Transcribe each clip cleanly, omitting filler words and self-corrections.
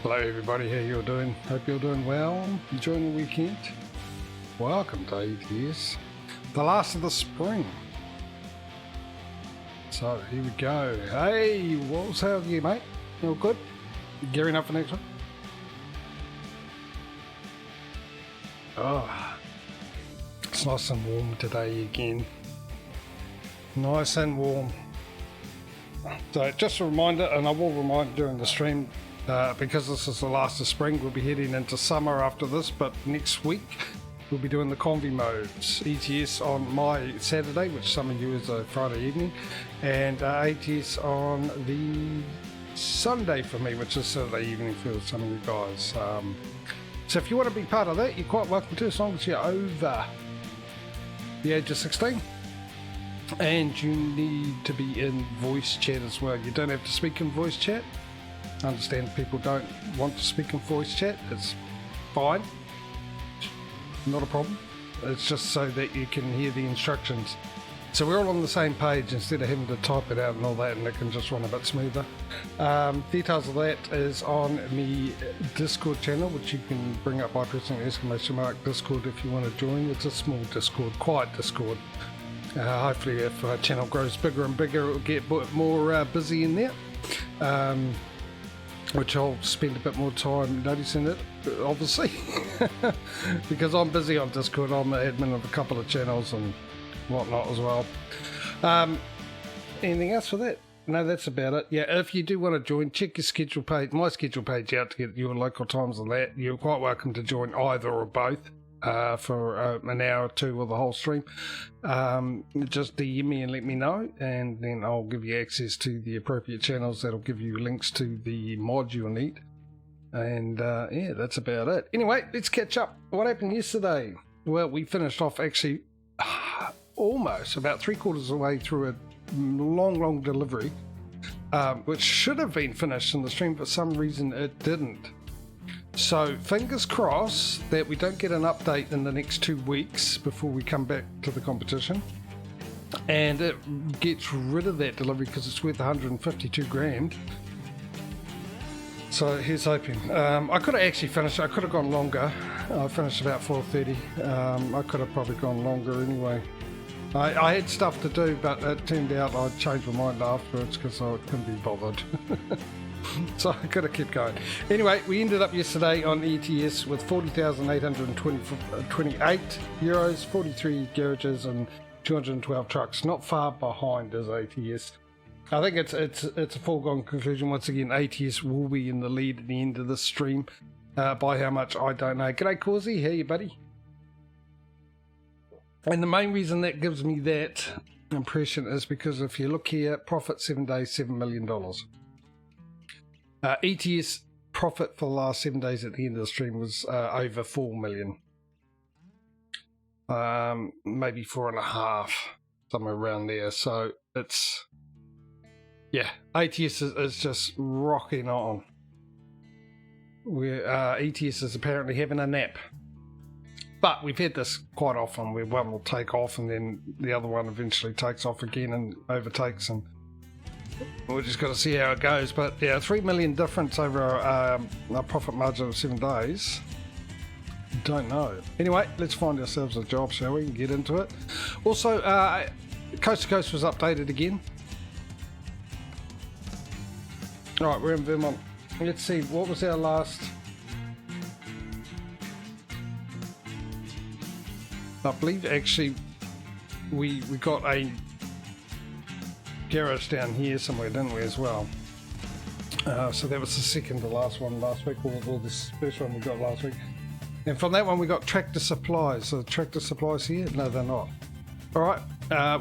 Hello everybody, how you doing? Hope you're doing well, enjoying the weekend. Welcome to ATS, the last of the spring. So here we go. Hey, Walls, how are you, mate? You all good? Gearing up for next one? Oh, it's nice and warm today again. Nice and warm. So just a reminder, and I will remind during the stream, because this is the last of spring, we'll be heading into summer after this, but next week we'll be doing the convy modes. ETS on my Saturday, which some of you is a Friday evening, and ATS on the Sunday for me, which is Saturday evening for some of you guys. So if you want to be part of that, you're quite welcome to, as long as you're over the age of 16. And you need to be in voice chat as well. You don't have to speak in voice chat. I understand people don't want to speak in voice chat. It's fine. Not a problem. It's just so that you can hear the instructions. So we're all on the same page instead of having to type it out and all that, and it can just run a bit smoother. Details of that is on my Discord channel, which you can bring up by pressing ! Discord if you want to join. It's a small Discord, quiet Discord. Hopefully if our channel grows bigger and bigger, it will get a bit more busy in there. Which I'll spend a bit more time noticing it, obviously, because I'm busy on Discord. I'm the admin of a couple of channels and whatnot as well. Anything else for that? No, that's about it. Yeah, if you do want to join, check your schedule page, my schedule page out to get your local times and that. You're quite welcome to join either or both for an hour or two or the whole stream. Just DM me and let me know, and then I'll give you access to the appropriate channels that'll give you links to the mod you'll need. And yeah, that's about it. Anyway, let's catch up. What happened yesterday? Well, we finished off actually almost about 3/4 of the way through a long delivery, which should have been finished in the stream. For some reason it didn't. So fingers crossed that we don't get an update in the next 2 weeks before we come back to the competition, and it gets rid of that delivery, because it's worth 152 grand. So here's hoping. I could have actually finished. I could have gone longer. I finished about 4:30. I could have probably gone longer anyway. I had stuff to do, but it turned out I changed my mind afterwards because I couldn't be bothered. So I could have kept going. Anyway, we ended up yesterday on ETS with 40,828 euros, 43 garages and 212 trucks. Not far behind as ATS. I think it's a foregone conclusion. Once again, ATS will be in the lead at the end of this stream. By how much, I don't know. G'day, Causey. How you, buddy? And the main reason that gives me that impression is because if you look here, profit 7 days, $7 million. ETS profit for the last 7 days at the end of the stream was over 4 million. Maybe 4.5, somewhere around there. So it's, yeah, ATS is just rocking on. ETS is apparently having a nap. But we've had this quite often, where one will take off and then the other one eventually takes off again and overtakes, and we're just got to see how it goes. But yeah, 3 million difference over a profit margin of 7 days. Don't know. Anyway, let's find ourselves a job, shall we, and get into it. Also, Coast to Coast was updated again. Alright, we're in Vermont. Let's see, what was our last... I believe actually we got a garage down here somewhere, didn't we, as well? So that was the second to last one last week, or the first one we got last week. And from that one we got Tractor Supplies. So Tractor Supplies here? No, they're not. Alright, I'm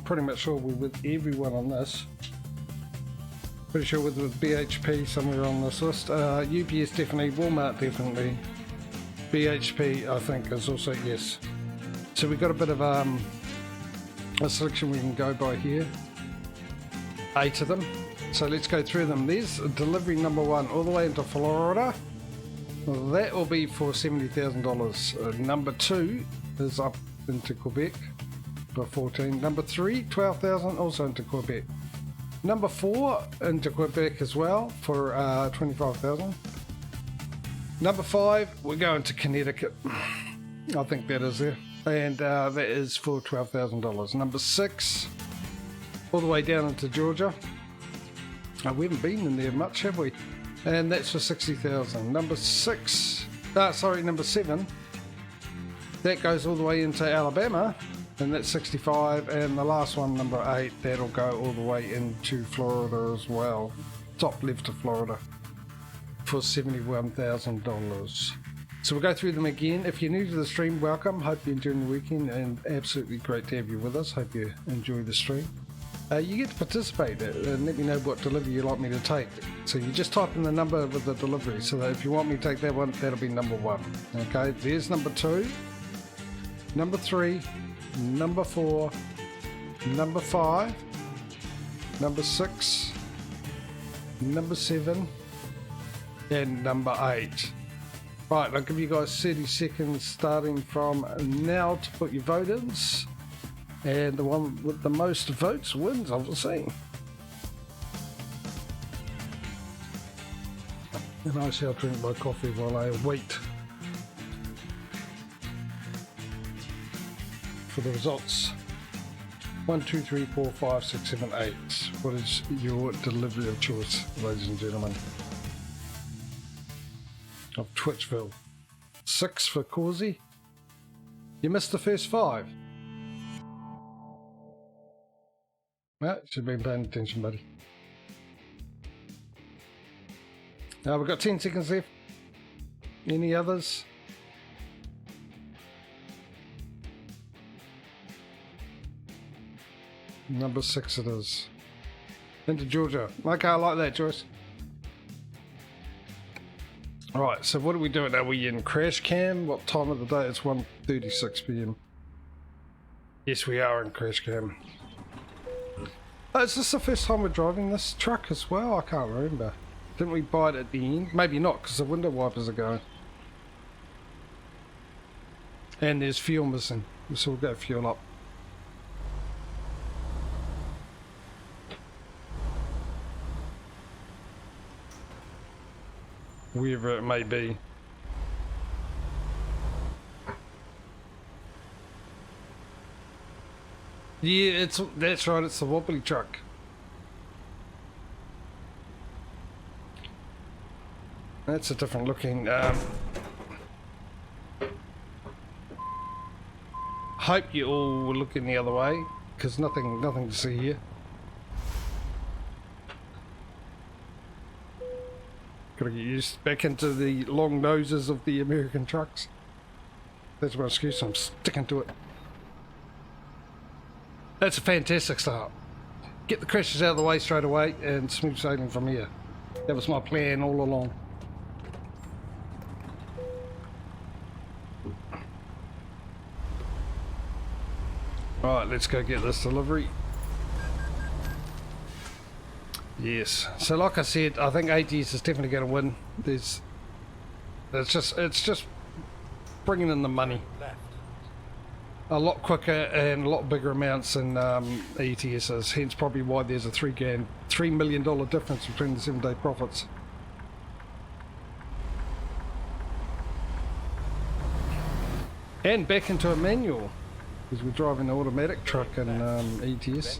pretty much sure we're with everyone on this. Pretty sure we're with BHP somewhere on this list. UPS definitely, Walmart definitely. BHP I think is also, yes. So we've got a bit of a selection we can go by here. 8 of them. So let's go through them. There's delivery number 1 all the way into Florida. That will be for $70,000. Number 2 is up into Quebec for 14. Number 3, 12,000, also into Quebec. Number 4 into Quebec as well for 25,000. Number 5, we're going to Connecticut. I think that is there. And that is for $12,000. Number 6, all the way down into Georgia. We haven't been in there much, have we? And that's for $60,000. Number 7, that goes all the way into Alabama, and that's $65,000. And the last one, number 8, that'll go all the way into Florida as well. Top left of Florida for $71,000. So we'll go through them again. If you're new to the stream, welcome. Hope you're enjoying the weekend, and absolutely great to have you with us. Hope you enjoy the stream. You get to participate and let me know what delivery you'd like me to take. So you just type in the number with the delivery. So that if you want me to take that one, that'll be number 1. Okay, there's number 2, number 3, number 4, number 5, number 6, number 7, and number 8. Right, I'll give you guys 30 seconds starting from now to put your vote in. And the one with the most votes wins, obviously. And I shall drink my coffee while I wait for the results. 1, 2, 3, 4, 5, 6, 7, 8. What is your delivery of choice, ladies and gentlemen? Of Twitchville. 6 for Causey. You missed the first 5. Well, should have been paying attention, buddy. Now we've got 10 seconds left. Any others? Number 6 it is. Into Georgia. Okay, I like that, Joyce. Alright, so what are we doing? Are we in crash cam? What time of the day? It's 1:36 PM. Yes, we are in crash cam. Oh, is this the first time we're driving this truck as well? I can't remember. Didn't we buy it at the end? Maybe not, because the window wipers are going. And there's fuel missing, so we'll go fuel up. Wherever it may be. Yeah, that's right, it's the wobbly truck. That's a different looking. Hope you all were looking the other way, because nothing to see here. Gotta get used back into the long noses of the American trucks. That's my excuse, I'm sticking to it. That's a fantastic start. Get the crashes out of the way straight away and smooth sailing from here. That was my plan all along. Alright, let's go get this delivery. Yes, so like I said, I think ATS is definitely going to win. It's just bringing in the money a lot quicker and a lot bigger amounts than ATS is. Hence probably why there's a $3 million difference between the 7-day profits. And back into a manual, because we're driving an automatic truck in ATS.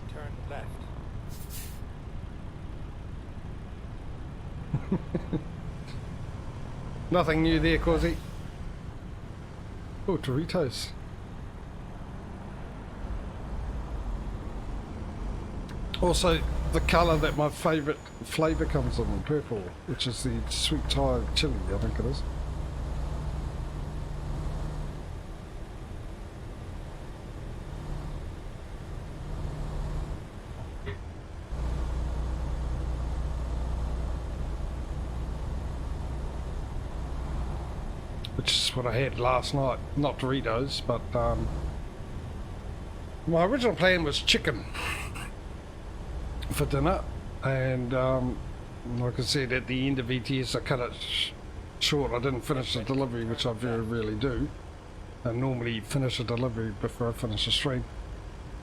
Nothing new there, Causey. Oh, Doritos. Also, the colour that my favourite flavour comes in, purple, which is the sweet Thai chili, I think it is. Which is what I had last night, not Doritos, but my original plan was chicken for dinner, and like I said, at the end of ETS I cut it short. I didn't finish the delivery, which I very rarely do. I normally finish a delivery before I finish a stream,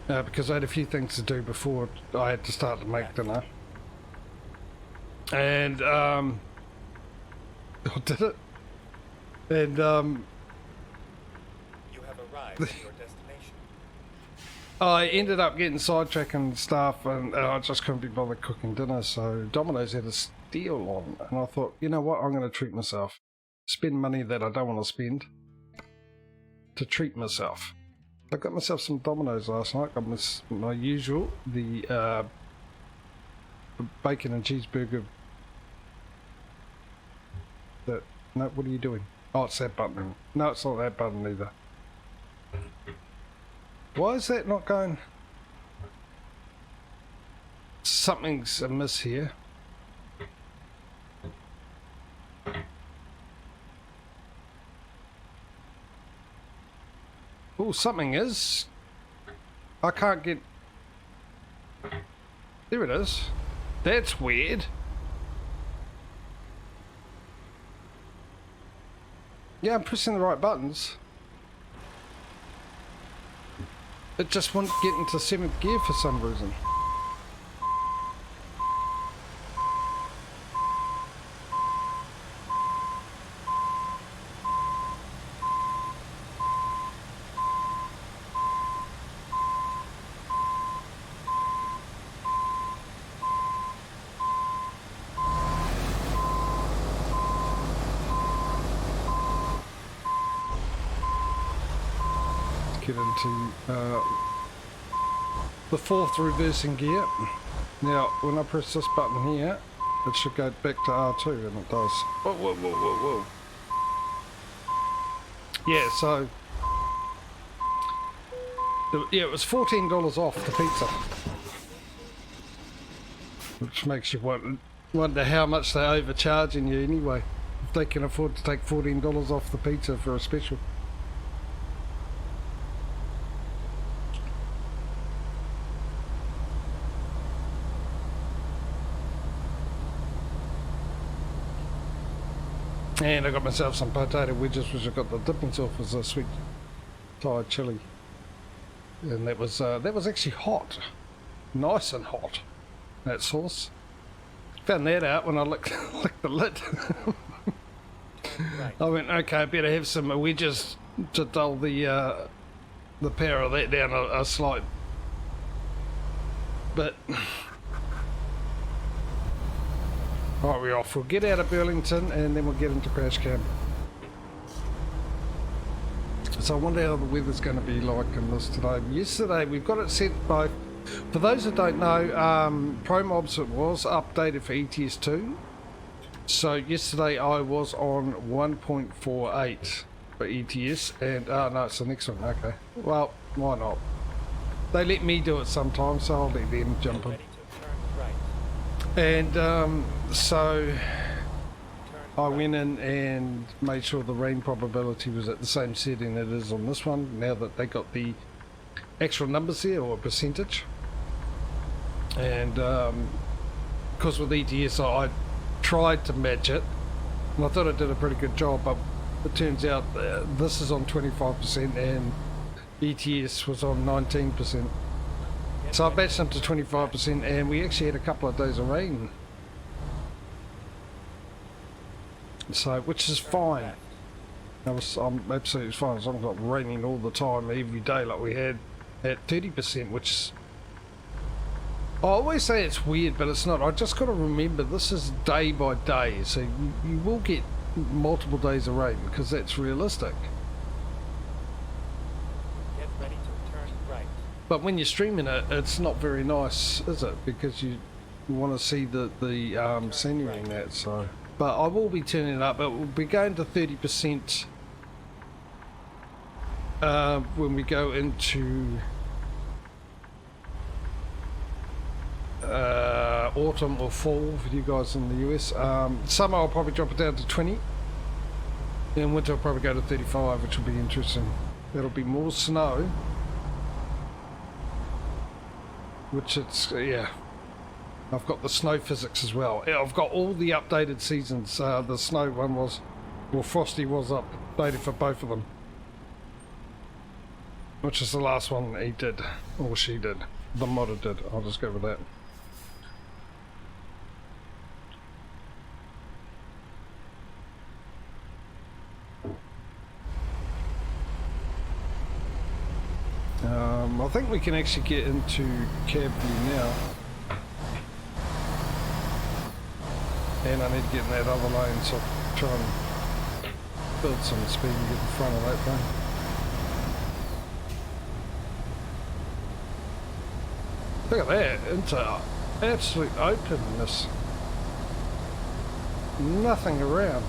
because I had a few things to do before I had to start to make dinner. And I did it. And You have arrived at your destination. I ended up getting sidetracked and stuff, and I just couldn't be bothered cooking dinner, so Domino's had a deal on, and I thought, you know what, I'm going to treat myself. Spend money that I don't want to spend to treat myself. I got myself some Domino's last night. Got my usual, the bacon and cheeseburger. No, what are you doing? Oh, it's that button. No, it's not that button either. Why is that not going? Something's amiss here. Oh, something is. I can't get... There it is. That's weird. Yeah, I'm pressing the right buttons. It just won't get into 7th gear for some reason. Get into the 4th reversing gear. Now, when I press this button here, it should go back to R2, and it does. Whoa, whoa, whoa, whoa, whoa. Yeah, so... Yeah, it was $14 off the pizza. Which makes you wonder how much they're overcharging you anyway. If they can afford to take $14 off the pizza for a special. And I got myself some potato wedges, which I got the dipping sauce as a sweet Thai chili, and that was actually hot, nice and hot. That sauce. Found that out when I licked the lid. I went, okay, I better have some wedges to dull the power of that down a slight bit. Right, we're off. We'll get out of Burlington and then we'll get into Crash Cam. So I wonder how the weather's going to be like in this today. Yesterday we've got it set by, for those that don't know, Pro Mobs it was updated for ATS 2. So yesterday I was on 1.48 for ETS, and oh no, it's the next one. Okay, well, why not? They let me do it sometimes, so I'll let them jump in. And so I went in and made sure the rain probability was at the same setting it is on this one, now that they got the actual numbers there, or percentage. And because with ETS I tried to match it, and I thought I did a pretty good job, but it turns out this is on 25% and ETS was on 19%. So I matched them to 25%, and we actually had a couple of days of rain. So, which is fine. I'm absolutely fine as long as it's not raining all the time, every day, like we had at 30%, which is... I always say it's weird, but it's not. I just got to remember this is day by day, so you will get multiple days of rain, because that's realistic. Get ready to turn right. But when you're streaming it, it's not very nice, is it? Because you want to see the scenery and that, so... But I will be turning it up. It will be going to 30% when we go into autumn or fall for you guys in the US. Summer I'll probably drop it down to 20. And winter I'll probably go to 35, which will be interesting. That'll be more snow. Which it's, yeah. I've got the snow physics as well. I've got all the updated seasons. The snow one was, well, Frosty was updated for both of them. Which is the last one he did, or she did. The modder did. I'll just go with that. I think we can actually get into cab view now. And I need to get in that other lane, so I'll try and build some speed and get in front of that thing. Look at that, into absolute openness. Nothing around.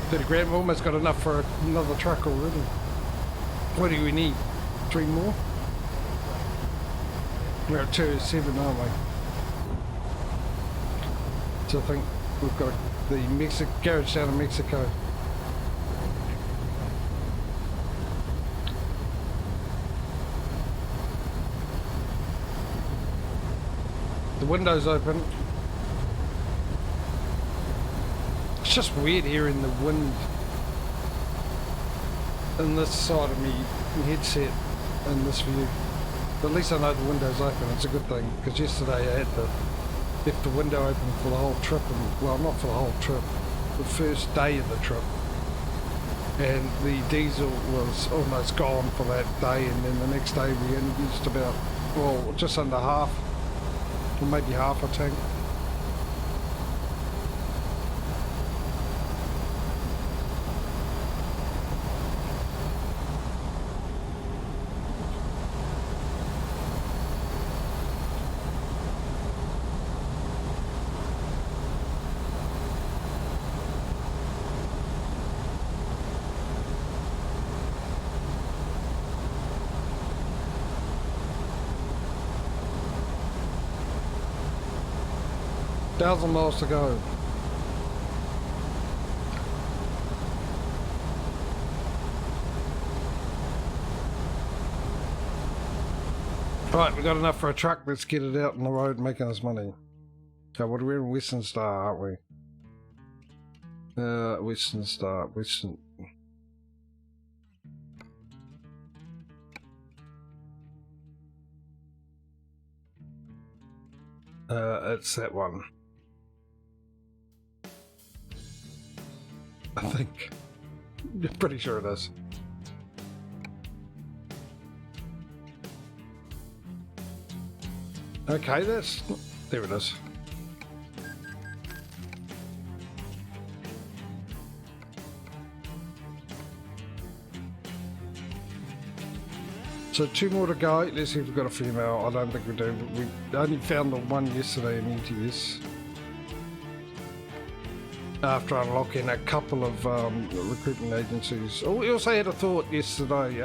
$30 grand, we've almost got enough for another truck already. What do we need? 3 more? We're at 207, aren't we? So I think we've got the garage down in Mexico. The window's open. It's just weird hearing the wind in this side of me headset in this view. But at least I know the window's open. It's a good thing, because yesterday I had left the window open for the whole trip, and well, not for the whole trip, the first day of the trip, and the diesel was almost gone for that day, and then the next day we only used about, well, just under half, or maybe half a tank. Thousand miles to go. Right, we got enough for a truck. Let's get it out on the road making us money. So what are we in? Western Star, aren't we? Western Star, Western. It's that one. I think. I'm pretty sure it is. Okay, there it is. So 2 more to go. Let's see if we've got a female. I don't think we do, but we only found the one yesterday in ATS. After unlocking a couple of recruitment agencies. Oh, we also had a thought yesterday.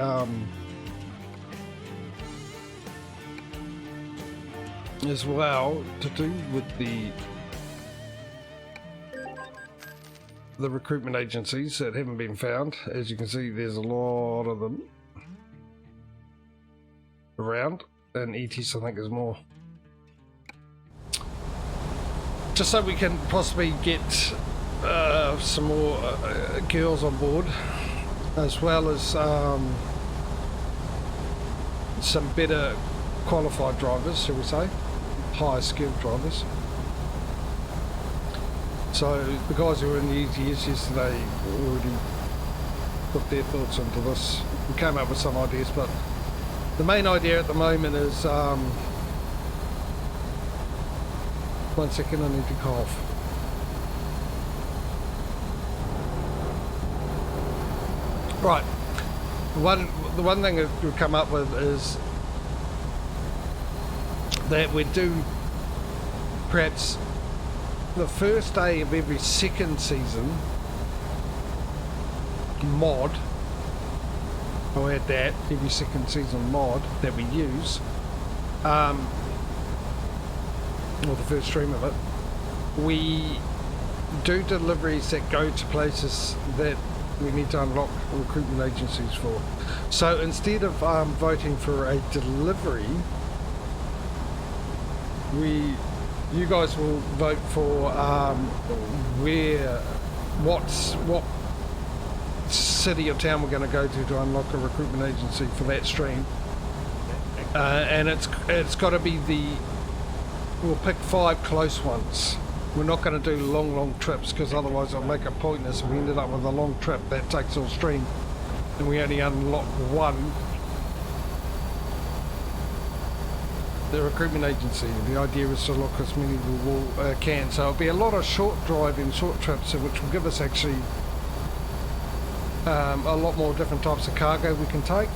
As well, to do with the recruitment agencies that haven't been found. As you can see, there's a lot of them around, and ETS I think is more. Just so we can possibly get some more girls on board, as well as some better qualified drivers, shall we say, higher skilled drivers. So the guys who were in the ETS yesterday already put their thoughts into this. We came up with some ideas, but the main idea at the moment is 1 second, I need to cough. Right, the one thing that we've come up with is that we do perhaps the first day of every second season mod. I'll add that, every second season mod that we use, or the first stream of it, we do deliveries that go to places that we need to unlock recruitment agencies for. So instead of voting for a delivery, you guys will vote for what city or town we're going to go to unlock a recruitment agency for that stream, and it's got to be we'll pick 5 close ones We're not going to do long trips because otherwise it'll make it pointless. We ended up with a long trip that takes all stream and we only unlock one. The recruitment agency. The idea is to look as many as we can. So it'll be a lot of short driving, short trips, which will give us actually a lot more different types of cargo we can take.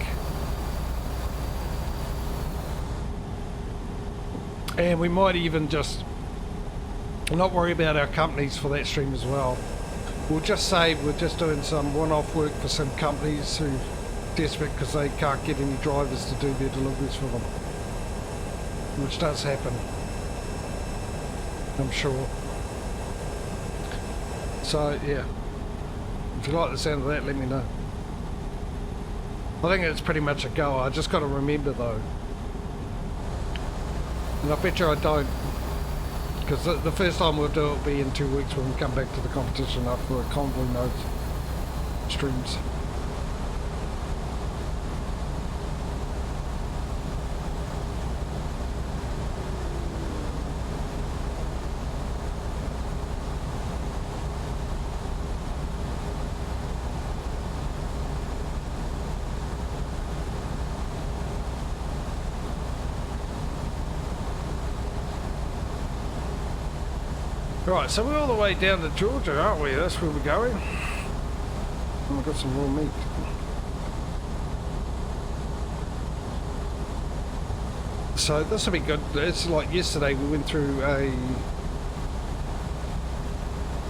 And we might even just not worry about our companies for that stream as well. We'll just say we're just doing some one-off work for some companies who are desperate because they can't get any drivers to do their deliveries for them. Which does happen, I'm sure. So yeah, if you like the sound of that, let me know. I think it's pretty much a go. I just got to remember though, and I bet you I don't, because the first time we'll do it will be in 2 weeks when we come back to the competition after the convoy node streams. Right, so we're all the way down to Georgia, aren't we? That's where we're going. And we've got some raw meat. So this will be good. It's like yesterday we went through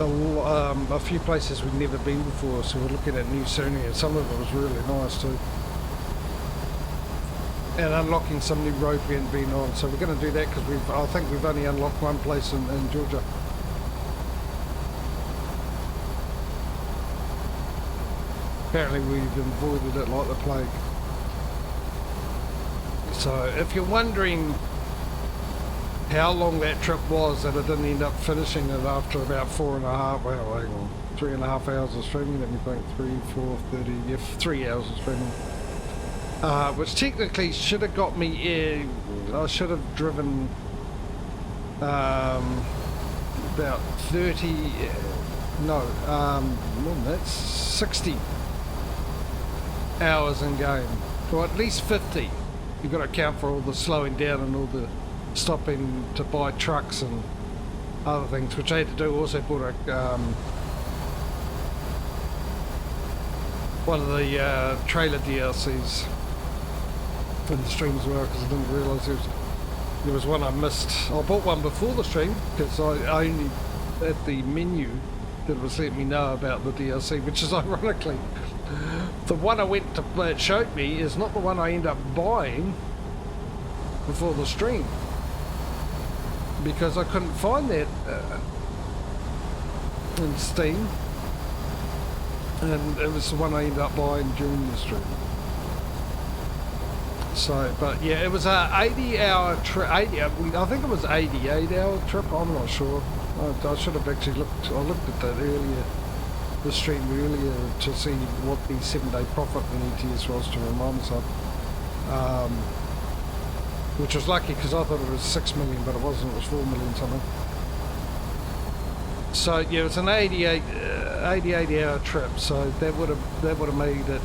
a few places we've never been before, so we're looking at new scenery, and some of it was really nice too. And unlocking some new road we hadn't been on, so we're going to do that because I think we've only unlocked one place in Georgia. Apparently we've avoided it like the plague. So if you're wondering how long that trip was that I didn't end up finishing it after about 3.5 hours of streaming, let me think, 3, 4, 30, yeah, 3 hours of streaming. Which technically should have got me in, I should have driven about 30, no, more than that, 60 hours in game, or at least 50. You've got to account for all the slowing down and all the stopping to buy trucks and other things, which I had to do. Also bought a one of the trailer DLCs in the stream as well, because I didn't realise there was one I missed. I bought one before the stream because I only at the menu that was letting me know about the DLC, which is ironically the one I went to, it showed me, is not the one I end up buying before the stream, because I couldn't find that in Steam, and it was the one I ended up buying during the stream. So, but yeah, it was a 80-hour trip. I think it was 88-hour trip. I'm not sure. I should have actually looked. I looked at that earlier, the stream earlier, to see what the 7-day profit in ATS was, to remind myself. Which was lucky because I thought it was 6 million, but it wasn't. It was 4 million something. So yeah, it's an 88-hour trip. So that would have made it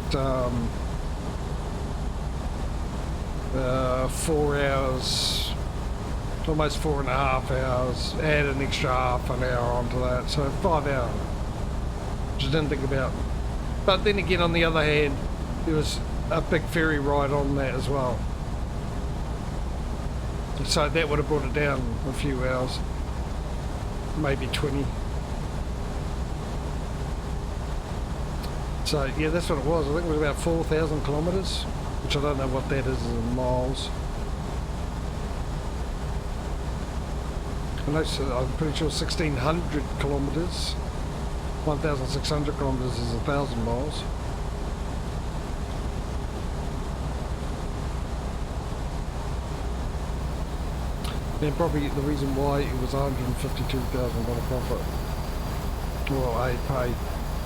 4 hours, almost 4.5 hours. Add an extra half an hour onto that, so 5 hours. Which I didn't think about. But then again, on the other hand, there was a big ferry ride on that as well. So that would have brought it down a few hours, maybe 20. So yeah, that's what it was. I think it was about 4,000 kilometres, which I don't know what that is in miles. I know, I'm pretty sure 1,600 kilometres, 1,600 kilometres is 1,000 miles. And probably the reason why it was $152,000 profit. Well, I paid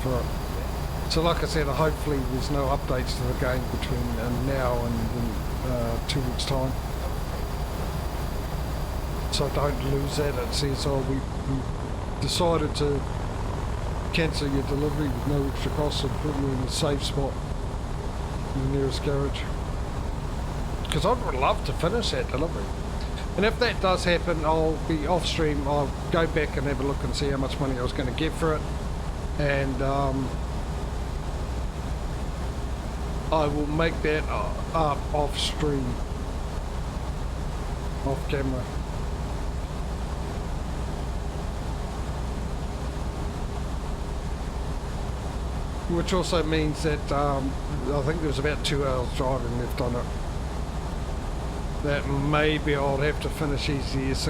for it. So like I said, hopefully there's no updates to the game between now and 2 weeks time. So I don't lose that. It says, oh, we decided to cancel your delivery with no extra costs and put you in a safe spot in the nearest garage. Because I'd love to finish that delivery. And if that does happen, I'll be off stream. I'll go back and have a look and see how much money I was going to get for it. And I will make that up off stream, off camera. Which also means that I think there's about 2 hours driving left on it. That maybe I'll have to finish ECS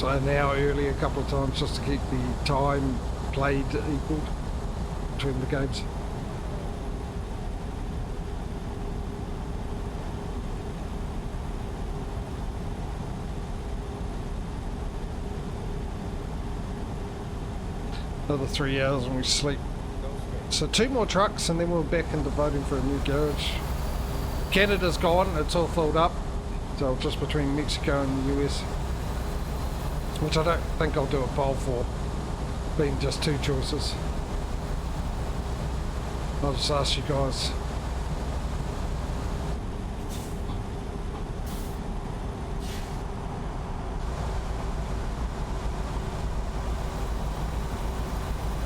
an hour early a couple of times just to keep the time played equal between the games. Another 3 hours and we sleep. So 2 more trucks and then we're back into voting for a new garage. Canada's gone, it's all filled up. So just between Mexico and the US. Which I don't think I'll do a poll for, being just 2 choices. I'll just ask you guys.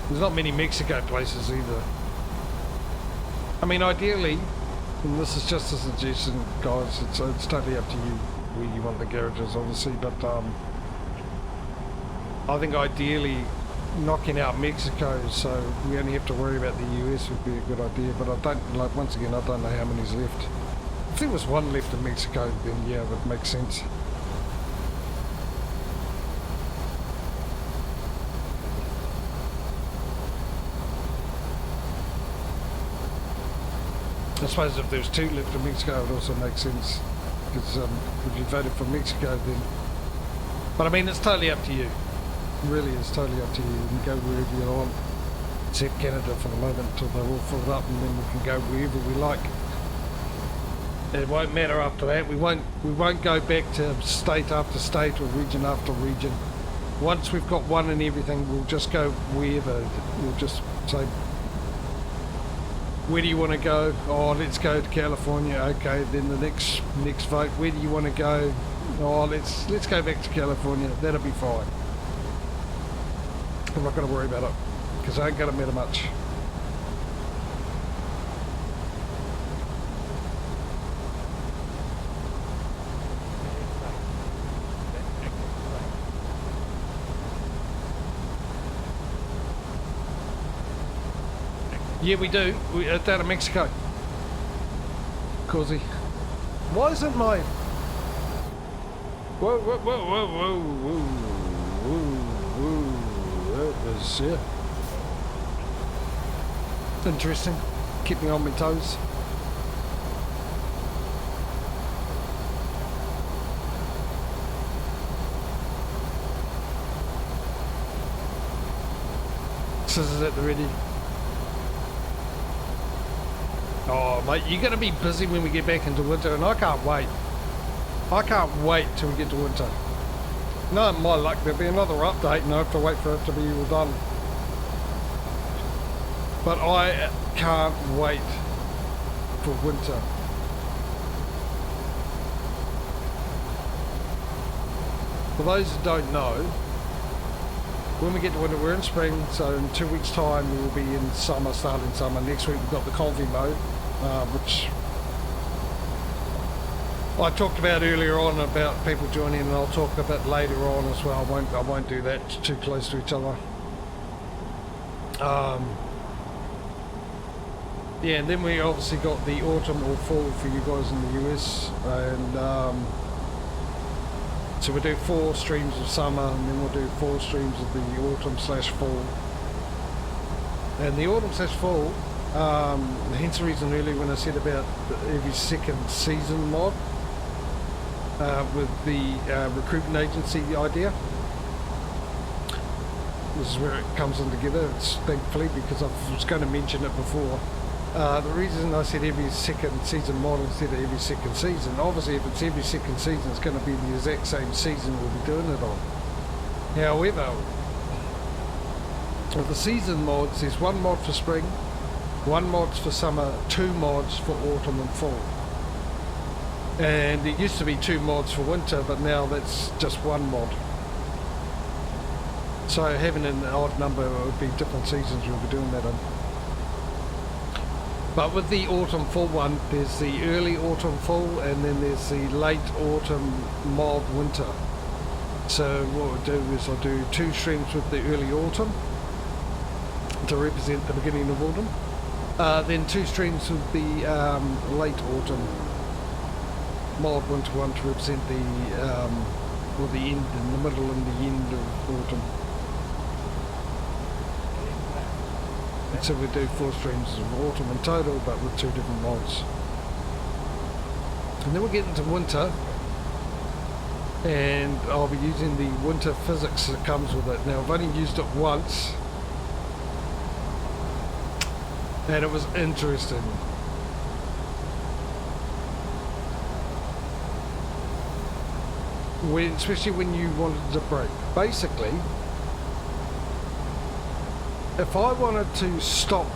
There's not many Mexico places either. I mean, ideally, and this is just a suggestion, guys, it's totally up to you where you want the garages, obviously, but I think ideally knocking out Mexico so we only have to worry about the US would be a good idea, but I don't, like, once again, I don't know how many's left. If there was 1 left in Mexico, then yeah, it would make sense. I suppose if there was 2 left in Mexico, it would also make sense, because if you voted for Mexico, then... But I mean, it's totally up to you. It really is totally up to you. You can go wherever you want, except Canada for the moment, until they're all filled up, and then we can go wherever we like. It won't matter after that. We won't go back to state after state or region after region. Once we've got one and everything, we'll just go wherever. We'll just say, where do you want to go? Oh, let's go to California. Okay, then the next vote, where do you want to go? Oh, let's go back to California. That'll be fine. I'm not going to worry about it because I ain't going to matter much. Yeah, we do. We're down in Mexico. Causey. Why isn't my... Whoa, whoa, whoa, whoa, whoa, whoa, whoa, whoa. That was, yeah. Interesting. Keep me on my toes. Scissors at the ready. Oh, mate, you're going to be busy when we get back into winter, and I can't wait. I can't wait till we get to winter. No, my luck, there'll be another update, and I have to wait for it to be all done. But I can't wait for winter. For those who don't know, when we get to winter, we're in spring, so in 2 weeks' time we will be in summer, starting summer. Next week we've got the Convy mode, which I talked about earlier on about people joining, and I'll talk a bit later on as well. I won't do that too close to each other. Yeah, and then we obviously got the autumn or fall for you guys in the US, and so we'll do 4 streams of summer, and then we'll do 4 streams of the autumn/fall. And the autumn/fall, hence the reason earlier when I said about every second season mod, with the recruitment agency idea. This is where it comes in together, it's thankfully, because I was going to mention it before. The reason I said every second season mod instead of every second season, obviously if it's every second season, it's going to be the exact same season we'll be doing it on. However, With the season mods, there's one mod for spring, one mod for summer, two mods for autumn and fall. And it used to be two mods for winter, but now that's just one mod. So having an odd number would be different seasons we'll be doing that in. But with the autumn fall one, there's the early autumn fall, and then there's the late autumn mild winter. So what we'll do is I'll do 2 streams with the early autumn to represent the beginning of autumn. Then 2 streams with the late autumn mild winter one to represent the or the end, in the middle and the end of autumn. And so we do 4 streams of autumn in total, but with 2 different mods. And then we'll get into winter, and I'll be using the winter physics that comes with it. Now I've only used it once, and it was interesting. Especially when you wanted to brake. Basically, if I wanted to stop,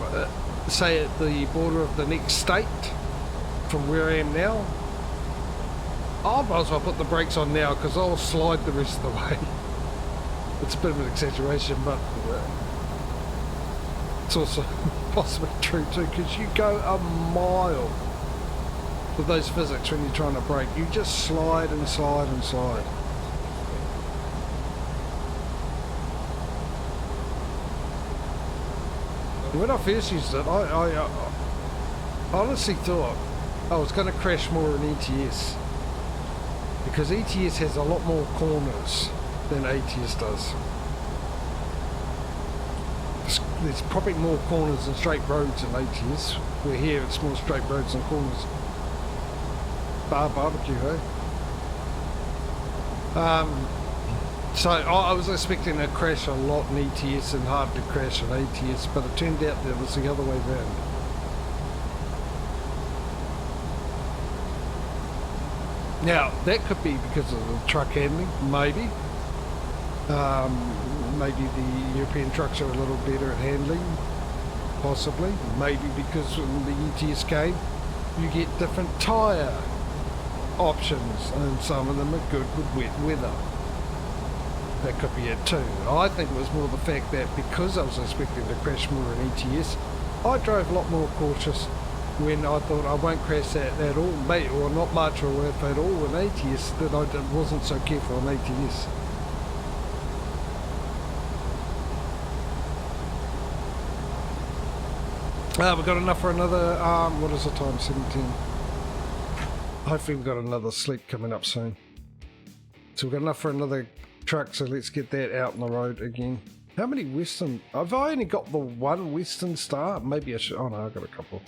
say at the border of the next state from where I am now, I might as well put the brakes on now because I'll slide the rest of the way. It's a bit of an exaggeration, but it's also possibly true too, because you go a mile with those physics when you're trying to brake. You just slide and slide and slide. When I first used it, I honestly thought I was going to crash more in ETS, because ETS has a lot more corners than ATS does. There's probably more corners and straight roads in ATS, where here it's more straight roads and corners. Bar barbecue, eh? So I was expecting to crash a lot in ETS and hard to crash in ATS, but it turned out that it was the other way round. Now, that could be because of the truck handling, maybe. Maybe the European trucks are a little better at handling, possibly. Maybe because when the ETS came, you get different tyre options, and some of them are good with wet weather. That could be it too. I think it was more the fact that because I was expecting to crash more in ETS, I drove a lot more cautious when I thought I won't crash that at all, or not much or if at all in ATS, that I wasn't so careful in ATS. We've got enough for another, what is the time, 17? Hopefully we've got another sleep coming up soon. So we've got enough for another truck, so let's get that out on the road again. How many Western, have I only got the one Western Star? Maybe I should, oh no, I've got a couple.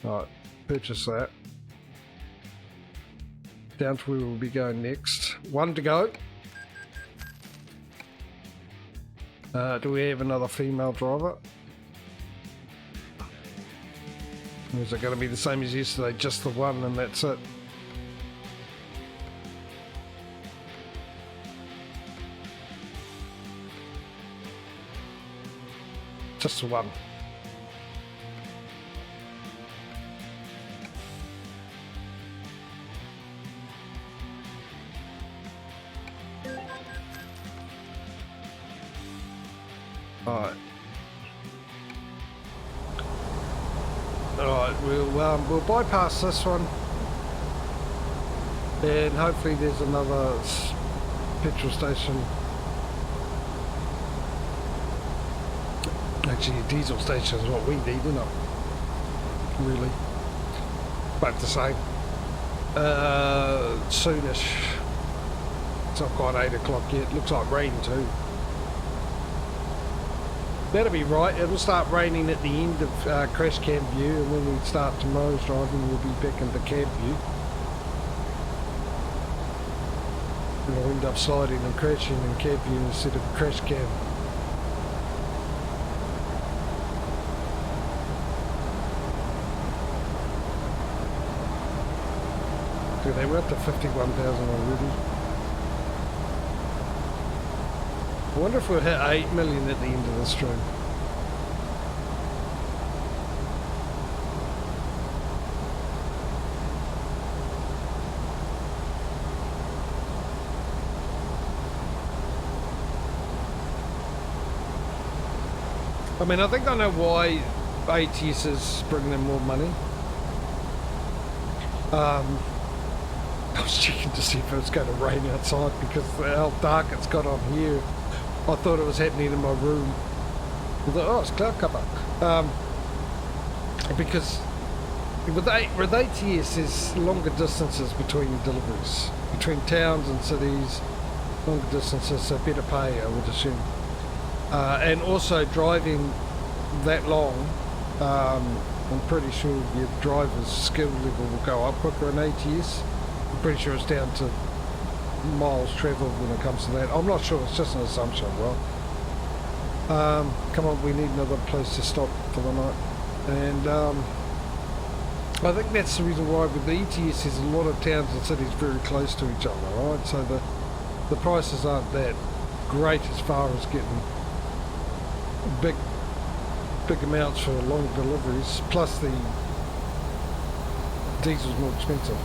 Alright, purchase that. Down to where we'll be going next. 1 to go. Do we have another female driver? Or is it going to be the same as yesterday, just the one and that's it? Just the one. Alright. Alright, we'll bypass this one, and hopefully there's another petrol station. Actually, a diesel station is what we need, isn't it? Really. Both the same. Soonish. It's not quite 8 o'clock yet. Looks like rain too. That'll be right. It'll start raining at the end of Crash Cam View, and when we start tomorrow's driving, we'll be back into Cab View. And we'll end up sliding and crashing in Cab View instead of Crash Cam. Okay, we're up to 51,000 already. I wonder if we'll hit 8 million at the end of the stream. I mean, I think I know why ATS is bringing in more money. I was checking to see if it was going to rain outside because how dark it's got on here. I thought it was happening in my room. I thought, oh, it's cloud cover. Because with ATS, there's longer distances between deliveries. Between towns and cities, longer distances, so better pay, I would assume. And also driving that long, I'm pretty sure your driver's skill level will go up quicker in ATS. I'm pretty sure it's down to miles travelled when it comes to that. I'm not sure, it's just an assumption. Well, come on, we need another place to stop for the night. And I think that's the reason why with the ETS there's a lot of towns and cities very close to each other, right? So the prices aren't that great as far as getting big amounts for long deliveries, plus the diesel's more expensive.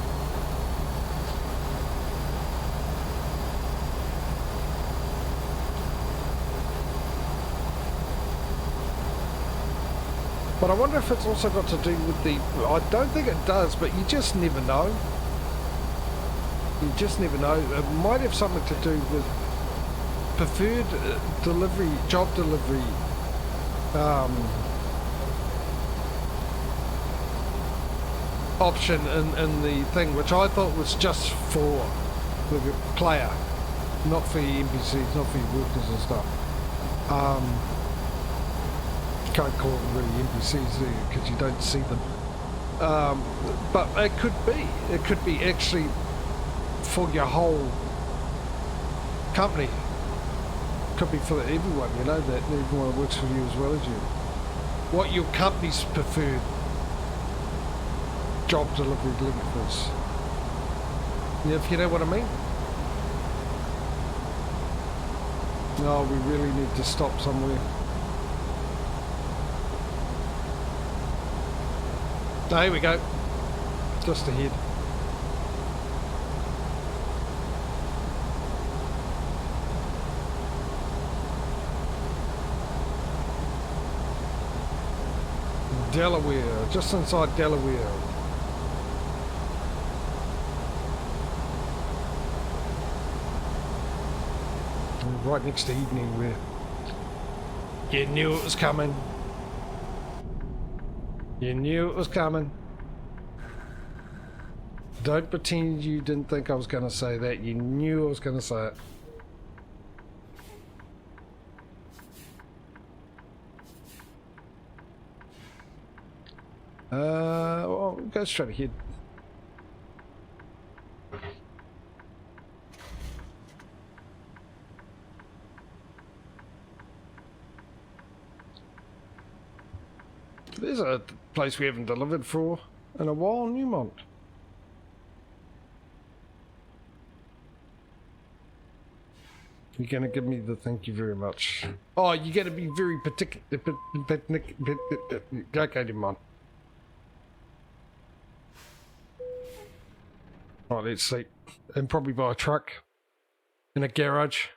But I wonder if it's also got to do with the... I don't think it does, but you just never know. You just never know. It might have something to do with preferred delivery, job delivery option in the thing, which I thought was just for the player, not for your NPCs, not for your workers and stuff. Can't call them really NPCs because you don't see them. But it could be actually for your whole company. Could be for everyone, you know, that everyone works for you as well as you. What your company's preferred job delivery length is. Yeah, if you know what I mean. No, we really need to stop somewhere. Oh, here we go. Just ahead. Delaware, just inside Delaware. Right next to evening where you knew it was coming. You knew it was coming. Don't pretend you didn't think I was going to say that. You knew I was going to say it. Well, go straight ahead. There's a place we haven't delivered for in a while, Newmont. You're going to give me the thank you very much. Oh, you're going to be very particular. Okay, never mind. Right, let's sleep. And probably by a truck. In a garage.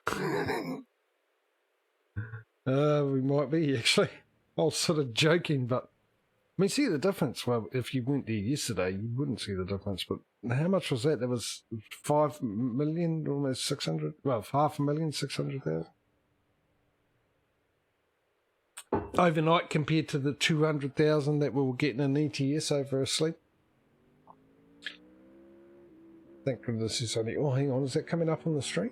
We might be, actually. I was sort of joking, but... I mean, see the difference? Well, if you went there yesterday, you wouldn't see the difference, but how much was that? There was 5 million, almost 600... Well, 500,600,000. Overnight compared to the 200,000 that we were getting in ETS over a sleep. Thank goodness it's only... Oh, hang on, is that coming up on the stream?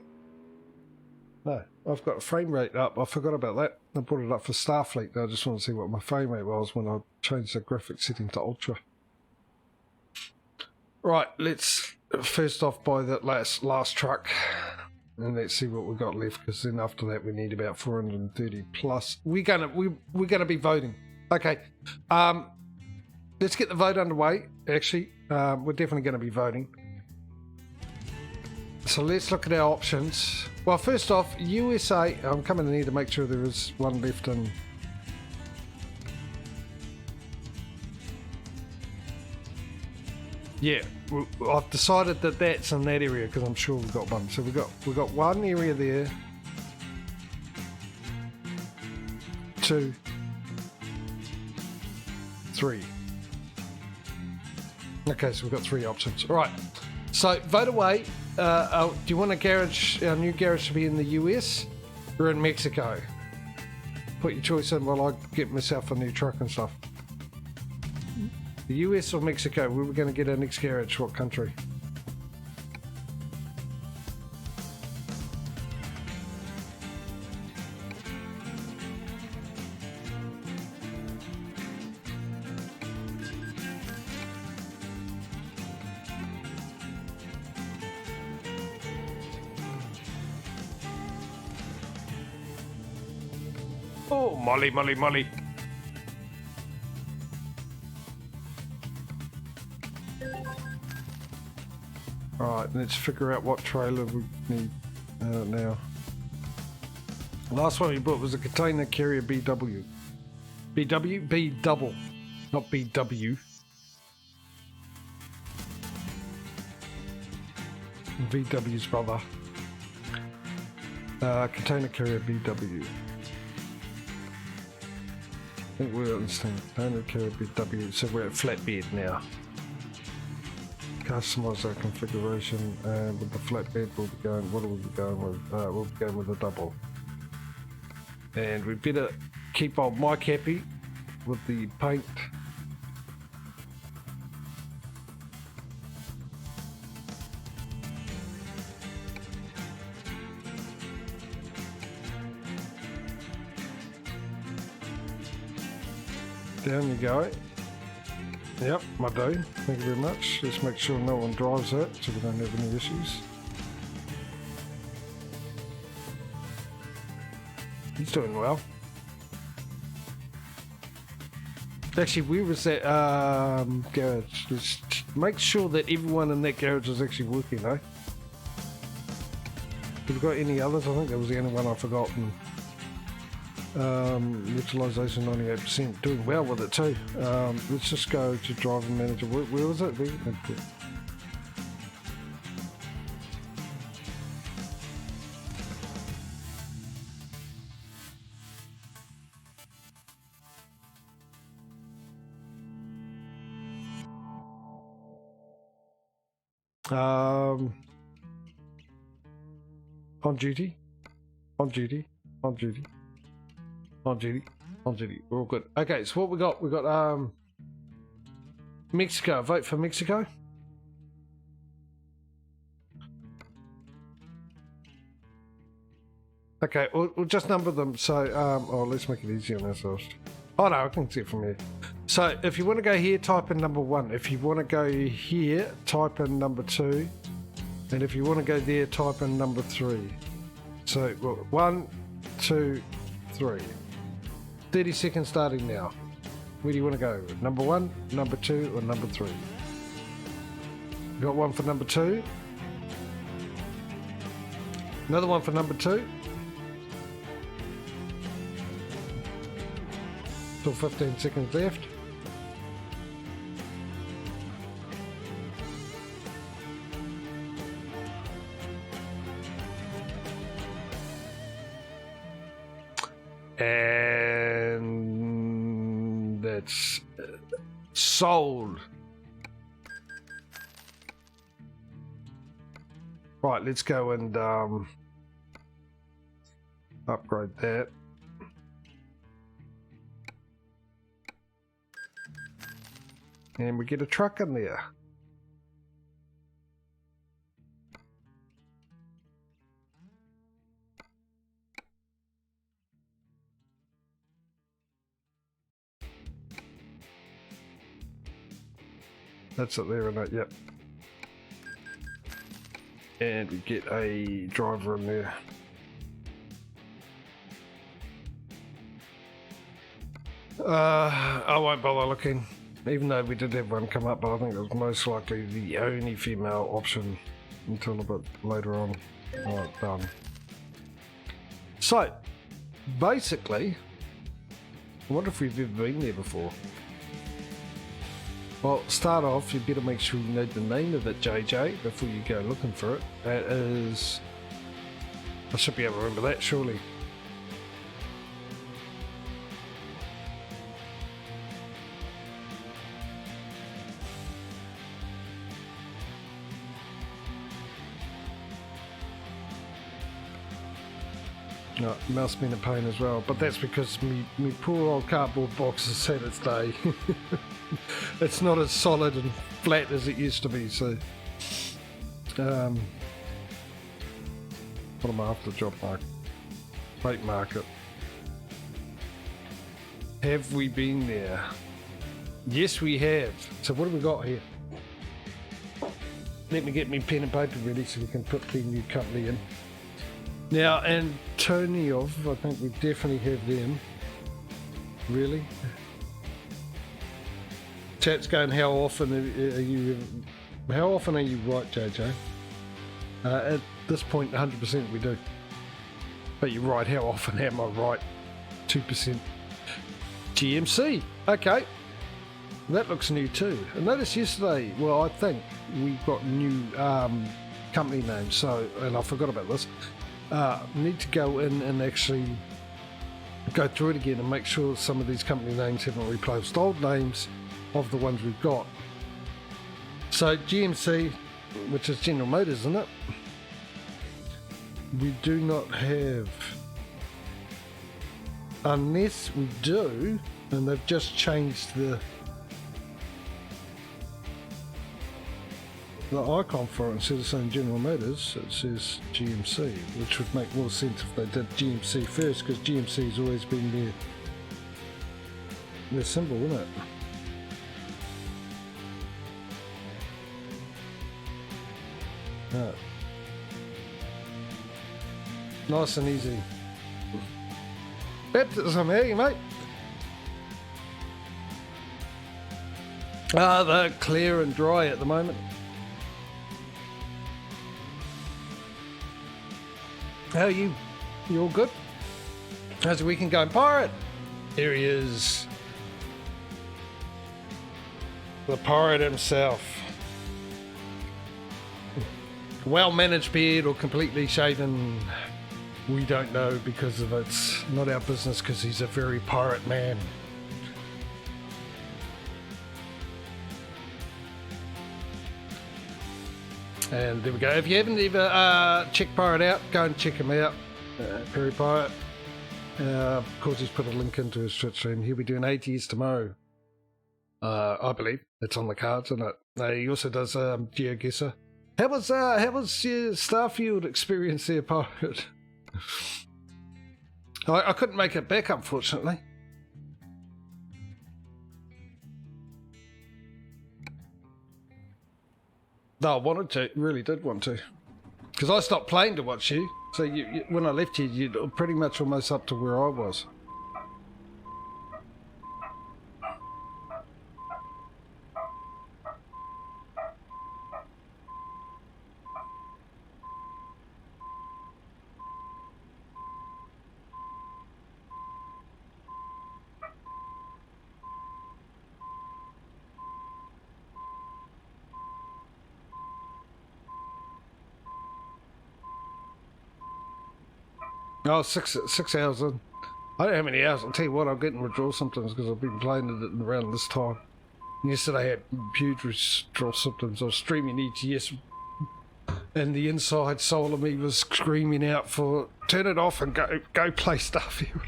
No, I've got a frame rate up. I forgot about that. I brought it up for Starfleet. I just want to see what my frame rate was when I changed the graphics setting to Ultra. Right, let's first off buy that last truck. And let's see what we've got left, because then after that we need about 430 plus. We're gonna be voting. Okay. Let's get the vote underway. Actually, we're definitely gonna be voting. So let's look at our options. Well, first off, USA. I'm coming in here to make sure there is one left in. Yeah, I've decided that that's in that area because I'm sure we've got one. So we've got one area there. 2, 3. Okay, so we've got 3 options. All right. So vote away. Do you want our new garage to be in the US or in Mexico? Put your choice in while I get myself a new truck and stuff. The US or Mexico? Where we're going to get our next garage? What country? Oh, Molly, Molly, Molly. Alright, let's figure out what trailer we need now. Last one we bought was a container carrier BW. BW? B double, not BW. VW's brother. Container carrier BW. I think we're understanding container carrier BW, so we're at flatbed now. Customize our configuration, and with the flatbed we'll be going, what are we going with? We'll be going with a double. And we better keep old Mike happy with the paint. Down you go. Yep, my do. Thank you very much. Let's make sure no one drives that so we don't have any issues. He's doing well. Actually, where was that garage? Let's make sure that everyone in that garage is actually working, though. Have we got any others? I think that was the only one I've forgotten. Utilization 98%, doing well with it too. Let's just go to driver manager. Where was it? On duty, on duty, on duty. On duty, on duty. We're all good. Okay, so what we got? We got Mexico. Vote for Mexico. Okay, we'll just number them. So, let's make it easy on ourselves. Oh no, I can see it from here. So, if you want to go here, type in number 1. If you want to go here, type in number 2. And if you want to go there, type in number 3. So, 1, 2, 3. 30 seconds starting now. Where do you want to go? Number 1, number 2, or number 3? Got one for number 2. Another one for number 2. Still 15 seconds left. And that's sold. Right, let's go and upgrade that. And we get a truck in there. That's it there, isn't it? Yep. And we get a driver in there. I won't bother looking, even though we did have one come up, but I think it was most likely the only female option until a bit later on. Alright, done. So, basically, I wonder if we've ever been there before. Well, start off, you better make sure you know the name of it, JJ, before you go looking for it. That is... I should be able to remember that, surely. No, mouse been a pain as well, but that's because me poor old cardboard box has had its day. It's not as solid and flat as it used to be, so what am I after? Job market, plate market. Have we been there? Yes, we have. So what have we got here? Let me get me pen and paper ready so we can put the new company in. Now, Antoniov, I think we definitely have them. Really? Chat's going, how often are you right, JJ? At this point, 100% we do. But you're right, how often am I right? 2%. GMC, okay. That looks new too. I noticed yesterday, well, I think we got new company names, so, and I forgot about this. Need to go in and actually go through it again and make sure some of these company names haven't replaced old names of the ones we've got. So GMC, which is General Motors, isn't it? We do not have, unless we do, and they've just changed the icon for it. Instead of saying General Motors, it says GMC, which would make more sense if they did GMC first, because GMC's always been their symbol, isn't it? Right. Nice and easy. Baptism, hey mate. They're clear and dry at the moment. How are you? You all good? How's the weekend going? Pirate! Here he is. The pirate himself. Well-managed beard or completely shaven, we don't know, because of it's not our business, because he's a very pirate man. And there we go. If you haven't ever checked Pirate out, go and check him out. Perry Pirate. Of course, he's put a link into his Twitch stream. He'll be doing ATS tomorrow. I believe it's on the cards, isn't it? He also does GeoGuessr. How was your Starfield experience there, Pirate? I couldn't make it back, unfortunately. No, I wanted to, really did want to. Because I stopped playing to watch you. So you, when I left you, you're pretty much almost up to where I was. Oh, six hours in. I don't have many hours. I'll tell you what, I'm getting withdrawal symptoms because I've been playing it around this time. Yesterday I had huge withdrawal symptoms. I was streaming ETS and the inside soul of me was screaming out for turn it off and go play Starfield.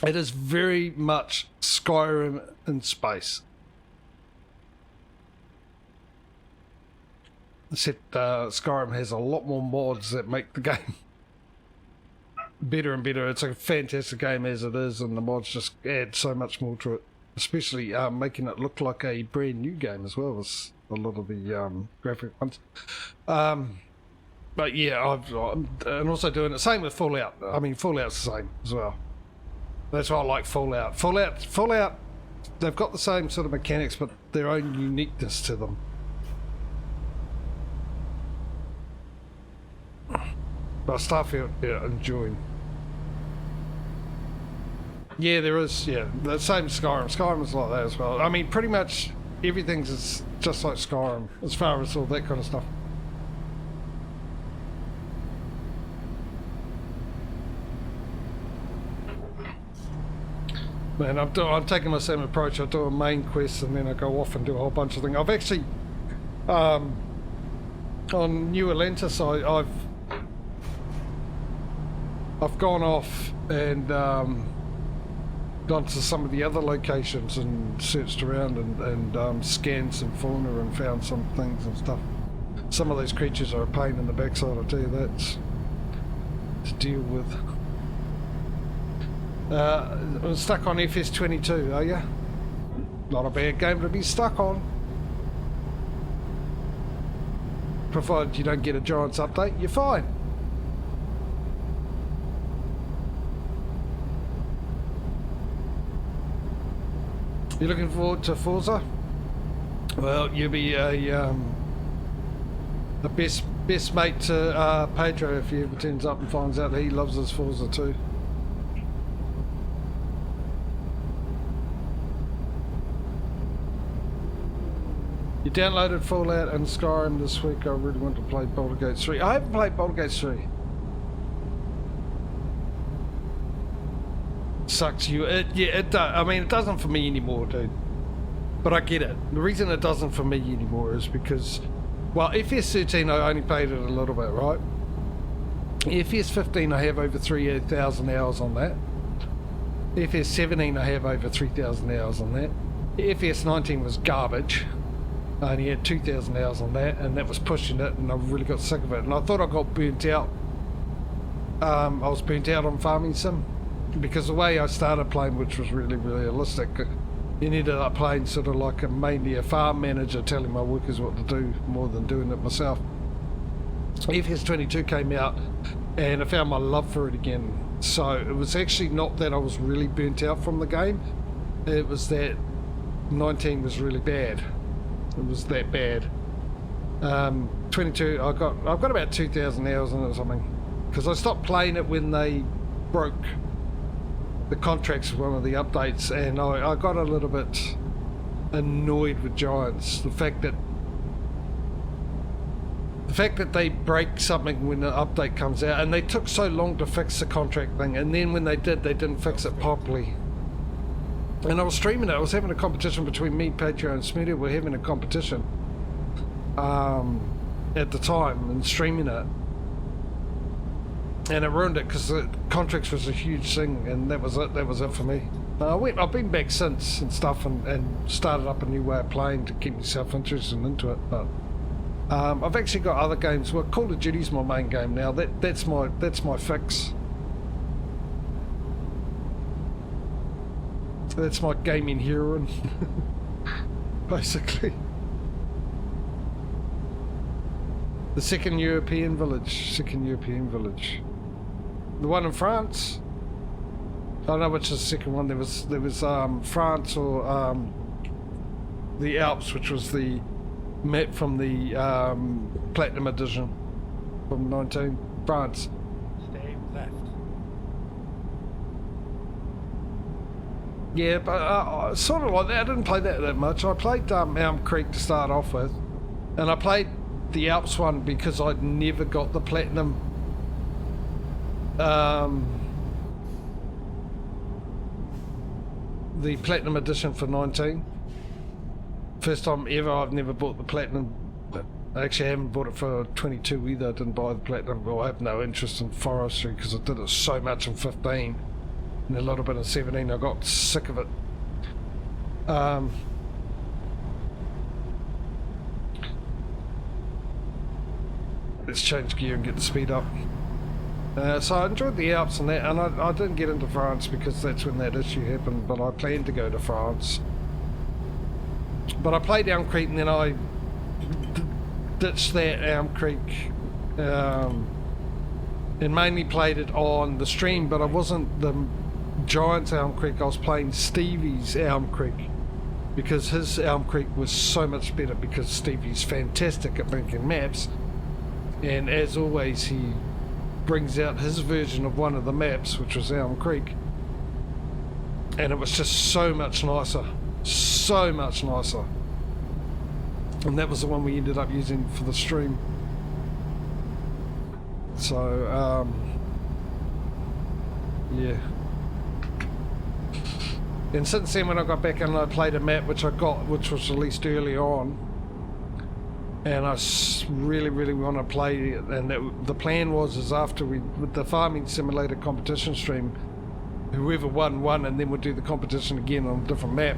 It is very much Skyrim in space. Except Skyrim has a lot more mods that make the game better and better. It's a fantastic game as it is, and the mods just add so much more to it, especially making it look like a brand new game as well as a lot of the graphic ones. But yeah, and also doing the same with Fallout. I mean, Fallout's the same as well. That's why I like Fallout. Fallout, they've got the same sort of mechanics, but their own uniqueness to them. But Starfield, yeah, enjoying. Yeah, there is, yeah, the same Skyrim. Skyrim is like that as well. I mean, pretty much everything's just like Skyrim as far as all that kind of stuff. Man, I'm taking the same approach. I do a main quest and then I go off and do a whole bunch of things. I've actually, on New Atlantis, I've gone off and gone to some of the other locations and searched around and scanned some fauna and found some things and stuff. Some of those creatures are a pain in the backside, I'll tell you that, to deal with. I'm stuck on FS 22, are you? Not a bad game to be stuck on. Provided you don't get a Giants update, you're fine. You looking forward to Forza? Well, you'll be a best mate to Pedro if he ever turns up and finds out that he loves his Forza too. You downloaded Fallout and Skyrim this week. I really want to play Baldur's Gate 3. I haven't played Baldur's Gate 3. Sucks you. I mean, it doesn't for me anymore, dude. But I get it. The reason it doesn't for me anymore is because, well, FS 13 I only played it a little bit, right? FS 15 I have over 3,000 hours on that. FS 17 I have over 3,000 hours on that. FS 19 was garbage. I only had 2,000 hours on that, and that was pushing it, and I really got sick of it. And I thought I got burnt out. I was burnt out on Farming Sim, because the way I started playing, which was really realistic, you ended up playing sort of like mainly a farm manager telling my workers what to do more than doing it myself. FS 22 came out, and I found my love for it again. So it was actually not that I was really burnt out from the game, it was that 19 was really bad. It was that bad. 22, I've got about 2,000 hours in it or something, because I stopped playing it when they broke the contracts with one of the updates, and I got a little bit annoyed with Giants. The fact that they break something when the update comes out, and they took so long to fix the contract thing, and then when they did, they didn't fix it properly. And I was streaming it. I was having a competition between me, Pedro, and Smitty. We're having a competition at the time and streaming it. And it ruined it because the contracts was a huge thing, and that was it. That was it for me. I've been back since and stuff, and started up a new way of playing to keep myself interested into it. But I've actually got other games. Well, Call of Duty's my main game now. That's my fix. That's my gaming heroine, basically. The second European village. The one in France. I don't know which is the second one. There was France or the Alps, which was the map from the Platinum Edition from 19 France. Stay left. Yeah, but sort of like that. I didn't play that much. I played Elm Creek to start off with, and I played the Alps one because I'd never got the Platinum. The Platinum Edition for 19. First time ever I've never bought the Platinum. I actually haven't bought it for 22 either. I didn't buy the Platinum. Well, I have no interest in forestry because I did it so much in 15. And a little bit in 17, I got sick of it. Let's change gear and get the speed up. So I enjoyed the Alps and that, and I didn't get into France because that's when that issue happened, but I planned to go to France. But I played Elm Creek, and then I ditched that Elm Creek, and mainly played it on the stream, but I wasn't the Giant's Elm Creek, I was playing Stevie's Elm Creek, because his Elm Creek was so much better, because Stevie's fantastic at making maps, and as always he brings out his version of one of the maps, which was Elm Creek, and it was just so much nicer, so much nicer. And that was the one we ended up using for the stream. So yeah. And since then, when I got back and I played a map which was released early on, and I really want to play it, and the plan was after with the farming simulator competition stream, whoever won, and then we'd do the competition again on a different map.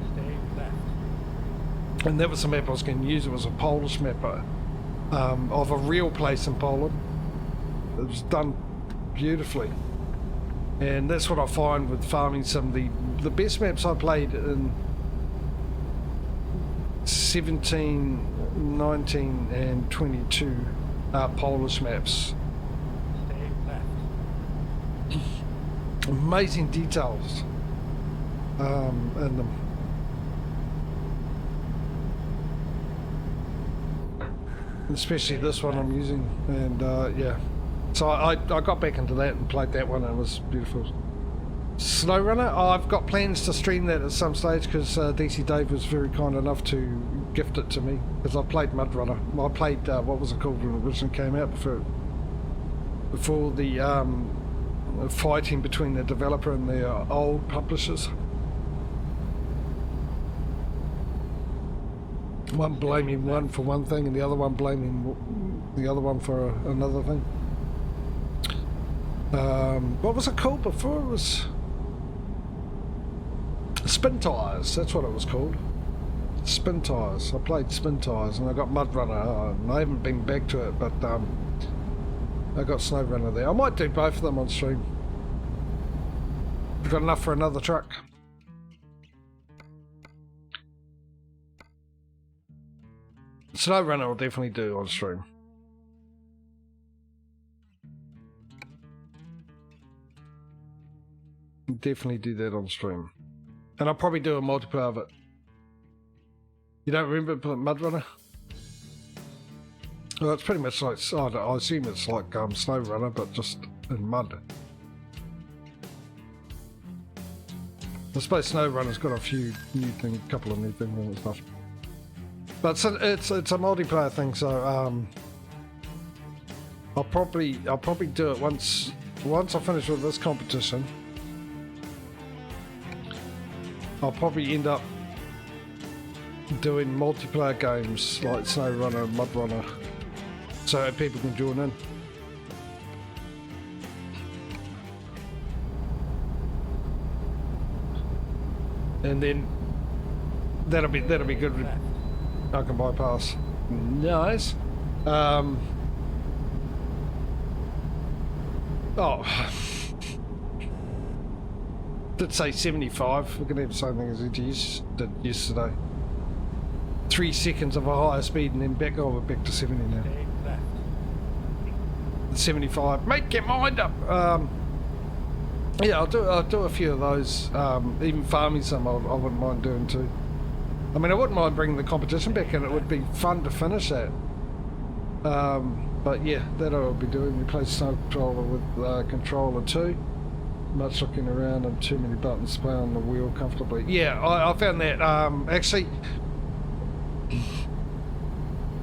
And that was the map I was going to use. It was a Polish map of a real place in Poland. It was done beautifully. And that's what I find with farming sim. The best maps I played in 17, 19 and 22 are Polish maps. Stay left. Amazing details in them. Especially this one I'm using, and yeah. So I got back into that and played that one, and it was beautiful. SnowRunner, I've got plans to stream that at some stage because DC Dave was very kind enough to gift it to me, because I played MudRunner. I played, what was it called when it originally came out, before the fighting between the developer and the old publishers. One blaming one for one thing and the other one blaming the other one for another thing. What was it called before? It was Spin Tires, that's what it was called. Spin Tires. I played Spin Tires and I got MudRunner, and I haven't been back to it, but I got SnowRunner there. I might do both of them on stream. We've got enough for another truck. SnowRunner will definitely do on stream. Definitely do that on stream. And I'll probably do a multiplayer of it. You don't remember MudRunner? Well, it's pretty much like, I assume it's like SnowRunner, but just in mud. I suppose SnowRunner's got a few new things, a couple of new things and stuff. But it's a multiplayer thing, so I'll probably do it once I finish with this competition. I'll probably end up doing multiplayer games like SnowRunner and MudRunner, so people can join in. And then that'll be good. I can bypass. Nice. Oh. Did say 75. We're going to have the same thing as it did yesterday. 3 seconds of a higher speed and then back. Oh, we're back to 70 now. 75. Make your mind up. Yeah, I'll do a few of those. Even farming some, I wouldn't mind doing too. I mean, I wouldn't mind bringing the competition back, and it would be fun to finish that. But yeah, that I'll be doing. We play Snow Controller with Controller 2. Much looking around and too many buttons to play on the wheel comfortably. Yeah, I found that. Actually,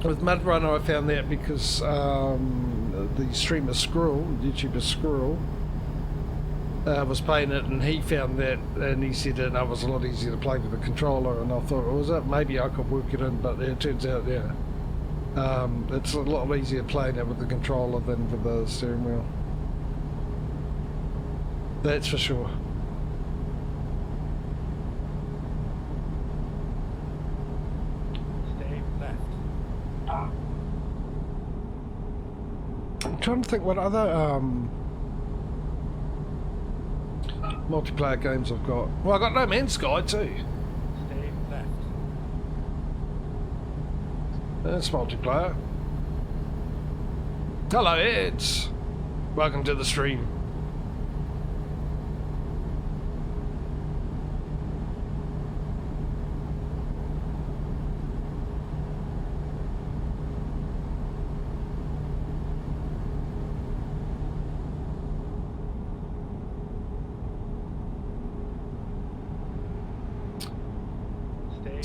with MudRunner, I found that because the streamer Squirrel, YouTuber Squirrel, was playing it, and he found that, and he said it was a lot easier to play with the controller, and I thought, was it? Maybe I could work it in, but it turns out, yeah, it's a lot easier playing it with the controller than with the steering wheel. That's for sure. Stay left. I'm trying to think what other multiplayer games I've got. Well, I got No Man's Sky too. Stay left. That's multiplayer. Hello, Ed. Welcome to the stream.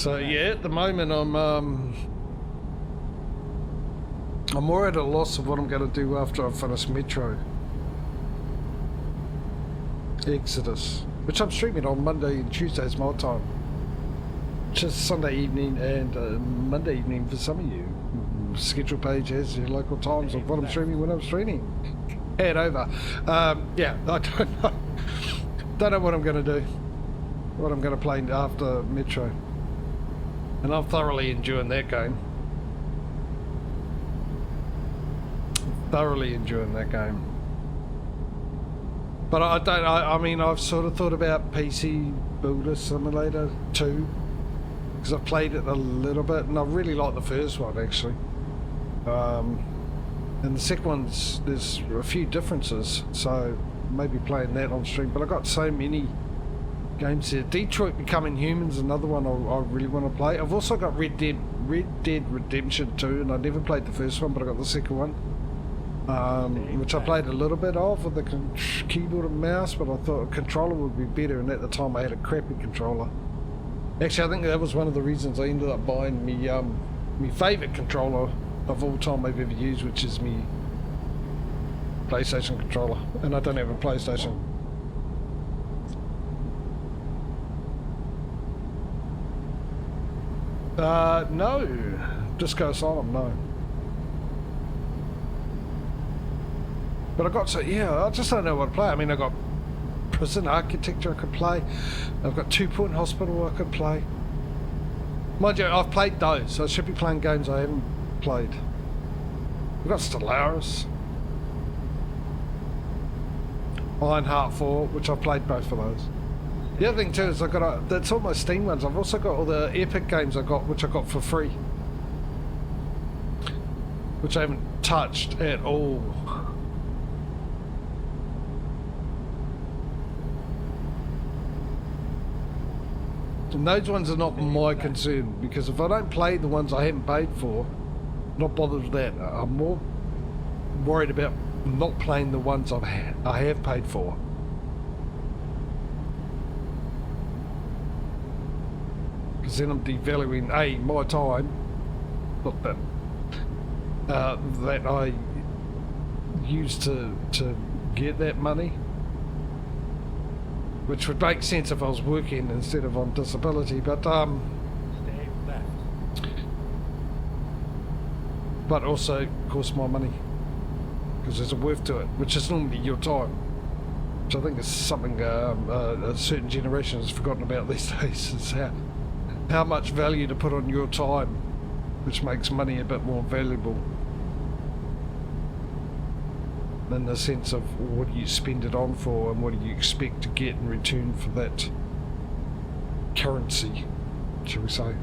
So yeah, at the moment I'm more at a loss of what I'm going to do after I finish Metro Exodus, which I'm streaming on Monday and Tuesdays my time, which is Sunday evening and Monday evening for some of you. Schedule page has your local times of what I'm streaming when I'm streaming. Head over. Yeah, I don't know what I'm going to do, what I'm going to play after Metro, and I'm thoroughly enjoying that game. Thoroughly enjoying that game. But I mean, I've sort of thought about PC Builder Simulator 2, because I've played it a little bit, and I really like the first one, actually. And the second one's, there's a few differences, so maybe playing that on stream. But I've got so many games here. Detroit Becoming Human's another one I really want to play. I've also got Red Dead Redemption 2, and I never played the first one, but I got the second one. Which I played a little bit of with the keyboard and mouse, but I thought a controller would be better, and at the time I had a crappy controller. Actually, I think that was one of the reasons I ended up buying me my favourite controller of all time I've ever used, which is me PlayStation controller, and I don't have a PlayStation. No. Disco Asylum, no. But I got so, yeah, I just don't know what to play. I mean, I got Prison Architecture I could play. I've got 2 Point Hospital I could play. Mind you, I've played those, so I should be playing games I haven't played. We've got Stellaris, Ironheart 4, which I've played both of those. The other thing too is I've got that's all my Steam ones. I've also got all the Epic games I got, which I got for free, which I haven't touched at all. And those ones are not my concern, because if I don't play the ones I haven't paid for, not bothered with that. I'm more worried about not playing the ones I have paid for. Because then I'm devaluing my time, not that that I used to get that money. Which would make sense if I was working instead of on disability, but Stay left. but also costs more money, because there's a worth to it, which is normally your time, which I think is something a certain generation has forgotten about these days, is how much value to put on your time, which makes money a bit more valuable. In the sense of what do you spend it on for, and what do you expect to get in return for that currency, shall we say.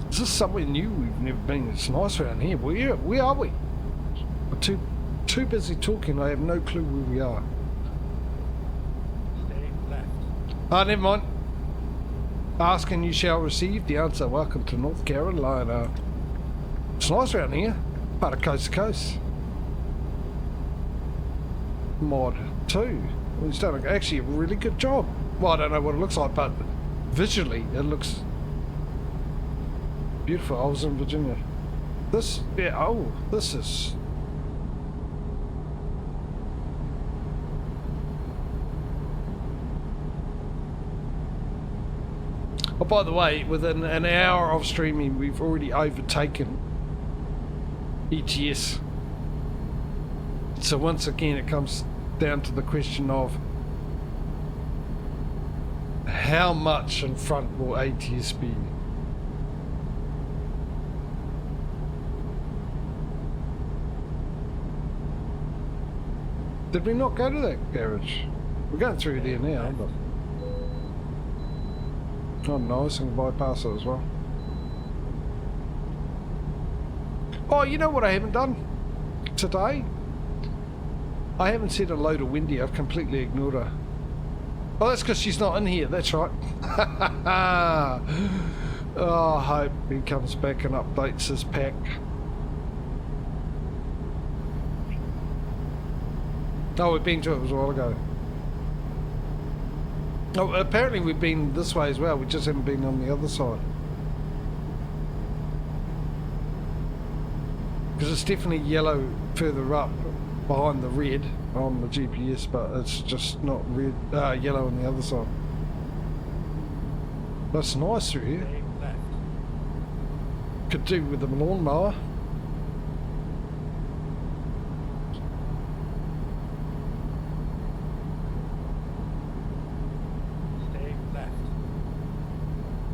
Is this somewhere new we've never been? It's nice around here. Where are we? We're too busy talking. I have no clue where we are. Stay left. Never mind. Ask and you shall receive the answer. Welcome to North Carolina. It's nice around here. Part of coast to coast. Mod 2. He's done actually a really good job. Well, I don't know what it looks like, but visually it looks beautiful. I was in Virginia. This, yeah, oh, this is... Oh, by the way, within an hour of streaming, we've already overtaken ATS. So once again, it comes down to the question of how much in front will ATS be? Did we not go to that garage? We're going through there now, but... Oh, nice, and bypass it as well. Oh, you know what I haven't done today? I haven't said hello to Wendy. I've completely ignored her. Oh, that's because she's not in here. That's right. Oh, I hope he comes back and updates his pack. Oh, we've been to it a while ago. Oh, apparently we've been this way as well. We just haven't been on the other side. Because it's definitely yellow further up behind the red on the GPS, but it's just not red, yellow on the other side. That's nice through here. Stay left. Could do with the lawnmower. Stay left.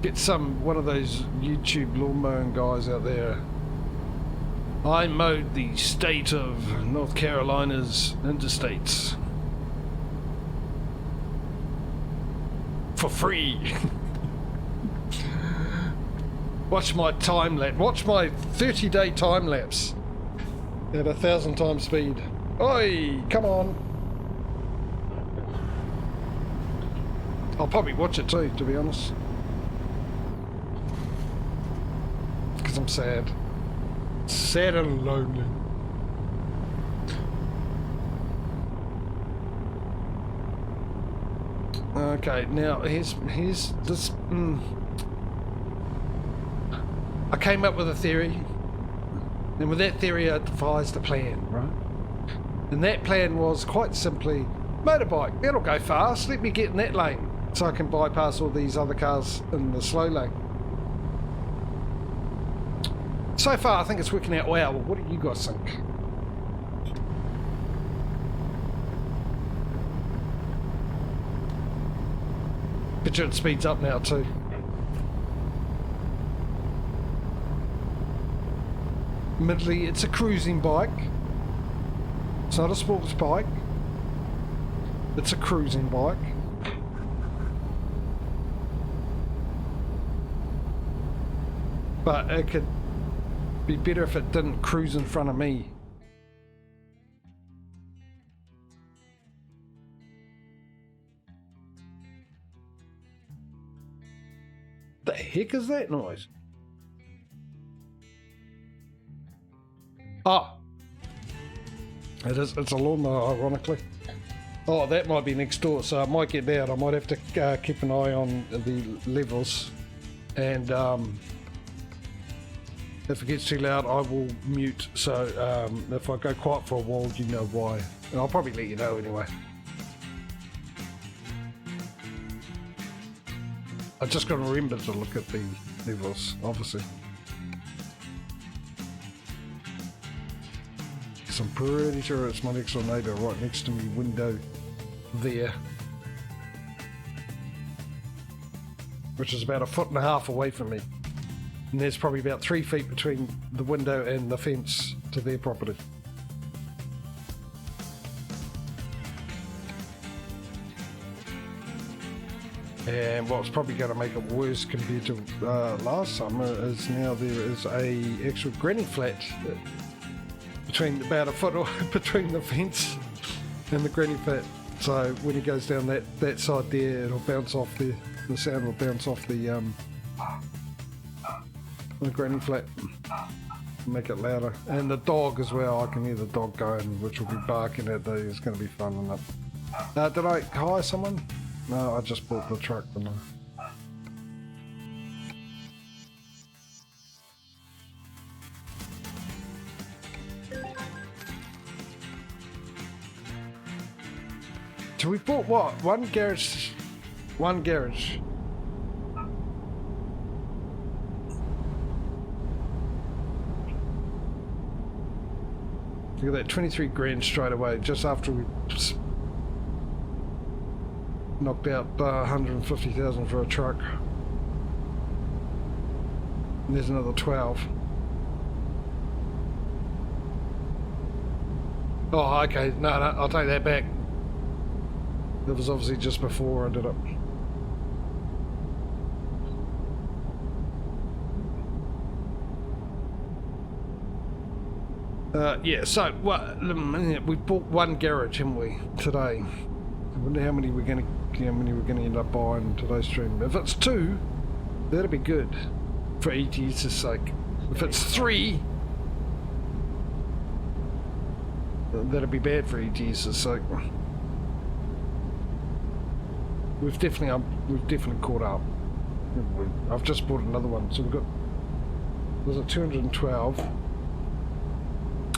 Get one of those YouTube lawn mowing guys out there. I mowed the state of North Carolina's interstates for free. Watch my time lapse. Watch my 30-day time lapse at 1,000 times speed. Oi, come on. I'll probably watch it too, to be honest, because I'm sad. Sad and lonely. Okay, now here's this. I came up with a theory, and with that theory I devised a plan, right? And that plan was quite simply, motorbike, that'll go fast, let me get in that lane so I can bypass all these other cars in the slow lane. So far, I think it's working out well. What do you guys think? Picture it speeds up now too. Admittedly, it's a cruising bike. It's not a sports bike. It's a cruising bike. But it could be better if it didn't cruise in front of me. The heck is that noise? Ah, it's a lawnmower, ironically. Oh, that might be next door, so I might get that. I might have to keep an eye on the levels, and if it gets too loud, I will mute. So if I go quiet for a while, you know why. And I'll probably let you know anyway. I just got to remember to look at the levels, obviously. Because I'm pretty sure it's my next door neighbour right next to me window there. Which is about 1.5 feet away from me. And there's probably about 3 feet between the window and the fence to their property. And what's probably going to make it worse compared to last summer is now there is a actual granny flat between about 1 foot between the fence and the granny flat. So when he goes down that side there, it'll bounce off the sound will bounce off the granny flat, make it louder. And the dog as well, I can hear the dog going, which will be barking at the. It's going to be fun enough. Did I hire someone? No, I just bought the truck, didn't I? So we bought what? One garage. Look at that, 23 grand straight away, just after we knocked out 150,000 for a truck. And there's another 12. Oh, okay, no, I'll take that back. That was obviously just before I did it. Yeah, so we bought one garage, haven't we, today? wonder how many we're gonna end up buying today's stream. If it's 2, that'd be good for ATS's sake. If it's 3, that'd be bad for ATS's sake. We've definitely caught up. I've just bought another one, so we've got. Was it 212?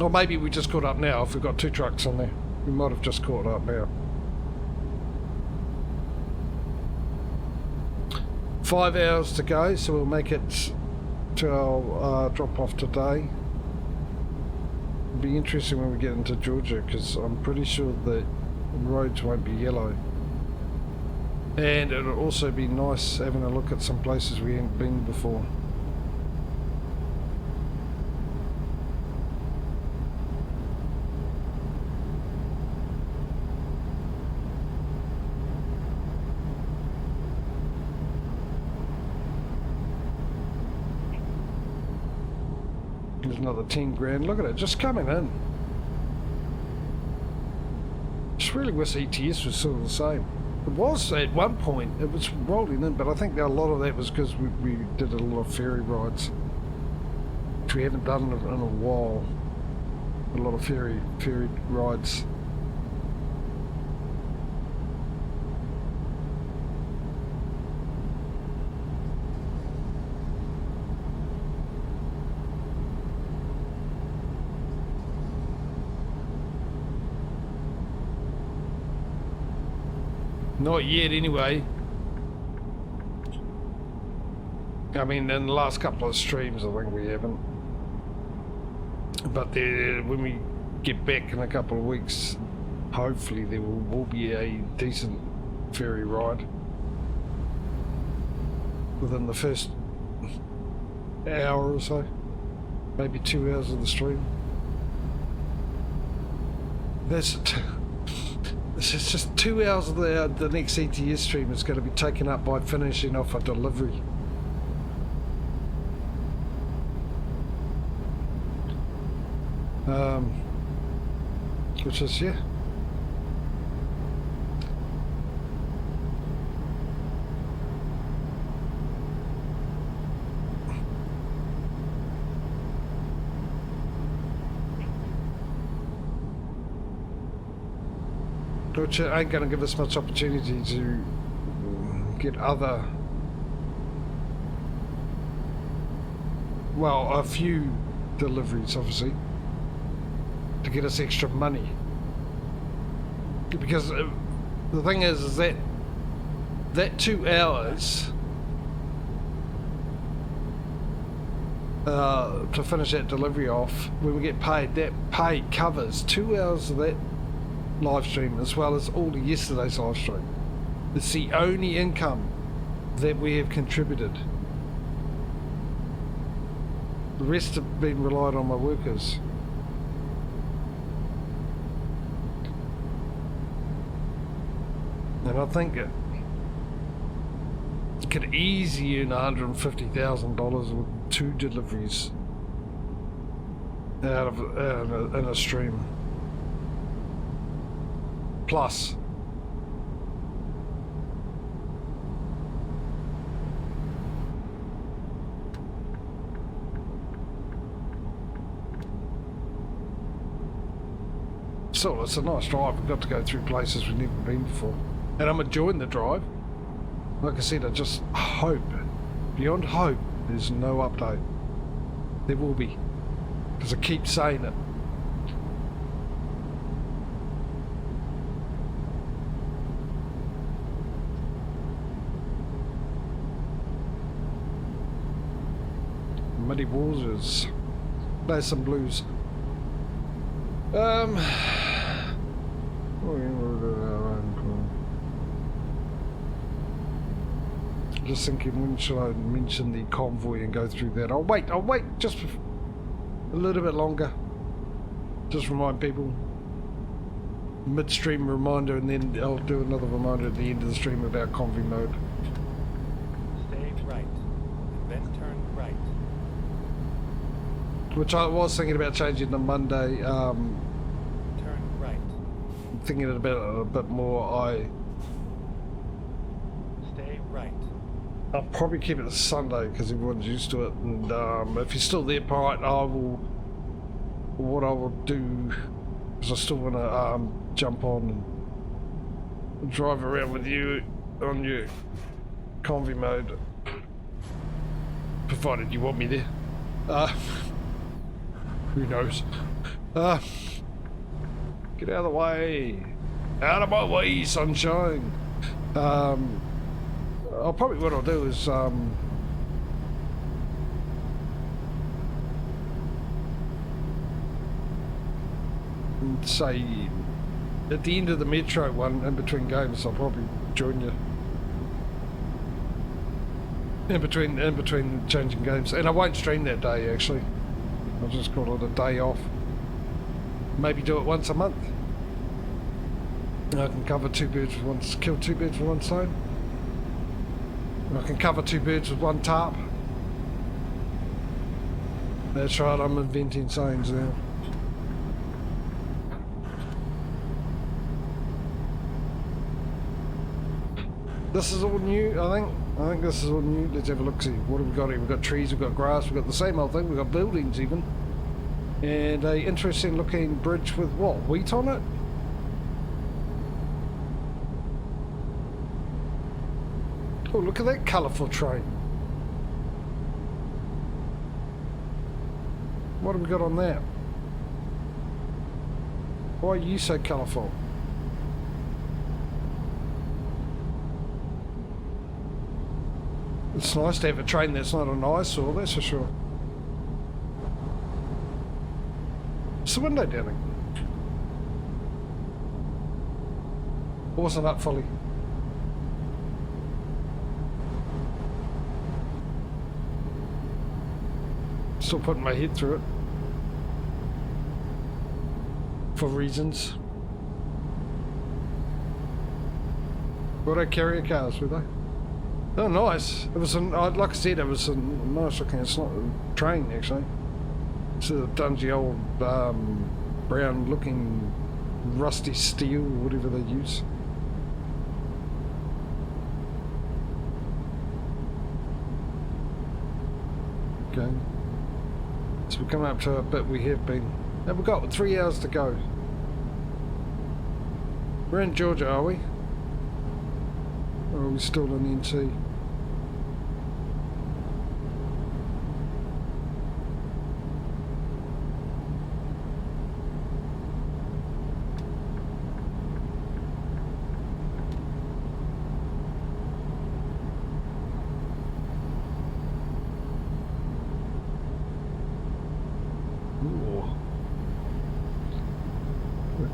Or maybe we just caught up now. If we've got 2 trucks on there, we might have just caught up now. 5 hours to go, so we'll make it to our drop off today. It'll be interesting when we get into Georgia, because I'm pretty sure the roads won't be yellow. And it'll also be nice having a look at some places we haven't been before. There's another 10 grand. Look at it, just coming in. Just really wish ETS was sort of the same. It was at one point, it was rolling in, but I think a lot of that was because we did a lot of ferry rides, which we haven't done in a while. A lot of ferry rides. Not yet, anyway. I mean, in the last couple of streams, I think we haven't. But when we get back in a couple of weeks, hopefully there will be a decent ferry ride within the first hour or so. Maybe 2 hours of the stream. That's it. It's just 2 hours of the next ATS stream is going to be taken up by finishing off a delivery. Which is, yeah. Which ain't going to give us much opportunity to get other, well, a few deliveries, obviously, to get us extra money. Because the thing is that 2 hours to finish that delivery off, when we get paid, that pay covers 2 hours of that live stream as well as all of yesterday's live stream. It's the only income that we have contributed. The rest have been relied on my workers. And I think it could easily earn $150,000 with 2 deliveries out of in a stream. Plus. So it's a nice drive. We've got to go through places we've never been before. And I'm enjoying the drive. Like I said, I just hope, beyond hope, there's no update. There will be. Because I keep saying it. Muddy Waters. Play some blues. Just thinking, when should I mention the convoy and go through that? I'll wait just a little bit longer. Just remind people. Midstream reminder, and then I'll do another reminder at the end of the stream about convoy mode. Stay right, then turn right. Which I was thinking about changing to Monday. Turn right. thinking about it a bit more, Stay right. I'll probably keep it Sunday because everyone's used to it. And if you're still there, Pete, what I will do is I still want to jump on and drive around with you on your convoy mode, provided you want me there. Who knows? Get out of the way! Out of my way, sunshine! What I'll do is say at the end of the Metro one, in between games, I'll probably join you. In between changing games, and I won't stream that day actually. I'll just call it a day off. Maybe do it once a month. I can cover kill two birds with one stone. I can cover two birds with one tarp. That's right, I'm inventing sayings now. This is all new, I think. I think this is all new. Let's have a look, see. What have we got here? We've got trees, we've got grass, we've got the same old thing, we've got buildings even. And a interesting looking bridge with what? Wheat on it? Oh, look at that colourful train. What have we got on that? Why are you so colourful? It's nice to have a train that's not an eyesore, that's for sure. What's the window down there? It wasn't up fully. Still putting my head through it. For reasons. Were they carrier cars, were they? Oh, nice. It was like I said, it was a nice looking, it's not a train actually. It's a dungy old brown looking rusty steel or whatever they use. Okay. So we're coming up to a bit we have been. Now we've got 3 hours to go. We're in Georgia, are we? Or are we still in NT?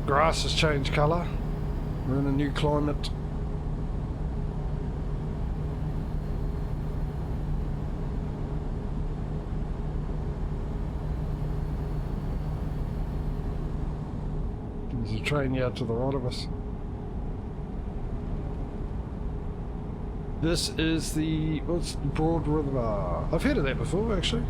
Grass has changed colour. We're in a new climate. There's a train yard to the right of us. This is the what's Broad River? I've heard of that before actually.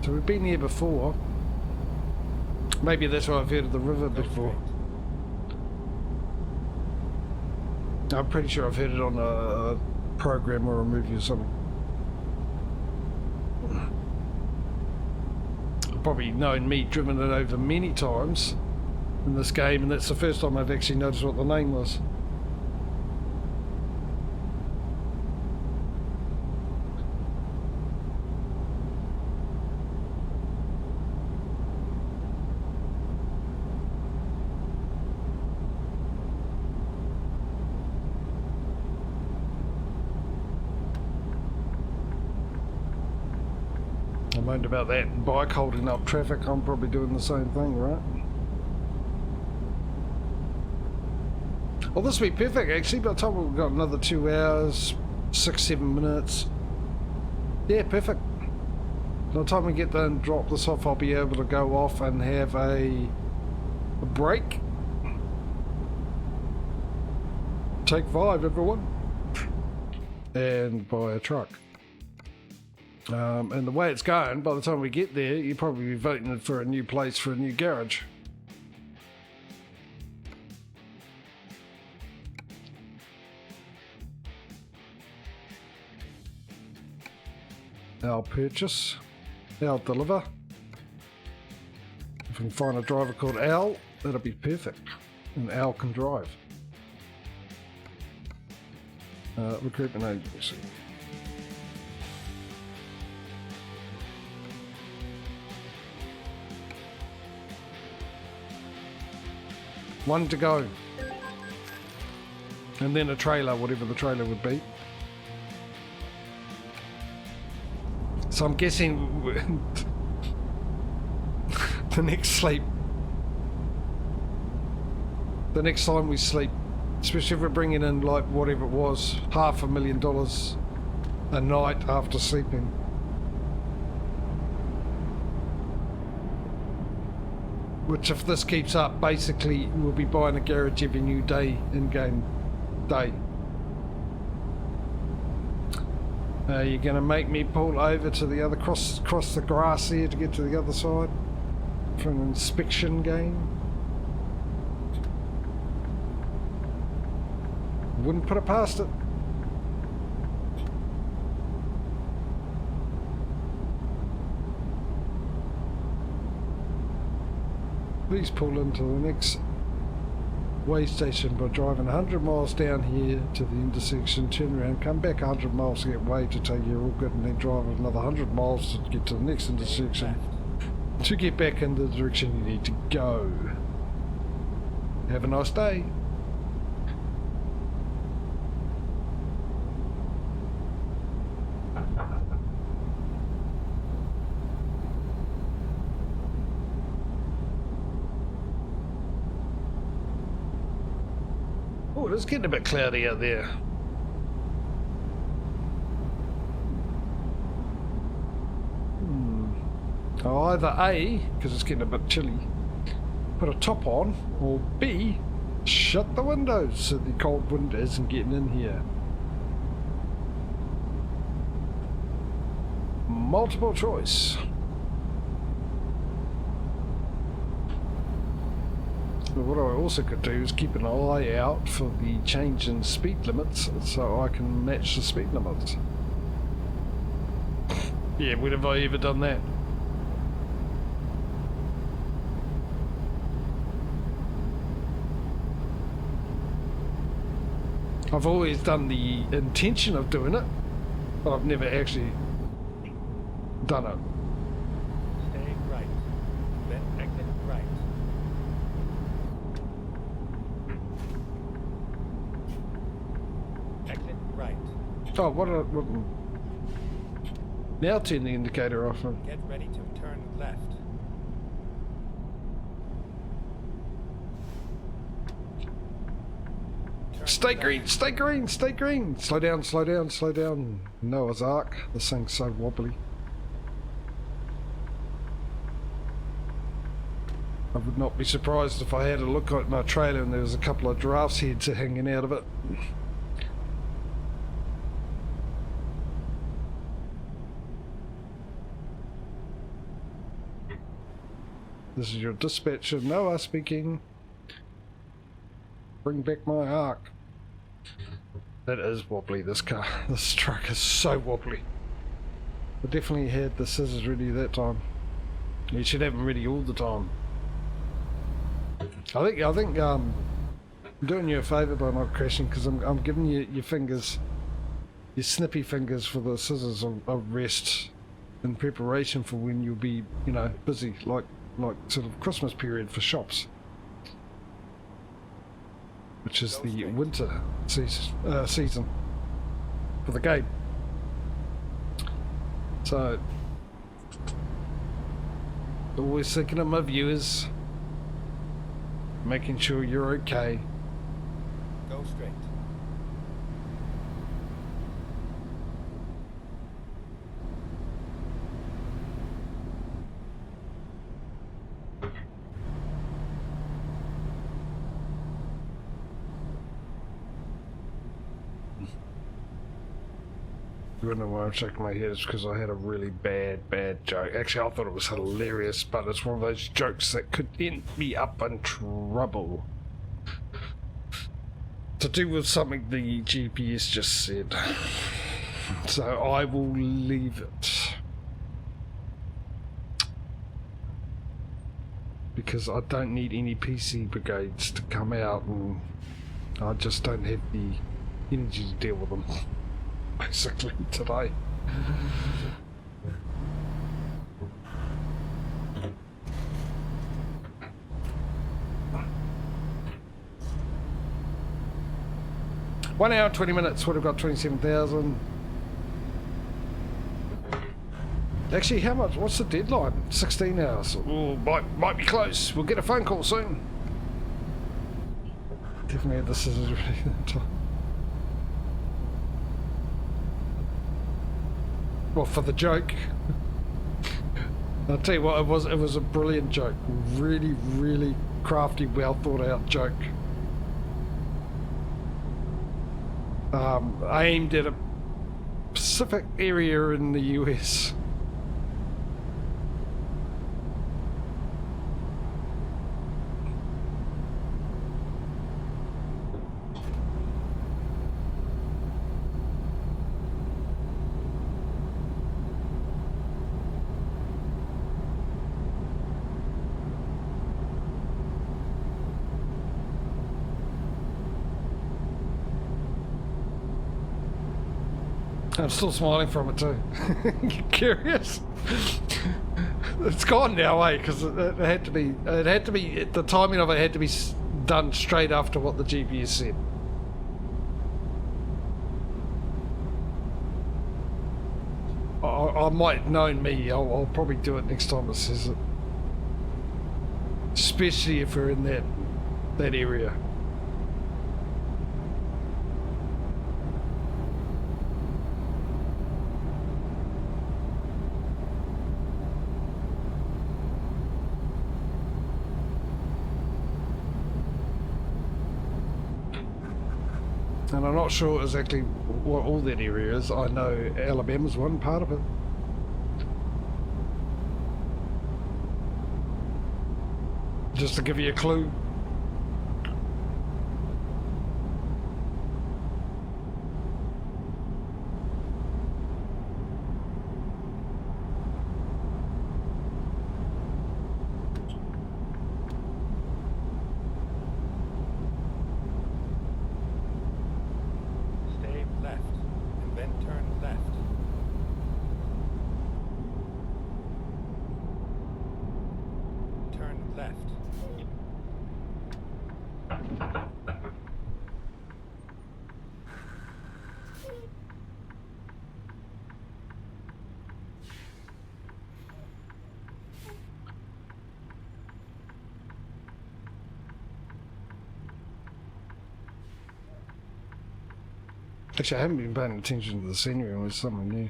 So we've been here before. Maybe that's why I've heard of the river before. I'm pretty sure I've heard it on a program or a movie or something. I've probably known me driven it over many times in this game, and that's the first time I've actually noticed what the name was. I moaned about that bike holding up traffic. I'm probably doing the same thing, right? Well, this will be perfect actually. By the time we've got another 2 hours, 6-7 minutes. Yeah, perfect. By the time we get there and drop this off, I'll be able to go off and have a break. Take 5, everyone. And buy a truck. And the way it's going, by the time we get there, you'll probably be voting for a new place for a new garage. I'll purchase. Al deliver. If we can find a driver called Al, that'll be perfect. And Al can drive. Recruitment agency. One to go. And then a trailer, whatever the trailer would be. So I'm guessing the next sleep, the next time we sleep, especially if we're bringing in like whatever it was, $500,000 a night after sleeping. Which, if this keeps up, basically we'll be buying a garage every new day, in-game day. You're going to make me pull over to the other, cross the grass here to get to the other side for an inspection game. Wouldn't put it past it. Please pull into the next way station by driving 100 miles down here to the intersection, turn around, come back 100 miles to get way to tell you you're all good, and then drive another 100 miles to get to the next intersection to get back in the direction you need to go. Have a nice day. Oh, it's getting a bit cloudy out there. Oh, either A, because it's getting a bit chilly, put a top on, or B, shut the windows so the cold wind isn't getting in here. Multiple choice. But what I also could do is keep an eye out for the change in speed limits so I can match the speed limits. Yeah, when have I ever done that? I've always done the intention of doing it, but I've never actually done it. Stay right. Then exit right. Exit right. Oh, what now turn the indicator off. Get ready to turn left. Turn Stay left. green, stay green, stay green. Slow down, slow down, slow down. Noah's Ark. This thing's so wobbly. I would not be surprised if I had a look at my trailer and there was a couple of giraffes' heads hanging out of it. This is your dispatcher, Noah speaking. Bring back my Ark. That is wobbly, this car. This truck is so wobbly. I definitely had the scissors ready that time. You should have them ready all the time. I think I'm doing you a favour by not crashing, because I'm giving you your fingers, your snippy fingers for the scissors of rest in preparation for when you'll be, you know, busy, like sort of Christmas period for shops, which is the winter season for the game. So, always thinking of my viewers, making sure you're okay. Go straight. You wouldn't know why I'm shaking my head. It's because I had a really bad joke. Actually, I thought it was hilarious, but it's one of those jokes that could end me up in trouble. To do with something the GPS just said. So I will leave it. Because I don't need any PC brigades to come out, and I just don't have the energy to deal with them. Basically today. One hour, 20 minutes would have got 27,000. Actually, how much? What's the deadline? 16 hours. Ooh, might be close. We'll get a phone call soon. Definitely, this is really time. Well, for the joke. I'll tell you what, it was a brilliant joke. Really, really crafty, well thought out joke. Aimed at a specific area in the US. I'm still smiling from it too. You curious? It's gone now, eh? Because it had to be. The timing of it had to be done straight after what the GPS said. I might, knowing me, I'll probably do it next time it says it. Especially if we're in that area. And I'm not sure exactly what all that area is. I know Alabama's one part of it. Just to give you a clue. Actually, I haven't been paying attention to the scenery, and it's something new.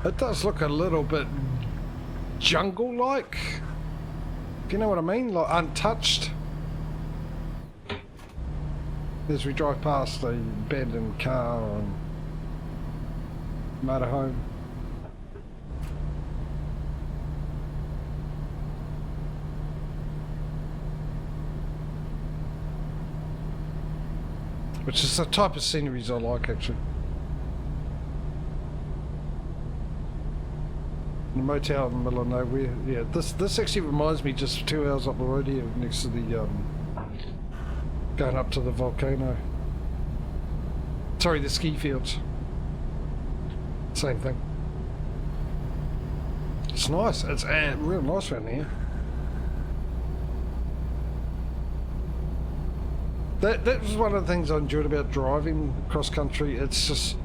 It does look a little bit jungle-like. Do you know what I mean? Like untouched. As we drive past the abandoned car and motorhome. Which is the type of sceneries I like, actually. The motel in the middle of nowhere. Yeah, this actually reminds me, just 2 hours up the road here, next to the going up to the volcano. Sorry, the ski fields. Same thing. It's nice. It's real nice around here. That was one of the things I enjoyed about driving cross country. It's just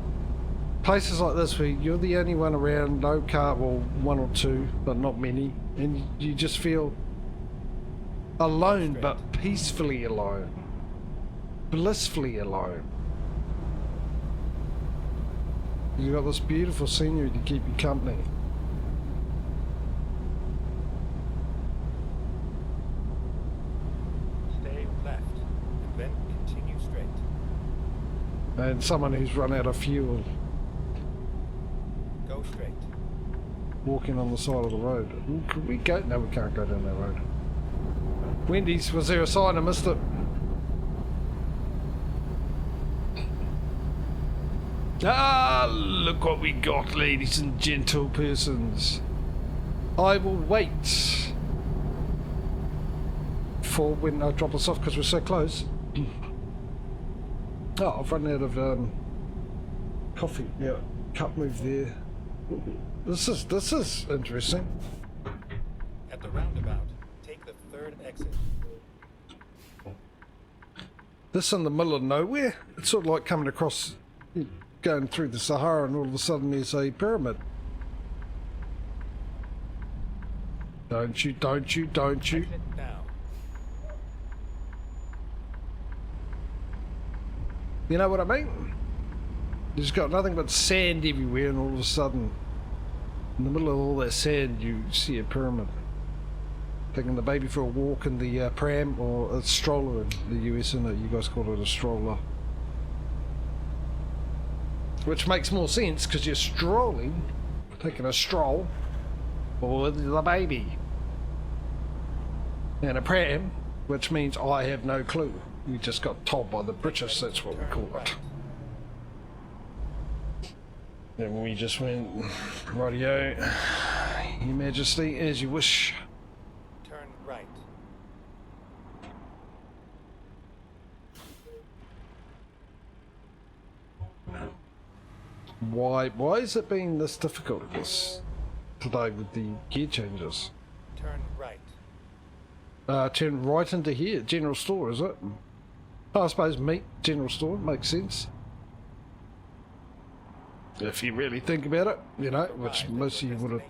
places like this where you're the only one around, no car, well, one or two, but not many, and you just feel alone, but peacefully alone, blissfully alone. You've got this beautiful scenery to keep you company. And someone who's run out of fuel Go straight. walking on the side of the road. Ooh, could we go? No, we can't go down that road. Wendy's, was there a sign? I missed it. Ah, look what we got, ladies and gentle persons. I will wait for when I drop us off because we're so close. Oh, I've run out of coffee. Yeah, cup move there. This is interesting. At the roundabout, take the third exit. This in the middle of nowhere. It's sort of like coming across, going through the Sahara, and all of a sudden there's a pyramid. Don't you? Exit now. You know what I mean? You've got nothing but sand everywhere, and all of a sudden, in the middle of all that sand, you see a pyramid. Taking the baby for a walk in the pram, or a stroller in the US, and you guys call it a stroller. Which makes more sense, because you're strolling, taking a stroll, with the baby. And a pram, which means I have no clue. We just got told by the British, that's what we call it. And we just went, rightio, Your Majesty, as you wish. Turn right. Why is it being this difficult today with the gear changes? Turn right. Turn right into here, general store, is it? Oh, I suppose meat, general store, makes sense. If you really think about it, you know, which most of you would have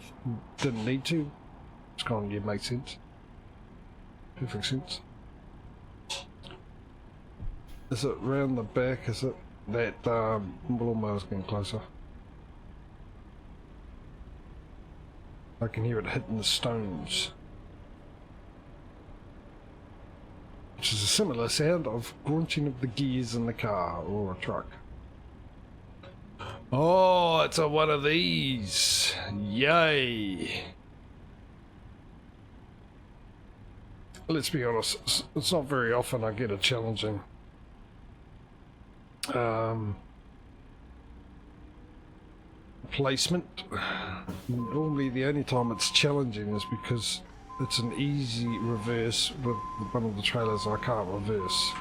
didn't need to. It's kind of, yeah, makes sense. Perfect sense. Is it round the back? Is it that lawnmower's getting closer? I can hear it hitting the stones. Which is a similar sound of grunting of the gears in the car or a truck. Oh, it's a one of these. Yay. Let's be honest, it's not very often I get a challenging placement. Normally the only time it's challenging is because it's an easy reverse with one of the trailers I can't reverse.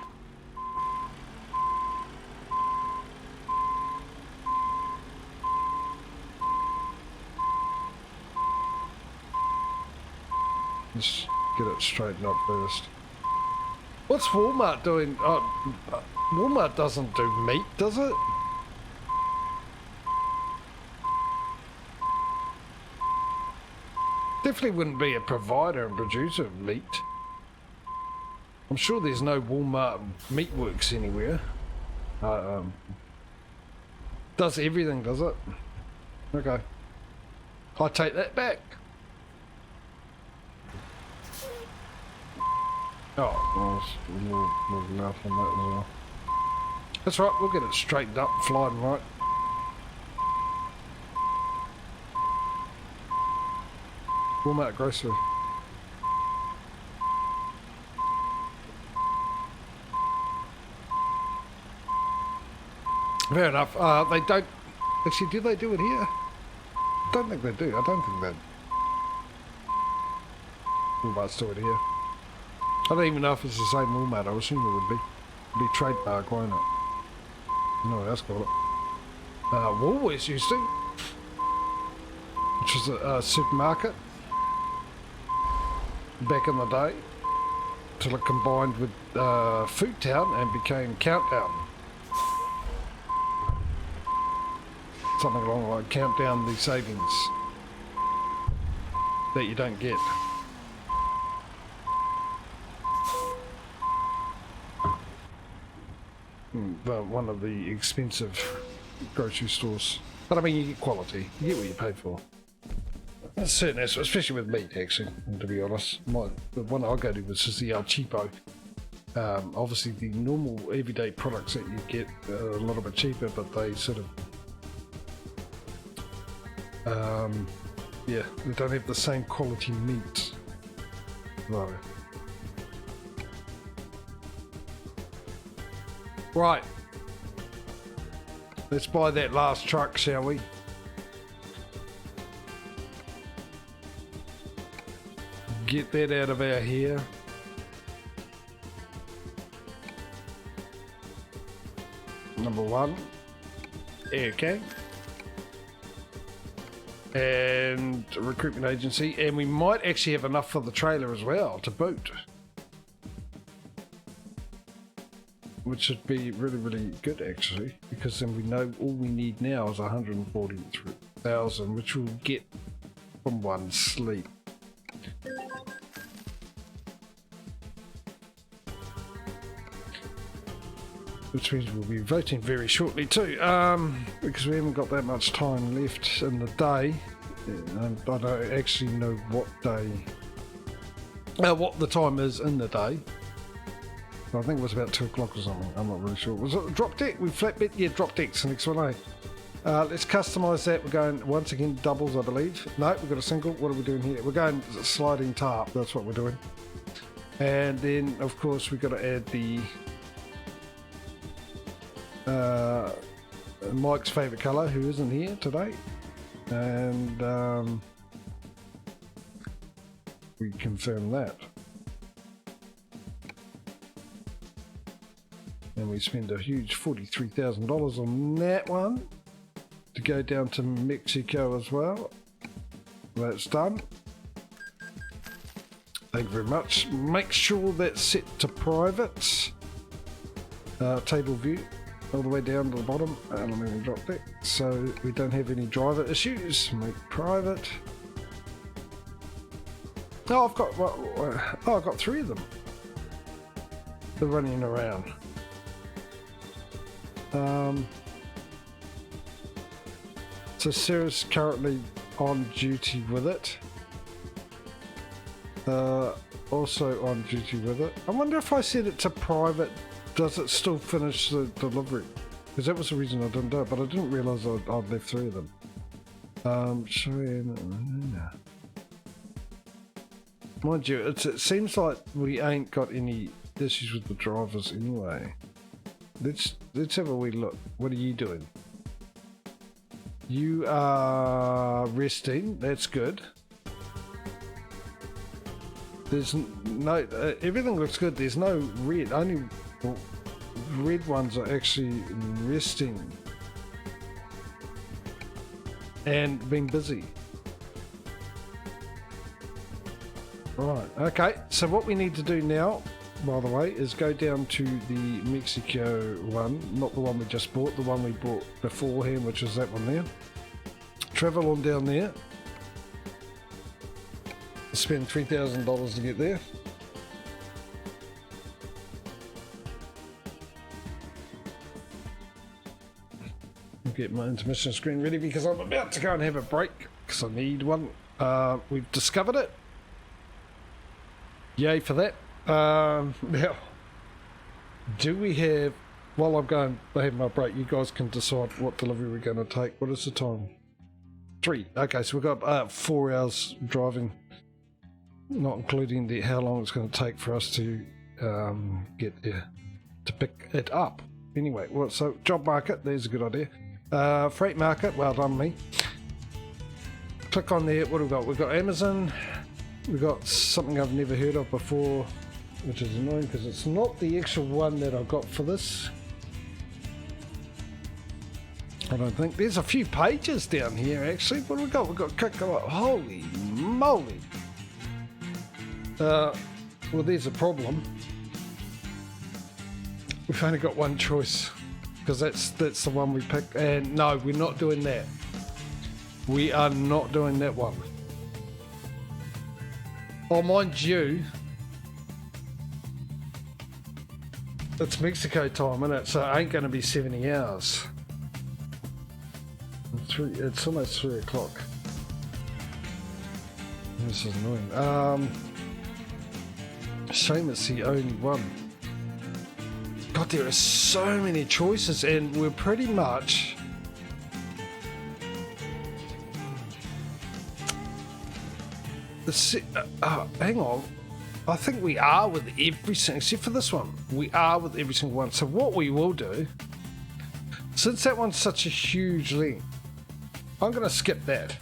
Let's get it straightened up first. What's Walmart doing? Walmart doesn't do meat, does it? Definitely wouldn't be a provider and producer of meat. I'm sure there's no Walmart meatworks anywhere. Does everything, does it? Okay. I take that back. Oh, well, we'll laugh on that as well. That's right, we'll get it straightened up, flying right. Walmart grocery. Fair enough. They don't... Actually, do they do it here? I don't think they do. I don't think that... Walmart's do it here. I don't even know if it's the same Walmart. I assume it would be. It'd be trademark, won't it? No one else got it. Woolworths used to. Which was a supermarket. Back in the day. Till it combined with Food Town and became Countdown. Something along like Countdown the savings that you don't get. One of the expensive grocery stores. But I mean, you get quality. You get what you pay for. That's certain, especially with meat, actually, to be honest. The one I go to was just the El Cheapo. Obviously the normal everyday products that you get are a little bit cheaper, but they sort of yeah, they don't have the same quality meat though. Right, let's buy that last truck, shall we? Get that out of our hair. Number one. Okay. And a recruitment agency. And we might actually have enough for the trailer as well to boot. Which should be really, really good actually. Because then we know all we need now is 143,000, which we'll get from one sleep. Which means we'll be voting very shortly too, because we haven't got that much time left in the day. I don't actually know what day, what the time is in the day. I think it was about 2 o'clock or something, I'm not really sure. Was it drop deck? We flatbed? Yeah, drop deck's the next one, eh? Let's customise that. We're going, once again, doubles, I believe. No, we've got a single. What are we doing here? We're going sliding tarp, that's what we're doing. And then, of course, we've got to add the Mike's favourite colour, who isn't here today, and we confirm that, and we spend a huge $43,000 on that one to go down to Mexico as well. That's done. Thank you very much. Make sure that's set to private. Table view all the way down to the bottom, and I'm going to drop that so we don't have any driver issues. Make private. Oh, I've got I've got 3 of them. They're running around. So Sarah's currently on duty with it. Also on duty with it. I wonder if I set it to private, does it still finish the delivery? Because that was the reason I didn't do it, but I didn't realise I'd left 3 of them. Mind you, it seems like we ain't got any issues with the drivers anyway. Let's have a wee look. What are you doing? You are resting. That's good. There's no everything looks good. There's no red. Only red ones are actually resting and being busy. Right. Okay. So what we need to do now, by the way, is go down to the Mexico one, not the one we just bought, the one we bought beforehand, which is that one there. Travel on down there. Spend $3,000 to get there. I'll get my intermission screen ready because I'm about to go and have a break because I need one. We've discovered it. Yay for that. Now, do we have, while I'm going to have my break, you guys can decide what delivery we're going to take. What is the time? 3. Okay, so we've got 4 hours driving, not including the how long it's going to take for us to get there to pick it up. Anyway, well, so job market, there's a good idea. Freight market, well done me. Click on there. What have we got? We've got Amazon. We've got something I've never heard of before, which is annoying because it's not the actual one that I got for this. I don't think. There's a few pages down here actually. What have we got? We've got Coca-Cola. Holy moly. Well, there's a problem. We've only got one choice because that's the one we picked. And no, we're not doing that. We are not doing that one. Oh, mind you, it's Mexico time, isn't it? So it ain't going to be 70 hours. It's almost 3 o'clock. This is annoying. Shame it's the only one. God, there are so many choices, and we're pretty much... hang on. I think we are with every single, except for this one. We are with every single one. So what we will do, since that one's such a huge length, I'm going to skip that.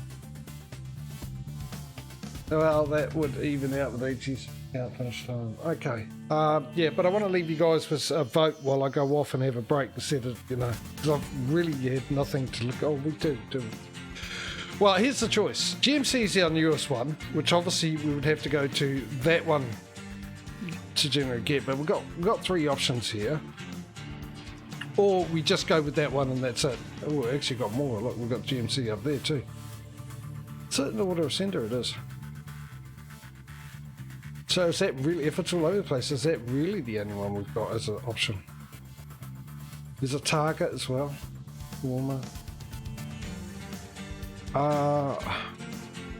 Well, that would even out with ATS out finish time. Okay. Yeah, but I want to leave you guys with a vote while I go off and have a break instead of, you know, because I've really had nothing to look. Oh, we do. Well, here's the choice. GMC is our newest one, which obviously we would have to go to that one to generally get, but we've got three options here. Or we just go with that one and that's it. Oh, we actually got more. Look, we've got GMC up there too. So in the order of center it is. So is that really, if it's all over the place, is that really the only one we've got as an option? There's a Target as well. Walmart.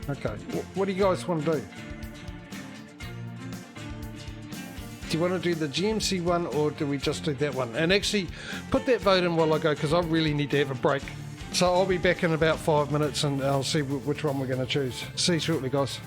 Okay. What do you guys want to do? Do you want to do the GMC one or do we just do that one? And actually, put that vote in while I go because I really need to have a break. So I'll be back in about 5 minutes and I'll see which one we're going to choose. See you shortly, guys.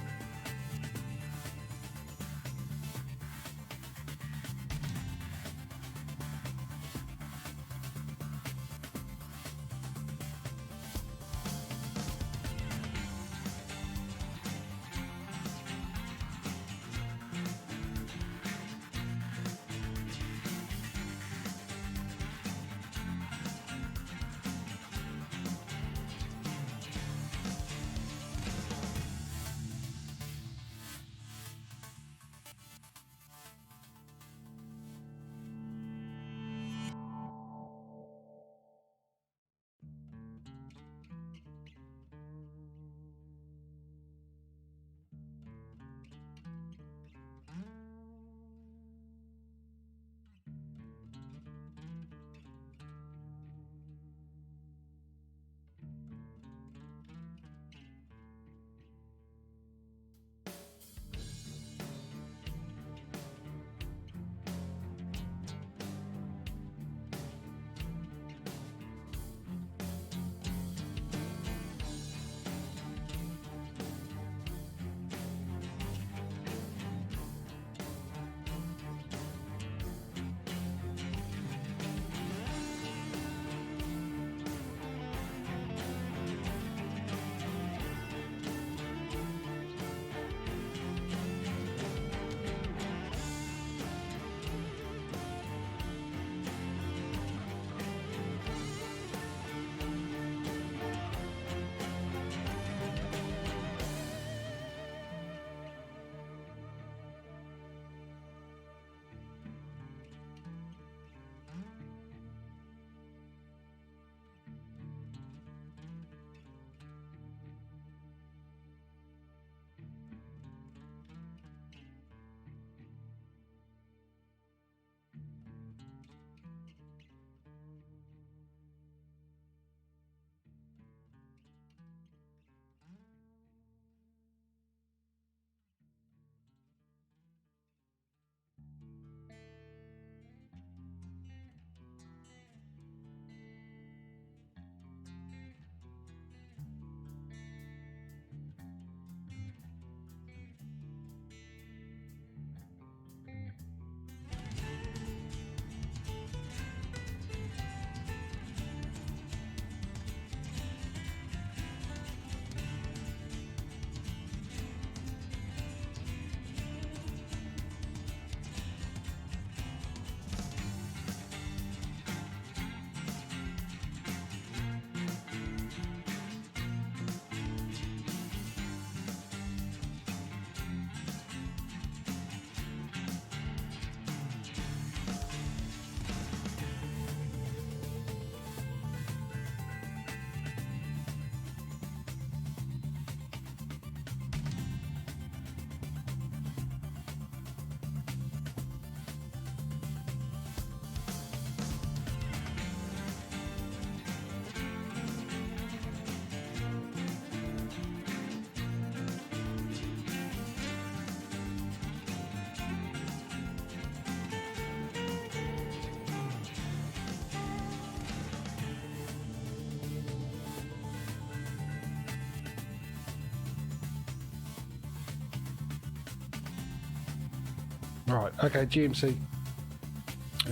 Right, okay, GMC.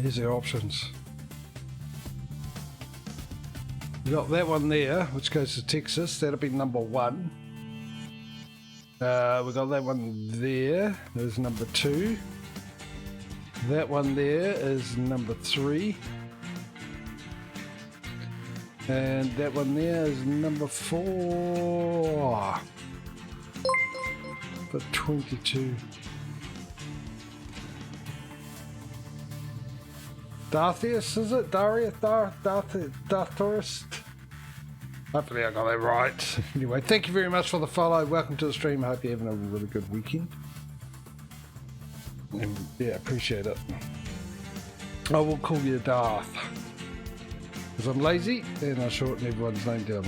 Here's the options. We got that one there, which goes to Texas. That'll be number 1. We got that one there. There's number 2. That one there is number 3. And that one there is number 4. For 22. Darthius, is it? Darius? Darthorist? Hopefully I got that right. Anyway, thank you very much for the follow. Welcome to the stream. I hope you're having a really good weekend. And yeah, appreciate it. I will call you Darth. Because I'm lazy and I shorten everyone's name down.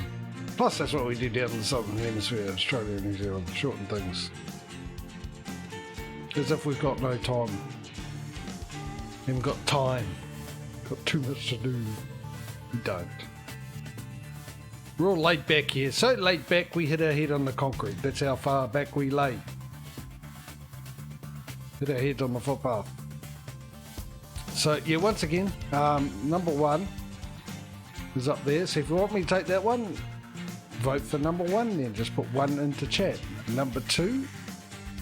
Plus that's what we do down in the Southern Hemisphere, Australia and New Zealand. Shorten things. As if we've got no time. Haven't got time. Got too much to do. We don't. We're all laid back here. So laid back we hit our head on the concrete. That's how far back we lay. Hit our heads on the footpath. So yeah, once again, number 1 is up there. So if you want me to take that one, vote for number 1 then. Just put 1 into chat. Number 2,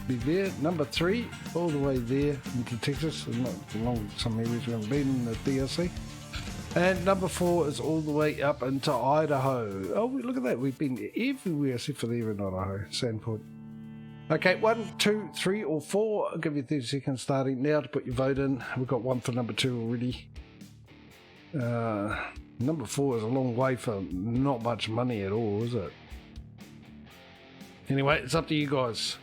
be there. Number 3, all the way there into Texas. Not along some areas we haven't been in the DRC. And number 4 is all the way up into Idaho. Oh, look at that. We've been everywhere except for there in Idaho. Sandport. Okay, 1, 2, 3 or 4. I'll give you 30 seconds starting now to put your vote in. We've got 1 for number 2 already. Number 4 is a long way for not much money at all, is it? Anyway, it's up to you guys.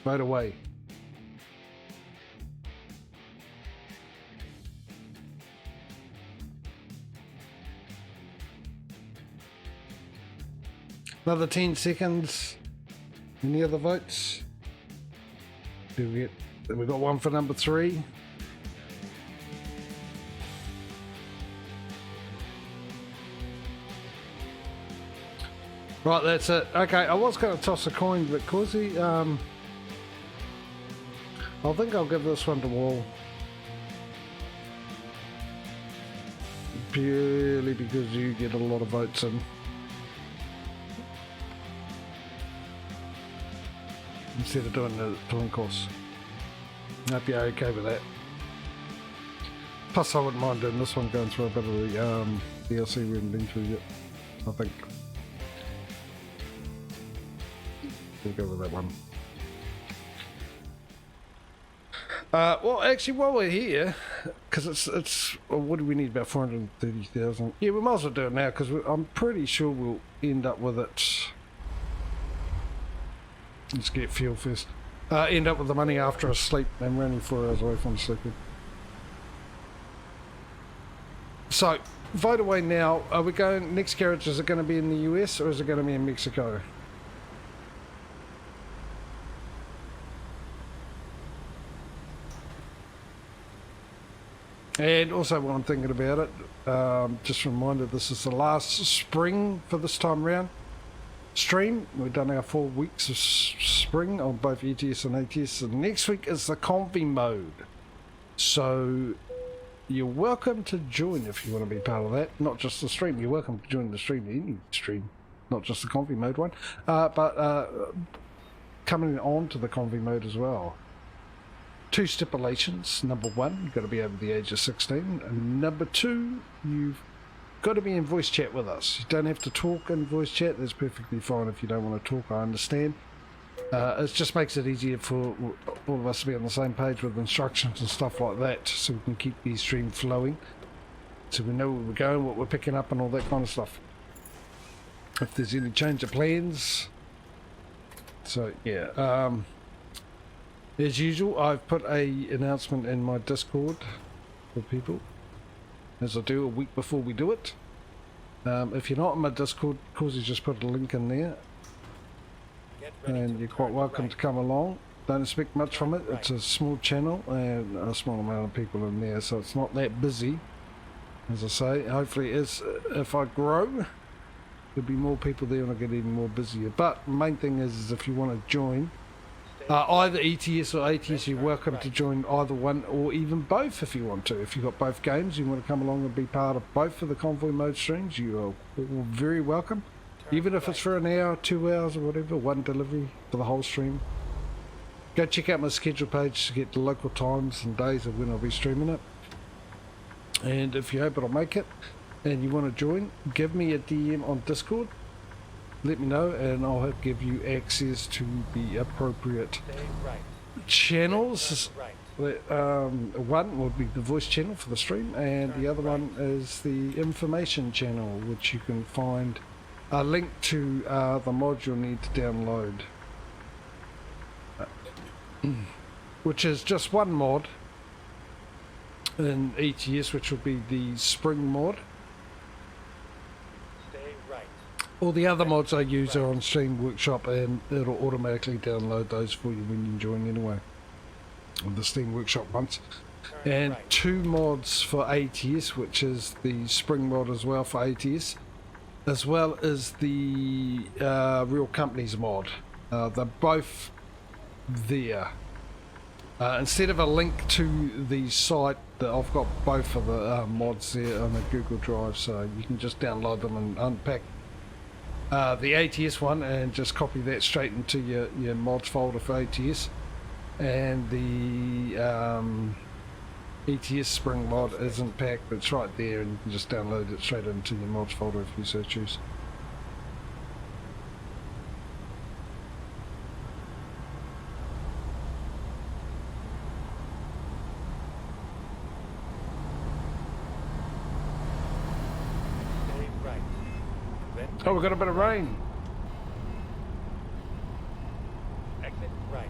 Vote away. Another 10 seconds. Any other votes? We've got 1 for number 3. Right, that's it. Okay, I was going to toss a coin, but Causey, I think I'll give this one to Wall. Purely because you get a lot of votes in. Instead of doing the twin course. I hope you're okay with that. Plus I wouldn't mind doing this one, going through a bit of the DLC we haven't been through yet, I think. We'll go with that one. Well, actually, while we're here, because it's well, what do we need, about 430,000? Yeah, we might as well do it now, because I'm pretty sure we'll end up with it. Let's get fuel first. End up with the money after a sleep, and we're only 4 hours away from sleeping. So, vote away now. Are we going, next carriage, is it going to be in the US or is it going to be in Mexico? And also while I'm thinking about it, just a reminder, this is the last spring for this time round. Stream. We've done our 4 weeks of spring on both ETS and ATS, and next week is the convy mode. So you're welcome to join if you want to be part of that. Not just the stream, you're welcome to join the stream, any stream, not just the convy mode one, but coming on to the convy mode as well. 2 stipulations. Number 1, you've got to be over the age of 16, and number 2, you've got to be in voice chat with us. You don't have to talk in voice chat. That's perfectly fine if you don't want to talk, I understand. It just makes it easier for all of us to be on the same page with instructions and stuff like that, so we can keep the stream flowing, so we know where we're going, what we're picking up and all that kind of stuff. If there's any change of plans. So yeah, as usual, I've put a announcement in my Discord for people, as I do a week before we do it. If you're not in my Discord, Causey's just put a link in there, and you're quite welcome to come along. Don't expect much from it. It's a small channel and a small amount of people in there, so it's not that busy. As I say, hopefully it is. If I grow, there'll be more people there and I get even more busier. But the main thing is if you want to join, Either ETS or ATS, you're welcome to join either one or even both if you want to. If you've got both games, you want to come along and be part of both of the convoy mode streams, you are all very welcome. Even if it's for an hour, 2 hours or whatever, one delivery for the whole stream. Go check out my schedule page to get the local times and days of when I'll be streaming it. And if you hope it'll make it and you want to join, give me a DM on Discord. Let me know and I'll give you access to the appropriate channels. One will be the voice channel for the stream, and the other one is the information channel, which you can find a link to the mod you'll need to download, which is just one mod in ETS, which will be the spring mod. All the other mods I use are on Steam Workshop, and it'll automatically download those for you when you join anyway, on the Steam Workshop ones. And 2 mods for ATS, which is the spring mod as well for ATS, as well as the Real Companies mod. They're both there. Instead of a link to the site, I've got both of the mods there on a Google Drive, so you can just download them and unpack the ATS one and just copy that straight into your mods folder for ATS, and the ETS spring mod isn't packed, but it's right there and you can just download it straight into your mods folder if you so choose. Oh, we got a bit of rain. Exit right.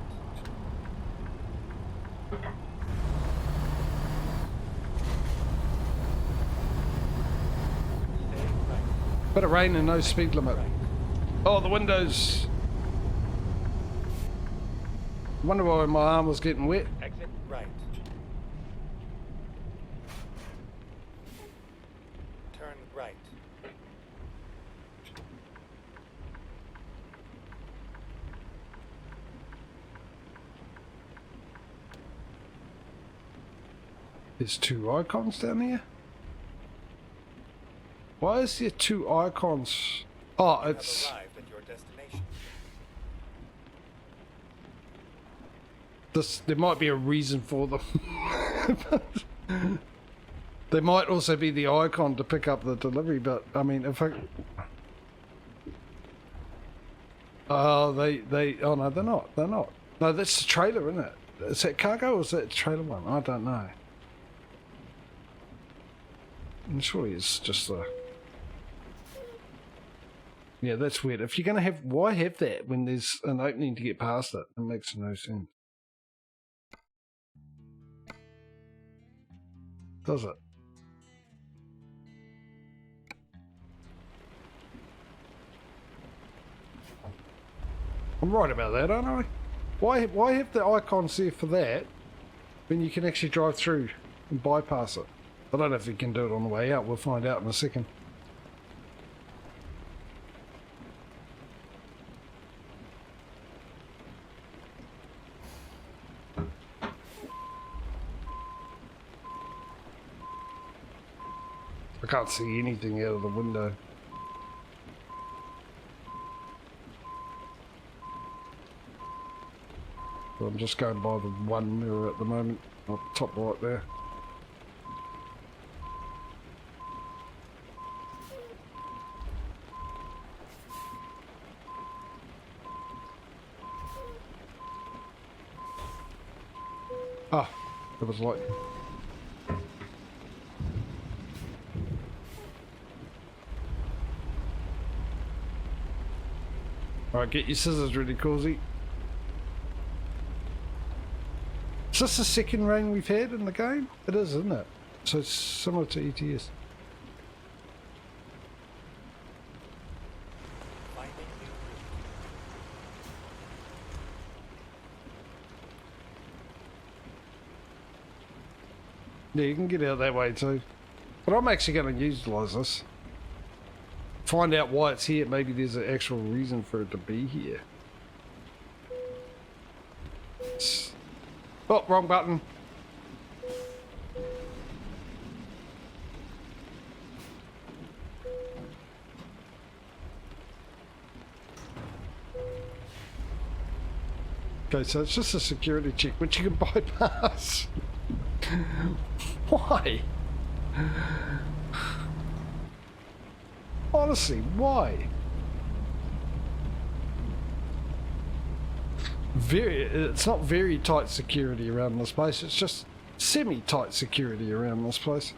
Bit of rain and no speed limit. Oh, the windows. Wonder why my arm was getting wet. Exit right. Turn right. There's 2 icons down here. Why is there 2 icons? Oh, it's... Arrived at your destination. There might be a reason for them. There might also be the icon to pick up the delivery, but I mean, if I... Oh, oh no, they're not. They're not. No, that's the trailer, isn't it? Is that cargo or is that the trailer one? I don't know. And surely it's just a... Yeah, that's weird. If you're going to have... Why have that when there's an opening to get past it? It makes no sense. Does it? I'm right about that, aren't I? Why have the icons there for that when you can actually drive through and bypass it? I don't know if you can do it on the way out. We'll find out in a second. I can't see anything out of the window. So I'm just going by the one mirror at the moment, up top right there. Ah, there was light. Alright, get your scissors ready, Causey. Is this the second rain we've had in the game? It is, isn't it? So it's similar to ETS. Yeah, you can get out that way too. But I'm actually going to utilise this. Find out why it's here. Maybe there's an actual reason for it to be here. Oh, wrong button. Okay, so it's just a security check, which you can bypass. Why? Honestly, why? It's not very tight security around this place, it's just semi-tight security around this place.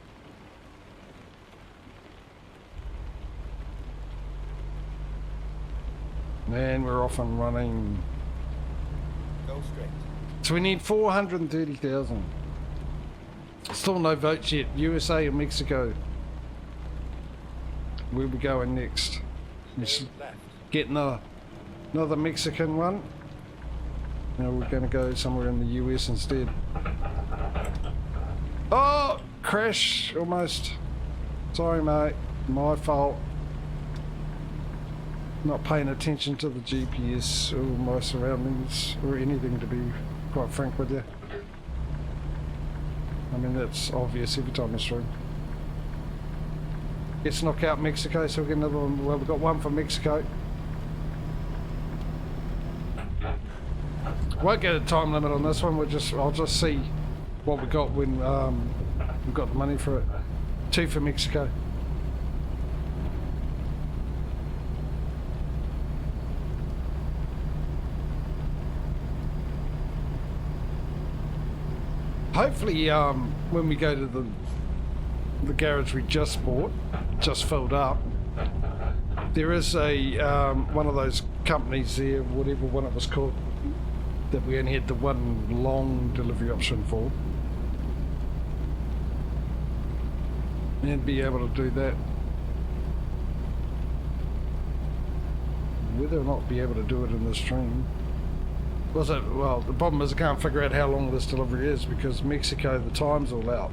And we're off and running. Go straight. So we need 430,000. Still no votes yet. USA or Mexico. Where we going next? Let's Left. get another Mexican one. Now we're going to go somewhere in the US instead. Oh! Crash! Almost. Sorry mate. My fault. Not paying attention to the GPS or my surroundings or anything, to be quite frank with you. I mean, that's obvious every time I stream. Let's knock out Mexico, so we'll get another one. Well, we've got one for Mexico. Won't get a time limit on this one. I'll just see what we got when we've got the money for it. 2 for Mexico. Hopefully, when we go to the garage we just bought, just filled up, there is a one of those companies there, whatever one it was called, that we only had the one long delivery option for, and be able to do that. Whether or not be able to do it in the stream. Well, the problem is I can't figure out how long this delivery is, because Mexico, the time's all out.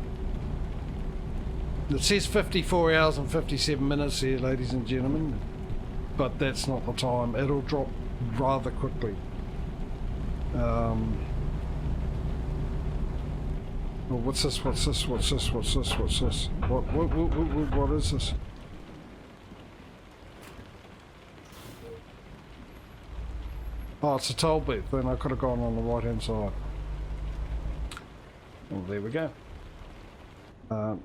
It says 54 hours and 57 minutes here, ladies and gentlemen, but that's not the time. It'll drop rather quickly. Well, what's this? What's this? What's this? What's this? What's this? What is this? Oh, it's a toll booth. Then I could have gone on the right hand side. Well, there we go.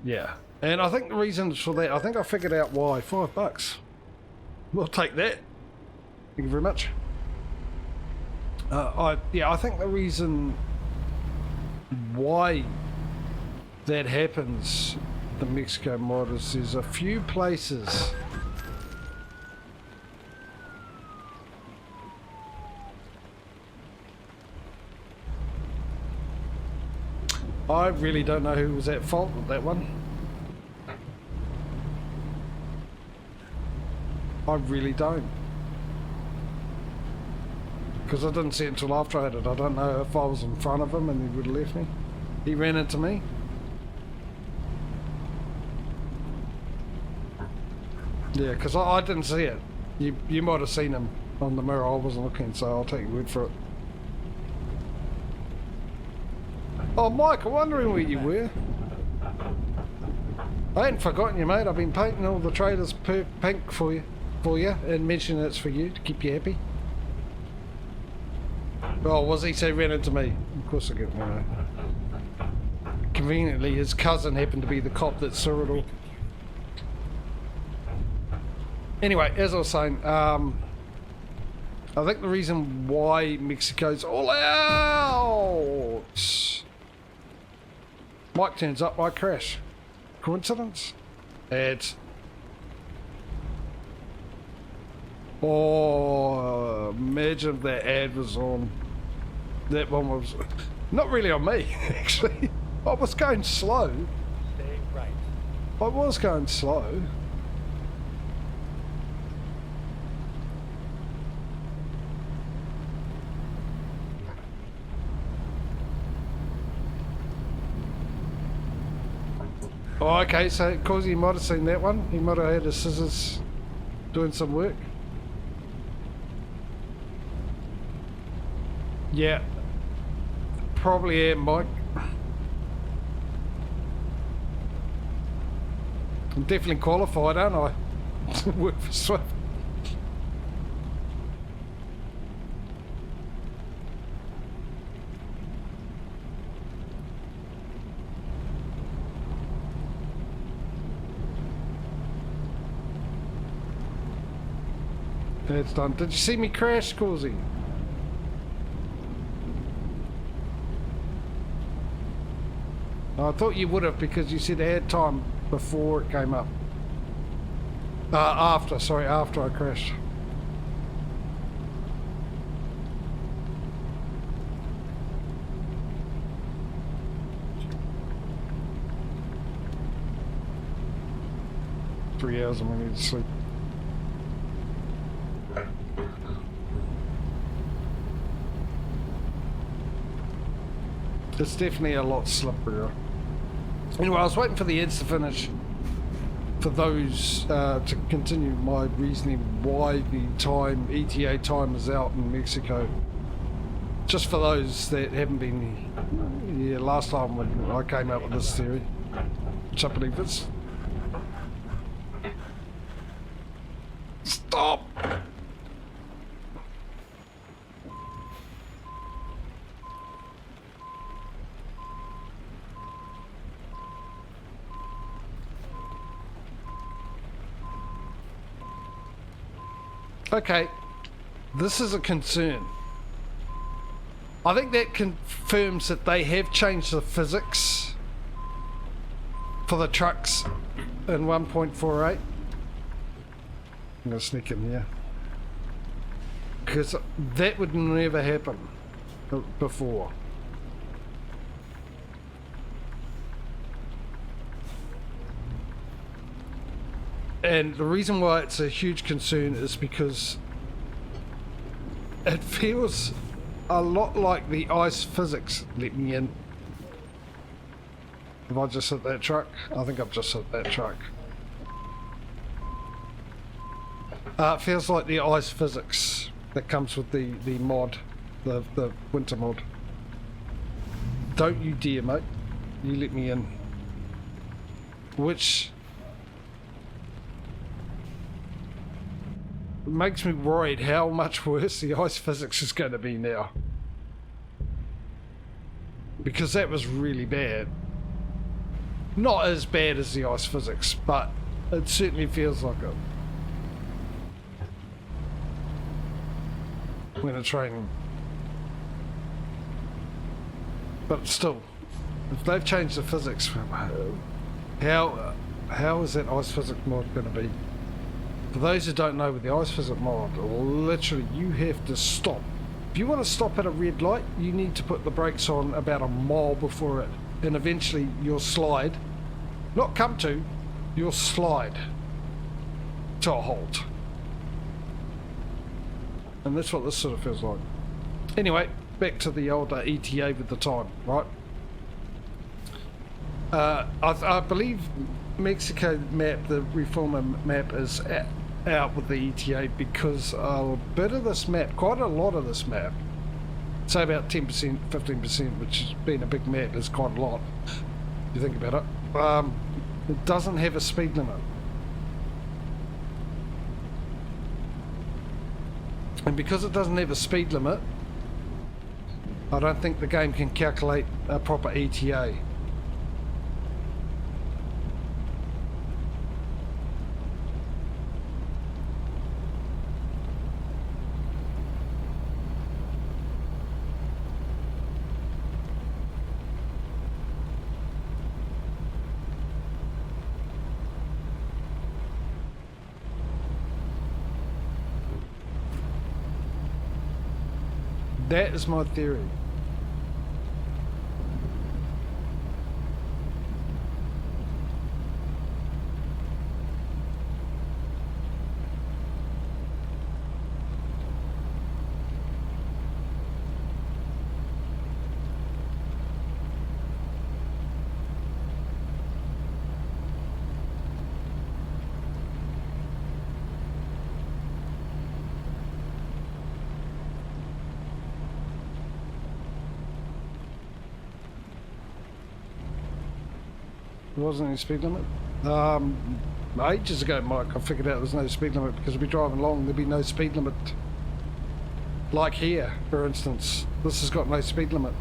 Yeah. And I think the reason for that, I think I figured out why. $5. We'll take that. Thank you very much. I think the reason why that happens, the Mexico mod, is there's a few places I really don't know who was at fault with that one. I really don't. Because I didn't see it until after I had it. I don't know if I was in front of him and he would have left me. He ran into me. Yeah, because I didn't see it. You might have seen him on the mirror. I wasn't looking, so I'll take your word for it. Oh, Mike, I'm wondering where you were. I hadn't forgotten you, mate. I've been painting all the trailers pink for you, and mentioning it's for you to keep you happy. Oh, was he? So he ran into me. Of course I get one. Conveniently, his cousin happened to be the cop that saw it all. Anyway, as I was saying, I think the reason why Mexico's all out. Mike turns up, I crash. Coincidence? Ads. Oh, imagine if that ad was on. That one was not really on me, actually. I was going slow. Stay right. I was going slow. Oh, okay, so of course he might have seen that one. He might have had his scissors doing some work. Yeah. probably am, Mike. I'm definitely qualified, aren't I? Work for Swift. It's done. Did you see me crash, Causey? I thought you would have because you said I had time before it came up. After I crashed. Three hours and we need to sleep. It's definitely a lot slipperier. Anyway, I was waiting for the ads to finish for those to continue my reasoning why the time ETA time is out in Mexico. Just for those that haven't been here last time when I came up with this theory, which I believe it's. Stop! Okay, this is a concern. I think that confirms that they have changed the physics for the trucks in 1.48. I'm going to sneak in here. Because that would never happen before. And the reason why it's a huge concern is because it feels a lot like the ice physics let me in. Have I just hit that truck? I think I've just hit that truck. It feels like the ice physics that comes with the mod, the winter mod. Don't you dare, mate. You let me in. Which makes me worried how much worse the ice physics is going to be now. Because that was really bad. Not as bad as the ice physics, but it certainly feels like it. When it's raining. But still, if they've changed the physics, how is that ice physics mod going to be? For those who don't know, with the ice physics mod, literally you have to stop. If you want to stop at a red light, you need to put the brakes on about a mile before it, and eventually you'll slide, not come to, you'll slide to a halt. And that's what this sort of feels like. Anyway, back to the older ETA with the time, right? I believe Mexico map, the Reformer map, is out with the ETA because a bit of this map, quite a lot of this map, say about 10%, 15%, which has been a big map, is quite a lot, if you think about it. It doesn't have a speed limit. And because it doesn't have a speed limit, I don't think the game can calculate a proper ETA. That is my theory. There wasn't any speed limit. Ages ago, Mike, I figured out there's no speed limit because we'd be driving along, there'd be no speed limit. Like here, for instance, this has got no speed limit.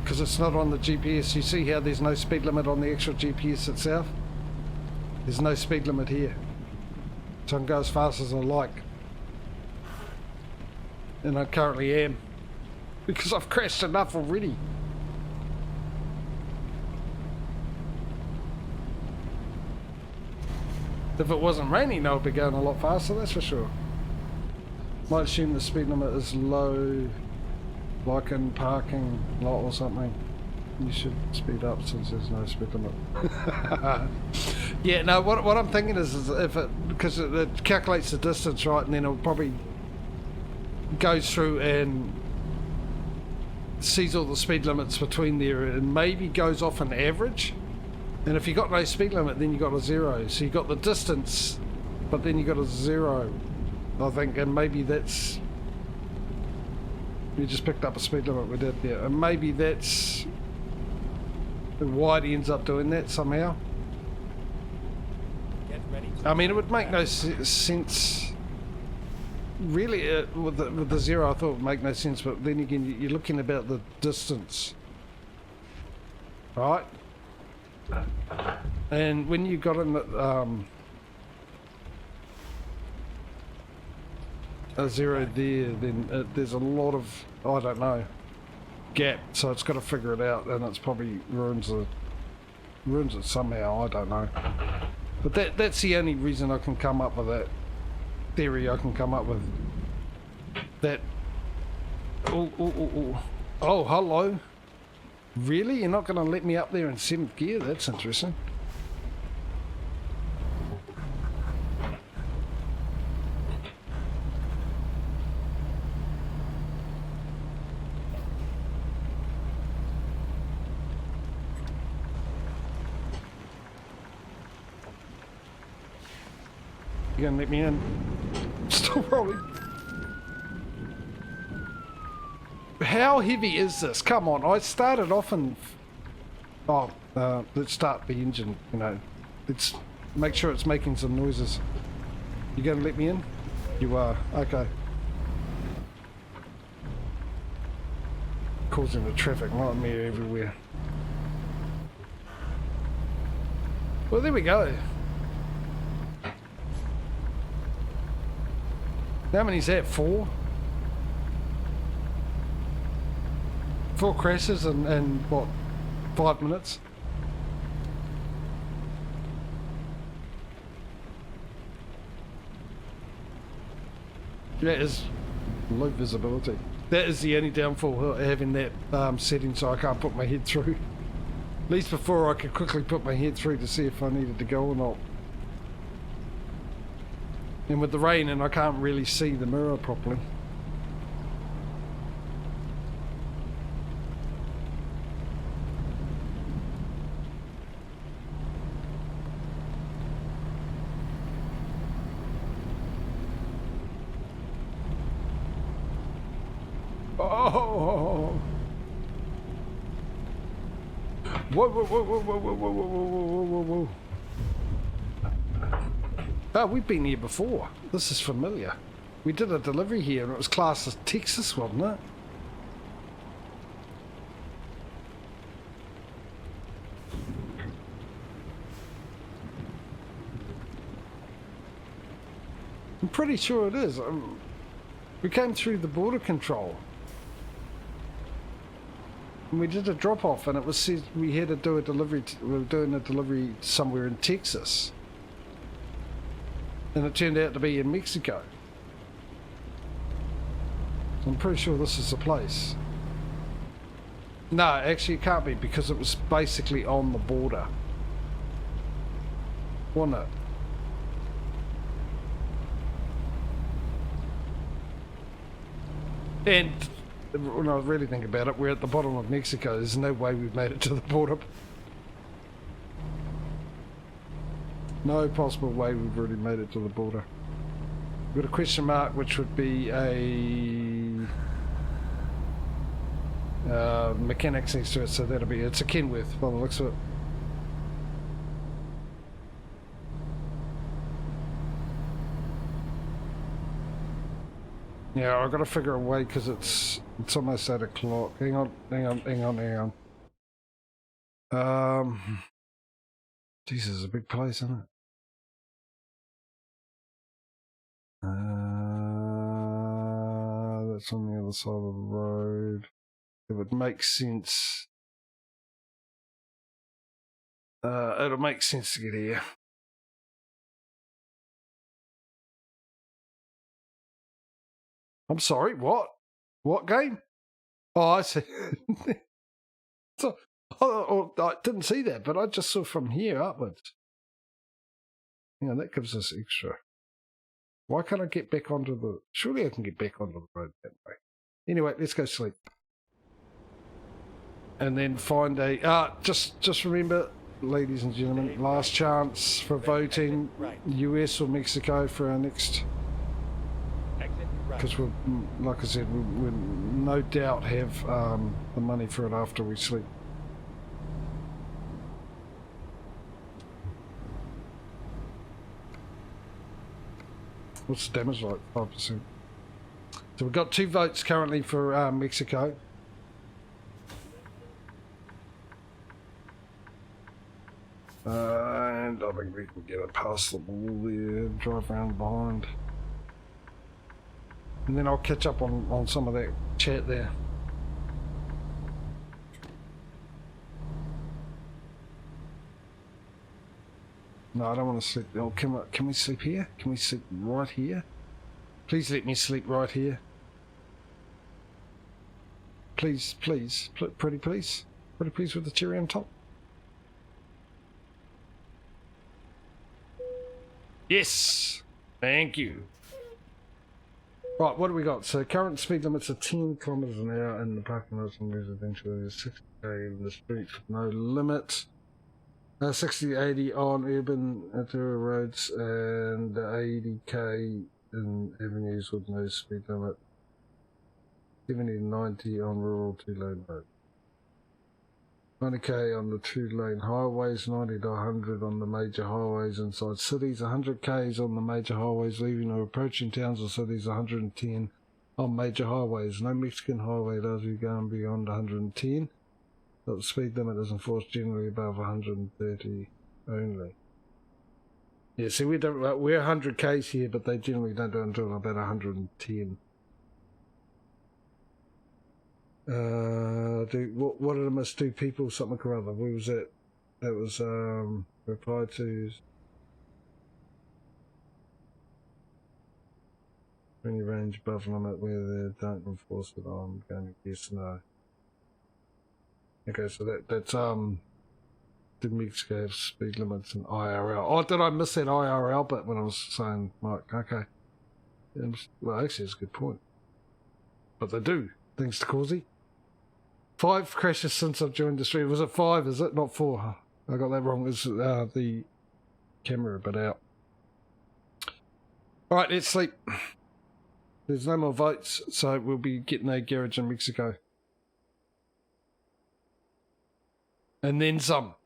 Because it's not on the GPS. You see how there's no speed limit on the actual GPS itself? There's no speed limit here. So I can go as fast as I like. And I currently am. Because I've crashed enough already. If it wasn't raining, I would be going a lot faster, that's for sure. Might assume the speed limit is low, like in parking lot or something. You should speed up since there's no speed limit. Yeah, no, what I'm thinking is if it, because it calculates the distance, right, and then it'll probably goes through and sees all the speed limits between there and maybe goes off an average. And if you got no speed limit, then you got a 0. So you got the distance, but then you got a 0, I think, and maybe that's... You just picked up a speed limit with that there, and maybe that's why it ends up doing that somehow. Get ready to I mean, it would make no sense. Really, with the 0, I thought it would make no sense, but then again, you're looking about the distance, right? And when you got in a 0 there, then there's a lot of, I don't know, gap, so it's got to figure it out, and it's probably ruins it somehow, I don't know. But that's the only reason I can come up with that theory I can come up with. That, oh, hello. Really? You're not going to let me up there in 7th gear? That's interesting. You going to let me in? Still rolling. How heavy is this? Come on, I started off in... Oh, let's start the engine, you know. Let's make sure it's making some noises. You gonna let me in? You are, okay. Causing a traffic nightmare everywhere. Well, there we go. How many's that? 4? 4 crashes in what, 5 minutes? That is low visibility. That is the only downfall, having that setting so I can't put my head through. At least before I could quickly put my head through to see if I needed to go or not. And with the rain, and I can't really see the mirror properly. Oh! Whoa, whoa, whoa, whoa, whoa, whoa, whoa, whoa, whoa, whoa, whoa. Oh, we've been here before. This is familiar. We did a delivery here and it was classed as Texas, wasn't it? I'm pretty sure it is. We came through the border control. And we did a drop-off and it was said we had to do a delivery, we were doing a delivery somewhere in Texas. And it turned out to be in Mexico. I'm pretty sure this is the place. No, actually it can't be because it was basically on the border. Wasn't it? And when I really think about it, we're at the bottom of Mexico. There's no way we've made it to the border. No possible way we've really made it to the border. We've got a question mark, which would be a mechanics next to it, so that'll be, it's a Kenworth by the looks of it. Yeah, I've got to figure a way because it's almost 8 o'clock. Hang on. Jesus, it's a big place, isn't it? That's on the other side of the road. It would make sense. It'll make sense to get here. I'm sorry, what? What game? Oh, I see. So, I didn't see that, but I just saw from here upwards. Yeah, that gives us extra. Why can't I get back onto the... Surely I can get back onto the road that way. Anyway, let's go sleep. And then find a... just remember, ladies and gentlemen, last chance for voting US or Mexico for our next... Because we'll, like I said, we'll no doubt have the money for it after we sleep. What's the damage like? 5%. So we've got 2 votes currently for Mexico. And I think we can get it past the wall there, drive around behind. And then I'll catch up on some of that chat there. No, I don't want to sleep. Oh, can we sleep here? Can we sleep right here? Please let me sleep right here. Please, please. Pretty please. Pretty please with the cherry on top. Yes! Thank you. Right, what do we got? So current speed limits are 10 kilometers an hour in the parking lots and residential areas, 60k in the streets with no limit. 60-80 on urban interior roads and 80k in avenues with no speed limit. 70-90 on rural 2-lane roads. 90k on the 2-lane highways, 90 to 100 on the major highways inside cities, 100k's on the major highways leaving or approaching towns or cities, 110 on major highways. No Mexican highway does you going beyond 110. But the speed limit is enforced generally above 130 only. Yeah, see, we're 100k's here, but they generally don't do it until about 110. What did I miss? 2 people, something or other. What was that? That was reply to any range above limit where they don't enforce it. I'm going to guess no. Okay, so that's did Mexico have speed limits and IRL? Oh, did I miss that IRL bit when I was saying Mike? Okay. Well, actually, it's a good point. But they do, thanks to Causey. 5 crashes since I've joined the stream. Was it 5, is it? Not 4. I got that wrong. It's the camera bit out. Alright, let's sleep. There's no more votes, so we'll be getting a garage in Mexico. And then some.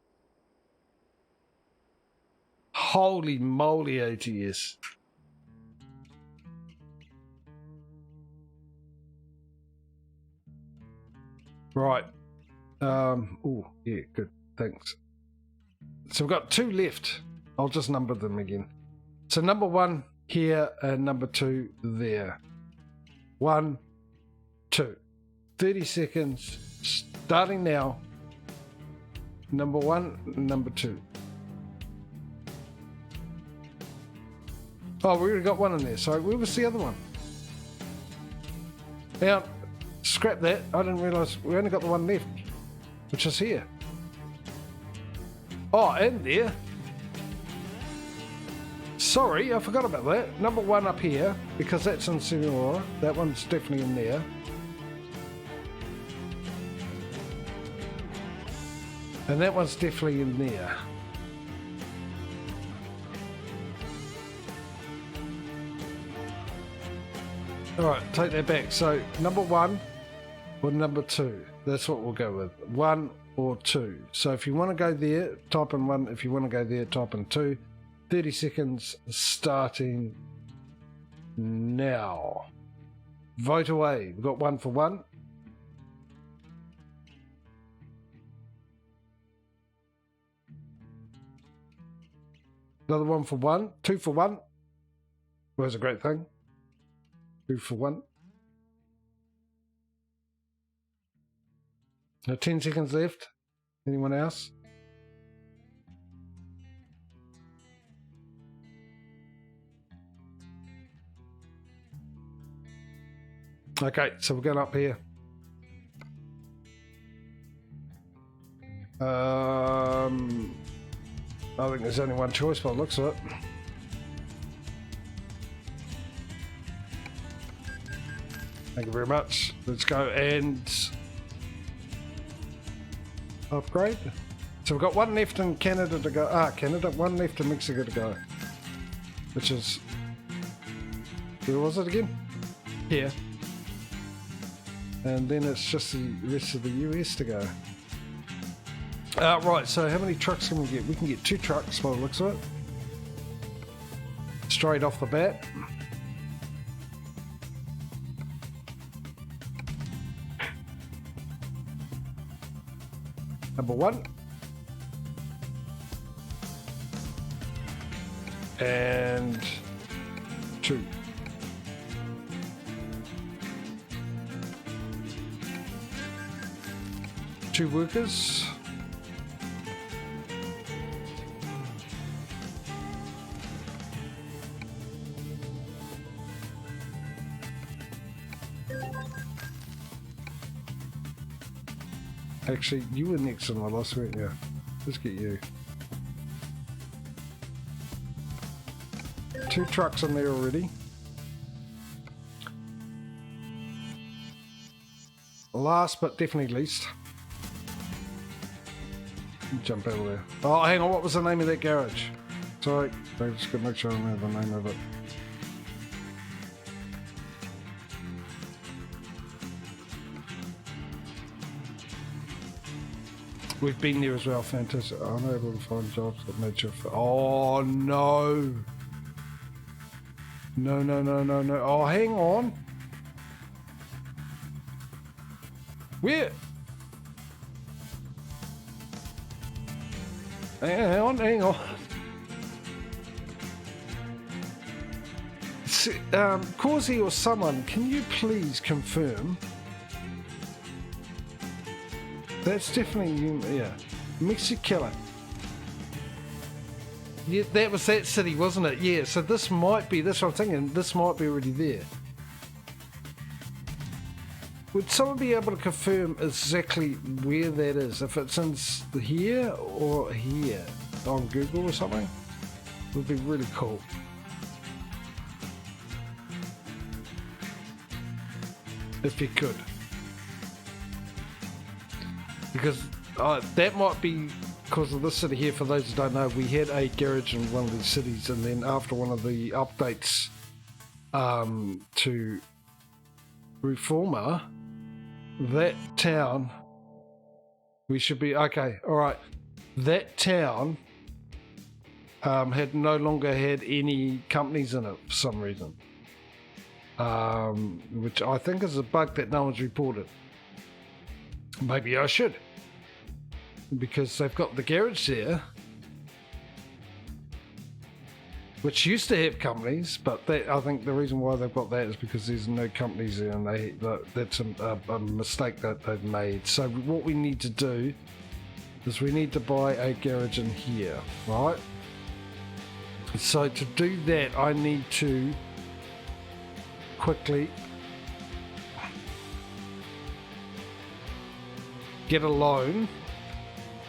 Holy moly, ATS. Right. Oh, yeah, good. Thanks. So we've got 2 left. I'll just number them again. So number 1 here and number 2 there. 1, 2. 30 seconds starting now. Number 1, number 2. Oh, we already got 1 in there. So where was the other one? Now, scrap that. I didn't realise we only got the 1 left, which is here. Oh, and there. Sorry, I forgot about that. Number 1 up here, because that's in Senora. That one's definitely in there. And that one's definitely in there. Alright, take that back. So, number 1 or number 2. That's what we'll go with. 1 or 2. So if you want to go there, type in 1. If you want to go there, type in 2. 30 seconds starting now. Vote away. We've got 1 for 1. Another 1 for 1. 2 for 1. Was a great thing. 2 for 1. Now 10 seconds left. Anyone else? Okay, so we're going up here. I think there's only one choice by the looks of it. Thank you very much. Let's go and upgrade. So we've got 1 left in Canada to go. Canada, 1 left in Mexico to go. Which is, where was it again? Here. And then it's just the rest of the US to go. Right, so how many trucks can we get? We can get 2 trucks by the looks of it. Straight off the bat. Number 1. And 2. Two workers. Actually, you were next on my last week, yeah. Let's get you. 2 trucks in there already. Last but definitely least. Jump out of there. Oh, hang on, what was the name of that garage? Sorry, I just got to make sure I remember the name of it. We've been there as well, fantastic. I'm able to find jobs that made sure. Oh no! No, no, no, no, no. Oh, hang on. Where? Hang on, hang on. Causey or someone, can you please confirm? That's definitely you, yeah. Mexico. Yeah, that was that city, wasn't it? Yeah, so this might be, that's what I'm thinking, this might be already there. Would someone be able to confirm exactly where that is? If it's in here or here on Google or something? It would be really cool. If you could. Because that might be because of this city here. For those who don't know, we had a garage in one of these cities, and then after one of the updates to Reformer, that town, we should be okay. All right, that town had no longer had any companies in it for some reason, which I think is a bug that no one's reported. Maybe I should, because they've got the garage there, which used to have companies, but I think the reason why they've got that is because there's no companies there, and that's a mistake that they've made. So what we need to do is we need to buy a garage in here, right? So to do that, I need to quickly get a loan.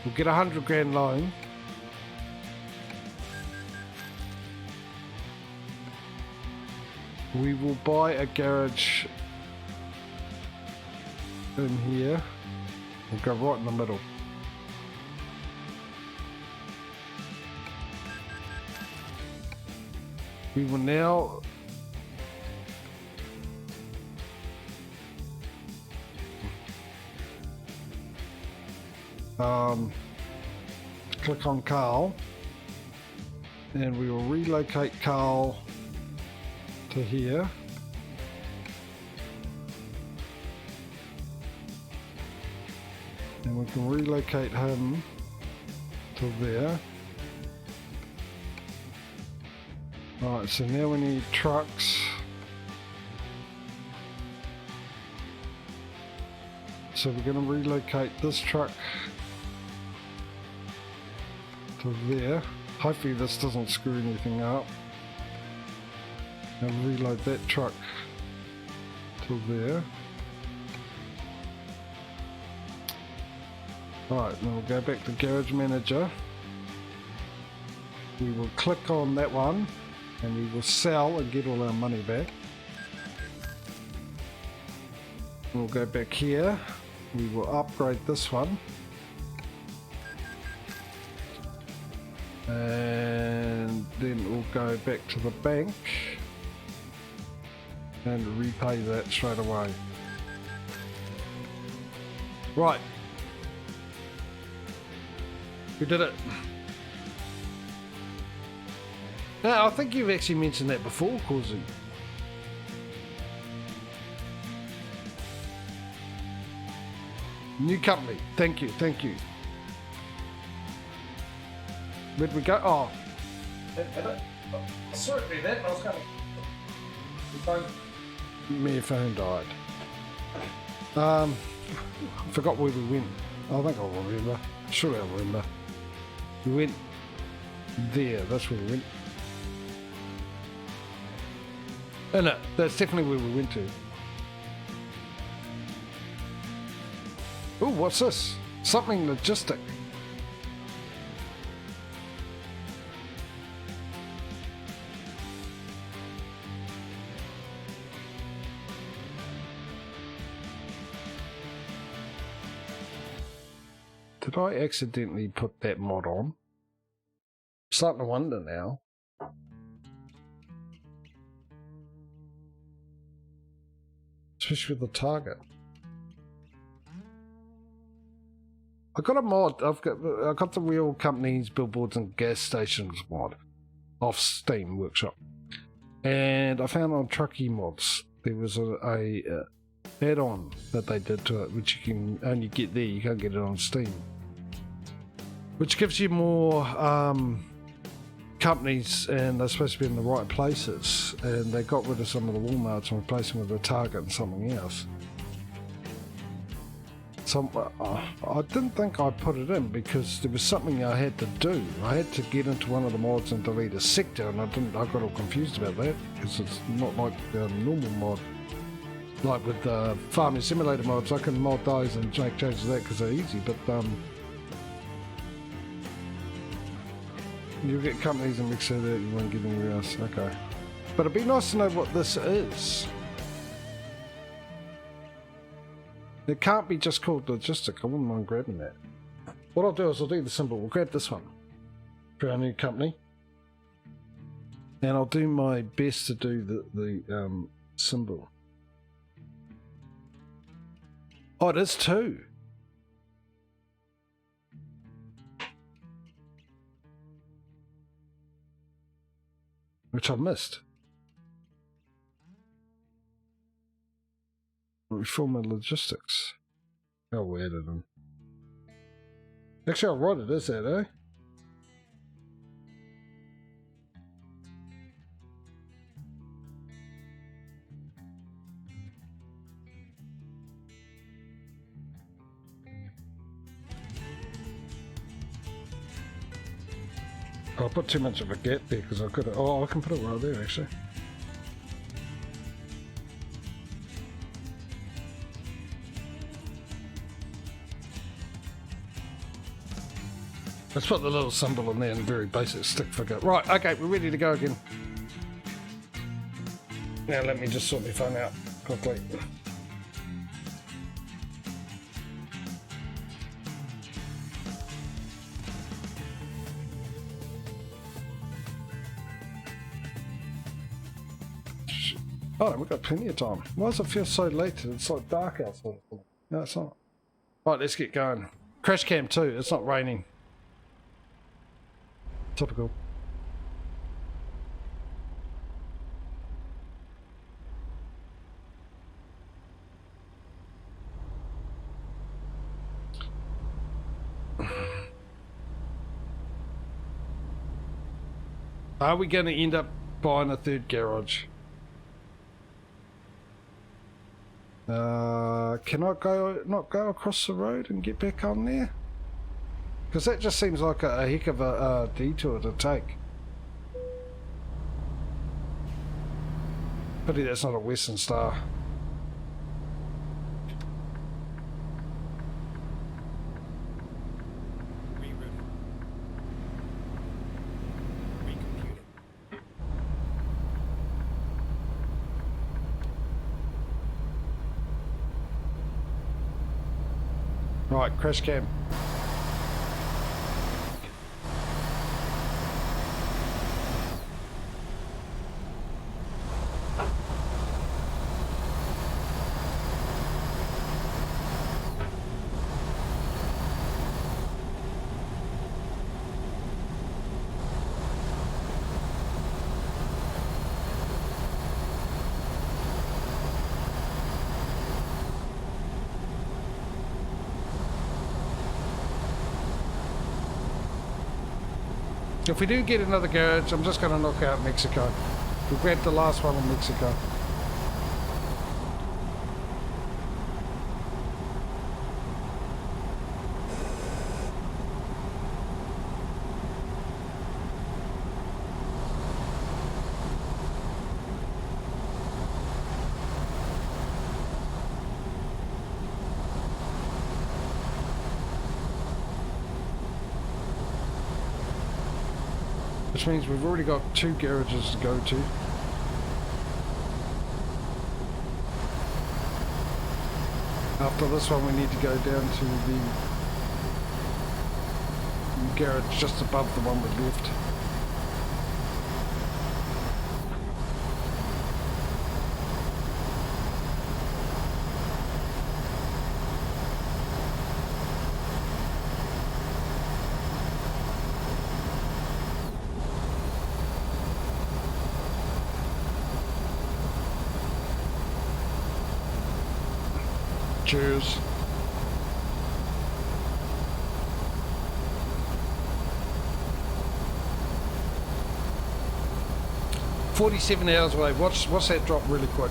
We'll get $100 grand loan. We will buy a garage in here. We'll go right in the middle. We will now click on Carl, and we will relocate Carl to here. And we can relocate him to there. Alright, so now we need trucks. So we're going to relocate this truck to there. Hopefully this doesn't screw anything up. And reload that truck to there. Alright, then we'll go back to Garage Manager. We will click on that one and we will sell and get all our money back. We'll go back here. We will upgrade this one. And then we'll go back to the bank and repay that straight away. Right. We did it. Now, I think you've actually mentioned that before, Causey. New company. Thank you, thank you. Where'd we go? Oh. I saw it be that. I was going to... My phone died. I forgot where we went. I think I'll remember. Sure I'll remember. We went there. That's where we went. Oh no, that's definitely where we went to. Oh, what's this? Something logistic. Did I accidentally put that mod on? I'm starting to wonder now. Especially with the target. I got a mod. I got the Real Companies, Billboards and Gas Stations mod off Steam Workshop, and I found on Truckee Mods there was a add-on that they did to it, which you can only get there. You can't get it on Steam, which gives you more companies, and they're supposed to be in the right places. And they got rid of some of the Walmarts and replaced them with a Target and something else. I didn't think I put it in because there was something I had to do. I had to get into one of the mods and delete a sector, and I got all confused about that because it's not like the normal mod. Like with the Farming Simulator mods, I can mod those and make changes to that because they're easy, but you'll get companies and mix it that you won't get anywhere else. Okay. But it'd be nice to know what this is. It can't be just called logistic. I wouldn't mind grabbing that. What I'll do is I'll do the symbol. We'll grab this one for our new company. And I'll do my best to do the symbol. Oh, it is too. Which I missed. Reform and logistics. How weird it is. Actually, I'll write it as that, eh? I put too much of a gap there because I could have. Oh, I can put it right there actually. Let's put the little symbol in there and a very basic stick figure. Right, okay, we're ready to go again. Now let me just sort my phone out quickly. Oh, we've got plenty of time. Why does it feel so late? It's like dark outside. No, it's not. Right, let's get going. Crash cam too. It's not raining. Typical. Are we going to end up buying a third garage? Can I not go across the road and get back on there? Because that just seems like a heck of a detour to take. Pity that's not a Western Star. Rerouting. Recomputing. Right, crash cam. If we do get another garage, I'm just going to knock out Mexico. We'll grab the last one in Mexico. Which means we've already got 2 garages to go to. After this one we need to go down to the garage just above the one we left. Cheers. $47 hours away. Watch that drop really quick.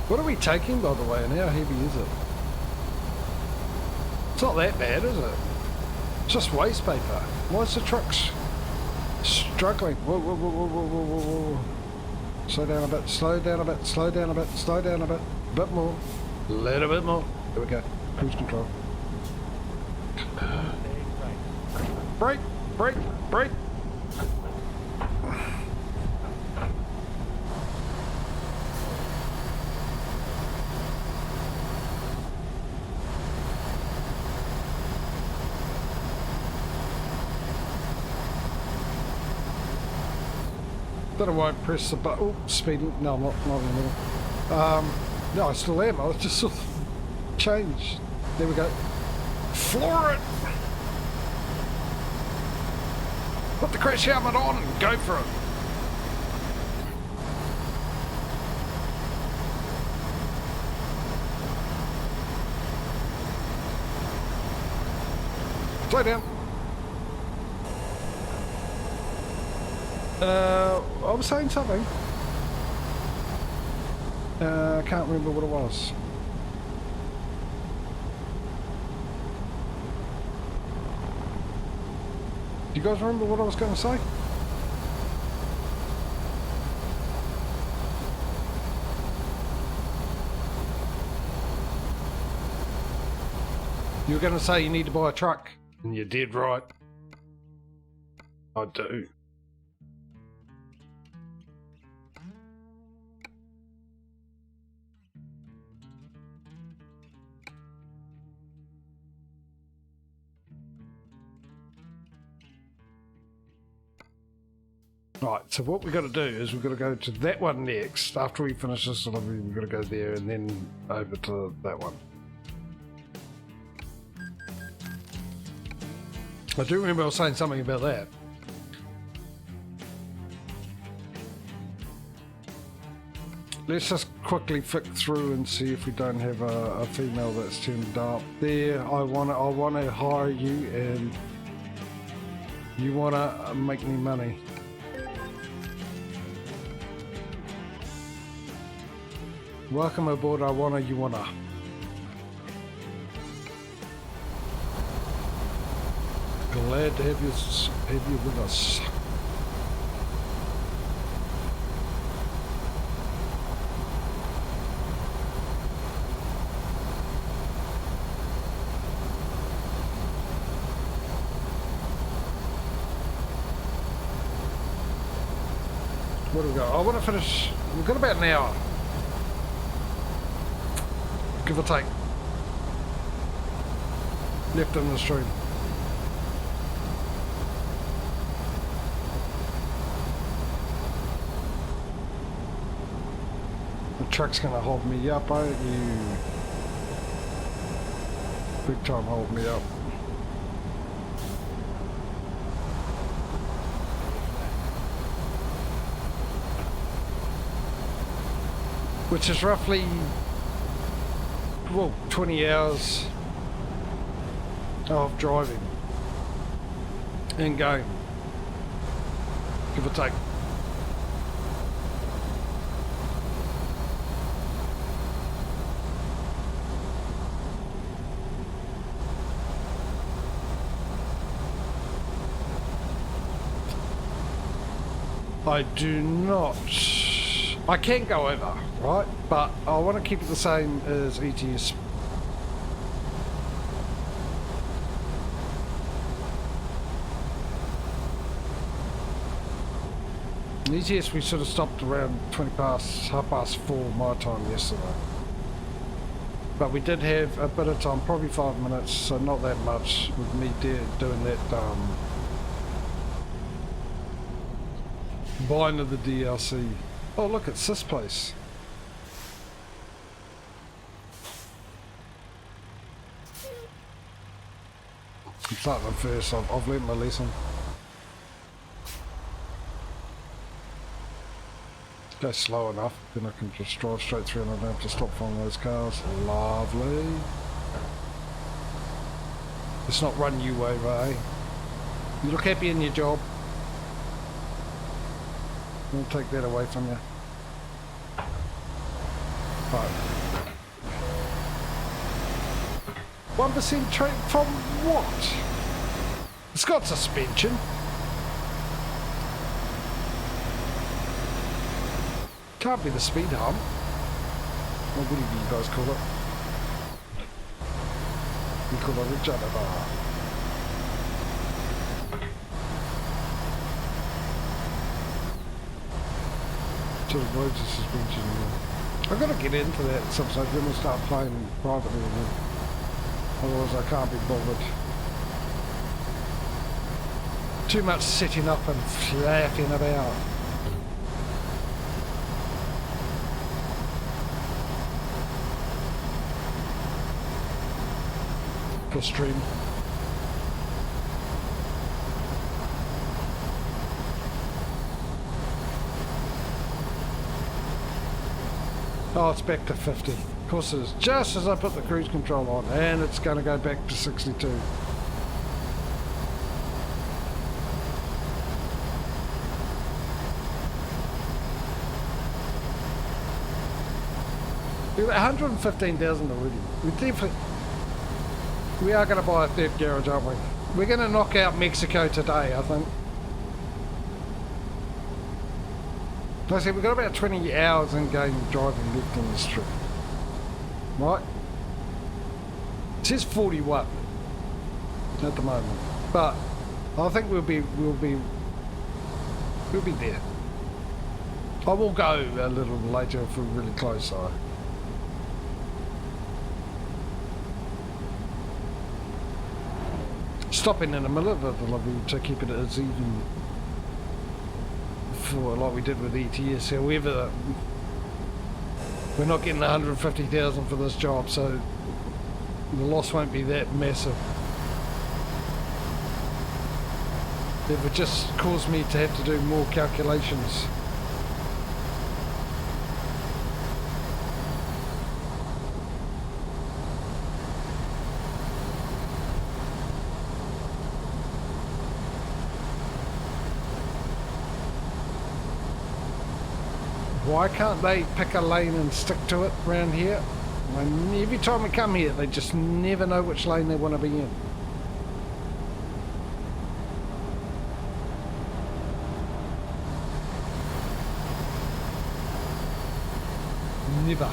What are we taking, by the way, and how heavy is it? It's not that bad, is it? It's just waste paper. Why is the truck's struggling? Whoa, whoa, whoa, whoa, whoa, whoa, whoa, whoa. Slow down a bit, slow down a bit, slow down a bit, slow down a bit. Bit more. A little bit more. There we go. Cruise control. Brake, brake, brake. But I won't press the button. Oh, speeding. No, I'm not in the middle. No, I still am. I was just sort of changed. There we go. Floor it! Put the crash helmet on and go for it. Slow down. I was saying something. I can't remember what it was. Do you guys remember what I was going to say? You were going to say you need to buy a truck, and you did right. I do. Right, so what we've got to do is we've got to go to that one next. After we finish this delivery, we've got to go there and then over to that one. I do remember I was saying something about that. let's just quickly flick through and see if we don't have a female that's turned up. There, I wanna hire you and you wanna make me money. Welcome aboard, you wanna. Glad to have you with us. What do we got? I want to finish. We've got about an hour. Give or take. Left in the stream. The truck's gonna hold me up, ain't you? Big time hold me up. Which is roughly, well, 20 hours of driving and going, give or take. I do not. I can go over, right? But I want to keep it the same as ATS. ATS we sort of stopped around 4:30 my time yesterday. But we did have a bit of time, probably 5 minutes, so not that much with me doing that buying of the DLC. Oh look, it's this place. I'm starting at first, I've learnt my lesson. Go slow enough, then I can just drive straight through and I don't have to stop following those cars. Lovely. Let's not run you over, eh? You look happy in your job. We'll take that away from you. Right. 1% trade from what? It's got suspension. Can't be the speed hump. Or whatever you guys call it. We call it a judder bar. To avoid the suspension. I've got to get into that at some stage when we start playing privately with them. Otherwise I can't be bothered. Too much sitting up and flapping about. For stream. Oh, it's back to 50. Of course it is. Just as I put the cruise control on, and it's going to go back to 62. We're at 115,000 already. We are going to buy a third garage, aren't we? We're going to knock out Mexico today, I think. Like I said, we've got about 20 hours in game driving left on this trip. Right? It says 41 at the moment. But I think we'll be there. I will go a little later if we're really close though. Stopping in the middle of the lobby to keep it as even for like we did with ETS. However, we're not getting 150,000 for this job, so the loss won't be that massive. It would just cause me to have to do more calculations. Why can't they pick a lane and stick to it around here? And every time we come here, they just never know which lane they want to be in. Never.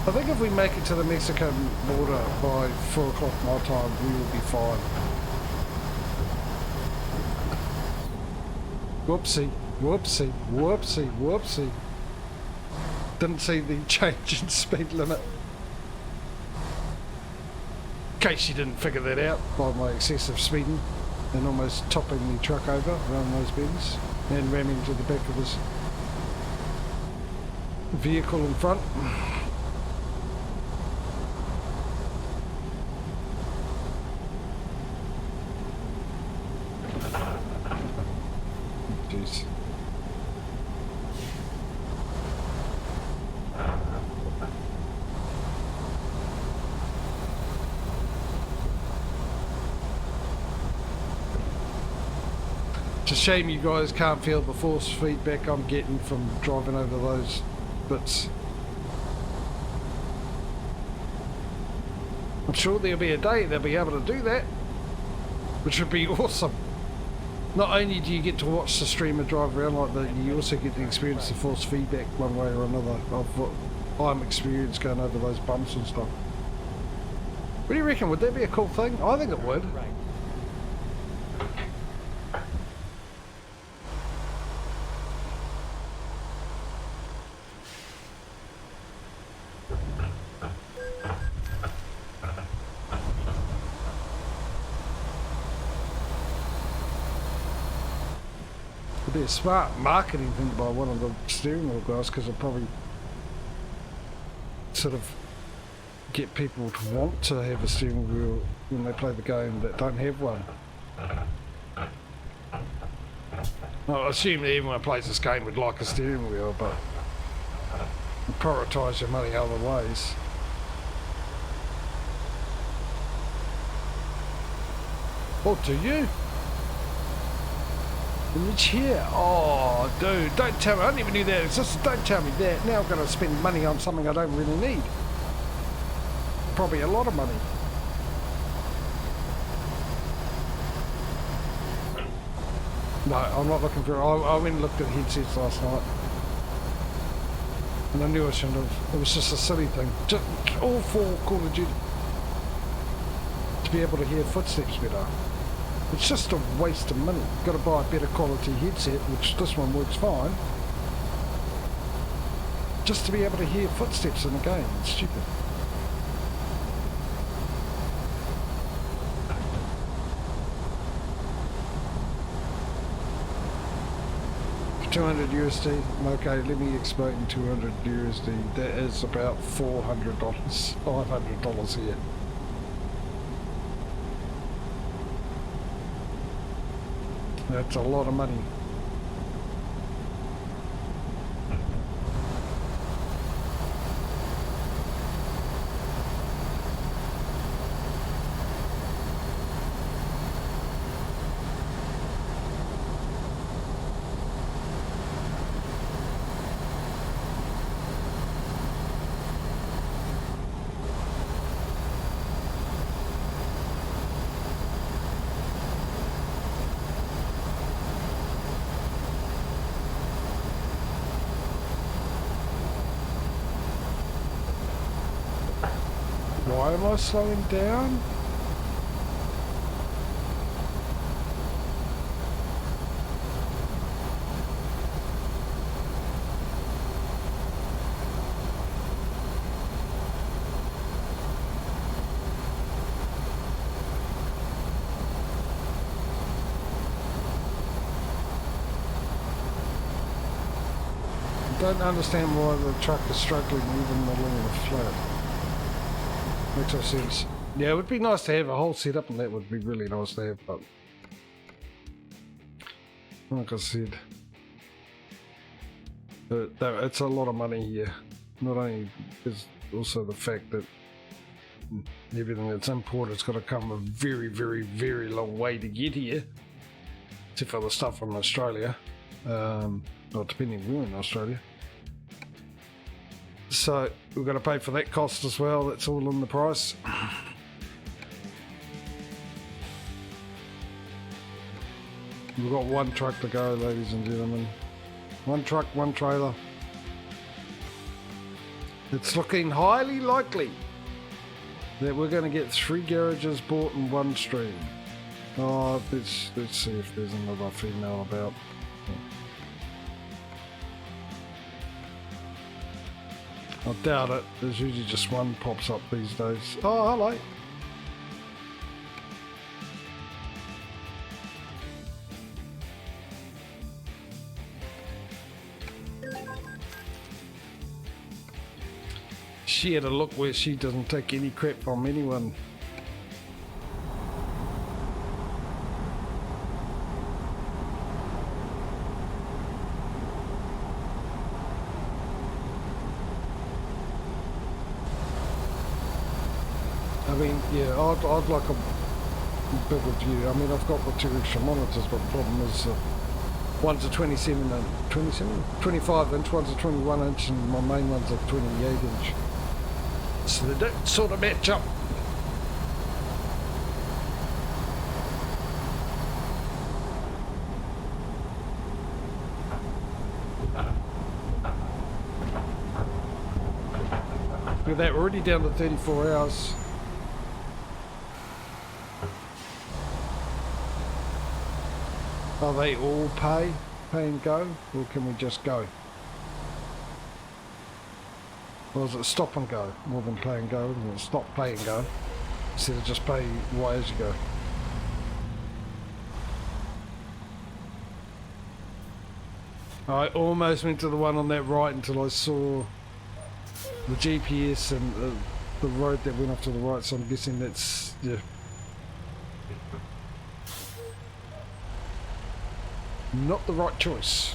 I think if we make it to the Mexican border by 4 o'clock my time, we will be fine. Whoopsie, whoopsie, whoopsie, whoopsie. Didn't see the change in speed limit. In case you didn't figure that out by my excessive speeding and almost topping the truck over around those bends and ramming into the back of this vehicle in front. Jeez. It's a shame you guys can't feel the force feedback I'm getting from driving over those bits. I'm sure there'll be a day they'll be able to do that, which would be awesome. Not only do you get to watch the streamer drive around like that, you also get to experience the force feedback one way or another of what I'm experienced going over those bumps and stuff. What do you reckon? Would that be a cool thing? I think it would. Right. It'd be a smart marketing thing by one of the steering wheel guys, because it'll probably sort of get people to want to have a steering wheel when they play the game that don't have one. I assume that everyone who plays this game would like a steering wheel, but prioritise your money other ways. Oh, do you? In the chair? Oh, dude, don't tell me. I didn't even knew that. It's just, don't tell me that. Now I've got to spend money on something I don't really need. Probably a lot of money. No, I'm not looking for... I went and looked at headsets last night. And I knew I shouldn't have. It was just a silly thing. Just all for Call of Duty. To be able to hear footsteps better. It's just a waste of money. Got to buy a better quality headset, which this one works fine. Just to be able to hear footsteps in the game. It's stupid. $200 USD. Okay, let me explain 200 USD. That is about $400, $500 here. That's a lot of money. Why am I slowing down? I don't understand why the truck is struggling even along the flat. Makes no sense. Yeah, it would be nice to have a whole setup, and that would be really nice to have, but like I said, it's a lot of money here. Not only is also the fact that everything that's imported has got to come a very, very, very long way to get here, except for the stuff from Australia, or depending where in Australia. So we've got to pay for that cost as well. That's all in the price. We've got one truck to go, ladies and gentlemen. One truck, one trailer. It's looking highly likely that we're going to get 3 garages bought in one stream. Oh, let's see if there's another female about. I doubt it. There's usually just one pops up these days. Oh, hello. She had a look where she doesn't take any crap from anyone. I mean, yeah, I'd like a bigger view. I mean, I've got the 2 extra monitors, but the problem is one's a 27 and 25 inch, one's a 21 inch, and my main one's a 28 inch. So they don't sort of match up. Look at that, we're already down to 34 hours. Are they all pay and go, or can we just go? Or is it stop and go more than pay and go? And stop, pay and go instead of just pay way as you go. I almost went to the one on that right until I saw the GPS and the road that went off to the right, so I'm guessing that's, yeah. Not the right choice.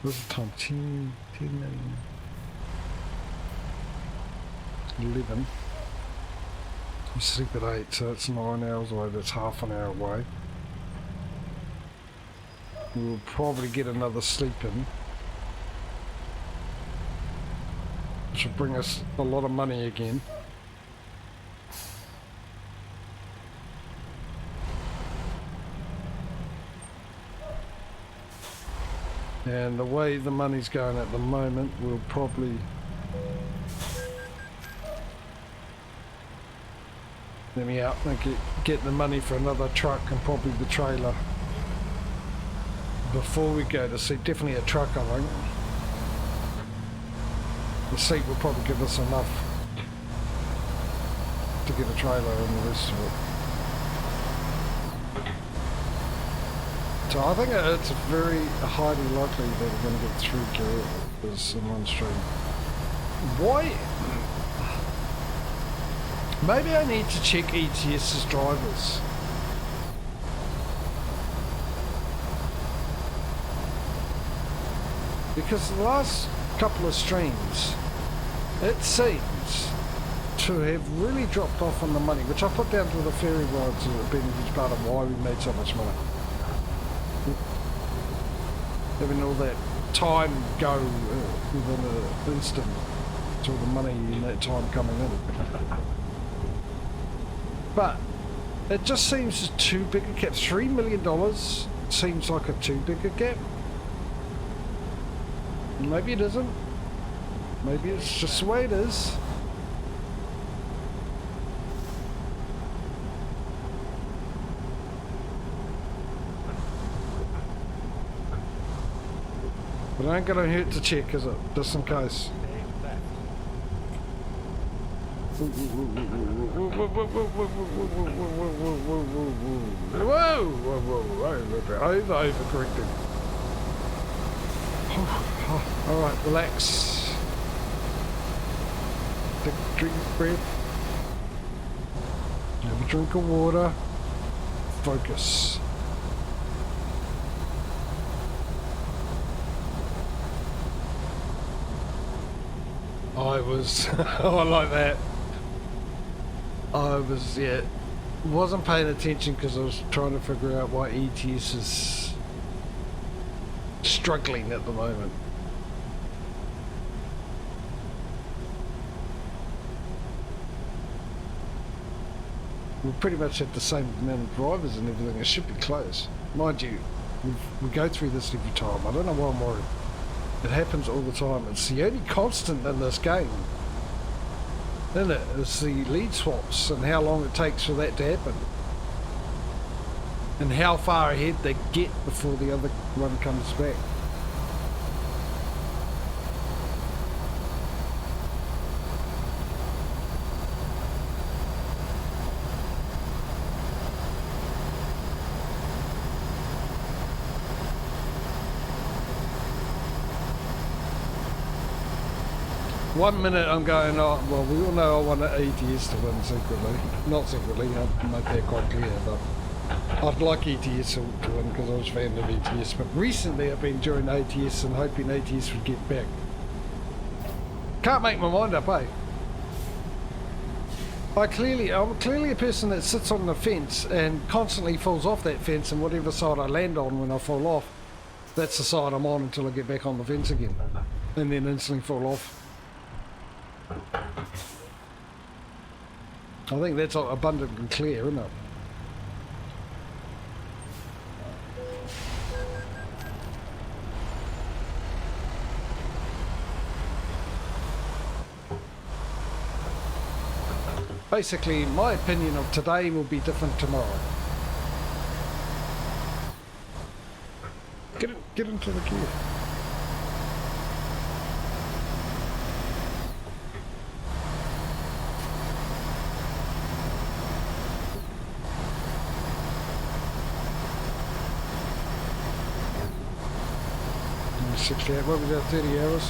What's the time? 10, 11. We sleep at 8, so that's 9 hours away. That's half an hour away. We'll probably get another sleep in, which will bring us a lot of money again. And the way the money's going at the moment, we'll probably let me out and get the money for another truck and probably the trailer before we go to sleep. Definitely a truck, I think. The sleep will probably give us enough to get a trailer and the rest of it. So I think it's very highly likely that we're going to get 3 garages in one stream. Why? Maybe I need to check ATS's drivers. Because the last couple of streams, it seems to have really dropped off on the money, which I put down to the ferry rides as being a huge part of why we made so much money. Having all that time go within an instant, to all the money in that time coming in. But it just seems too big a gap. $3 million seems like a too big a gap. Maybe it isn't. Maybe it's just the way it is. But it ain't gonna hurt to check, is it? Just in case. Overcorrected. Alright, relax. Take a drink of breath. Have a drink of water. Focus. I like that. Wasn't paying attention because I was trying to figure out why ATS is struggling at the moment. We're pretty much at the same amount of drivers and everything. It should be close. Mind you, we go through this every time. I don't know why I'm worried. It happens all the time. It's the only constant in this game, isn't it? It's the lead swaps and how long it takes for that to happen. And how far ahead they get before the other one comes back. One minute I'm going, oh, well, we all know I want ATS to win secretly. Not secretly, I've made that quite clear, but I'd like ATS to win because I was a fan of ATS. But recently I've been enjoying ATS and hoping ATS would get back. Can't make my mind up, eh? I'm clearly a person that sits on the fence and constantly falls off that fence, and whatever side I land on when I fall off, that's the side I'm on until I get back on the fence again. And then instantly fall off. I think that's abundantly clear, isn't it? Basically, my opinion of today will be different tomorrow. Get into the queue. What was that, 30 hours?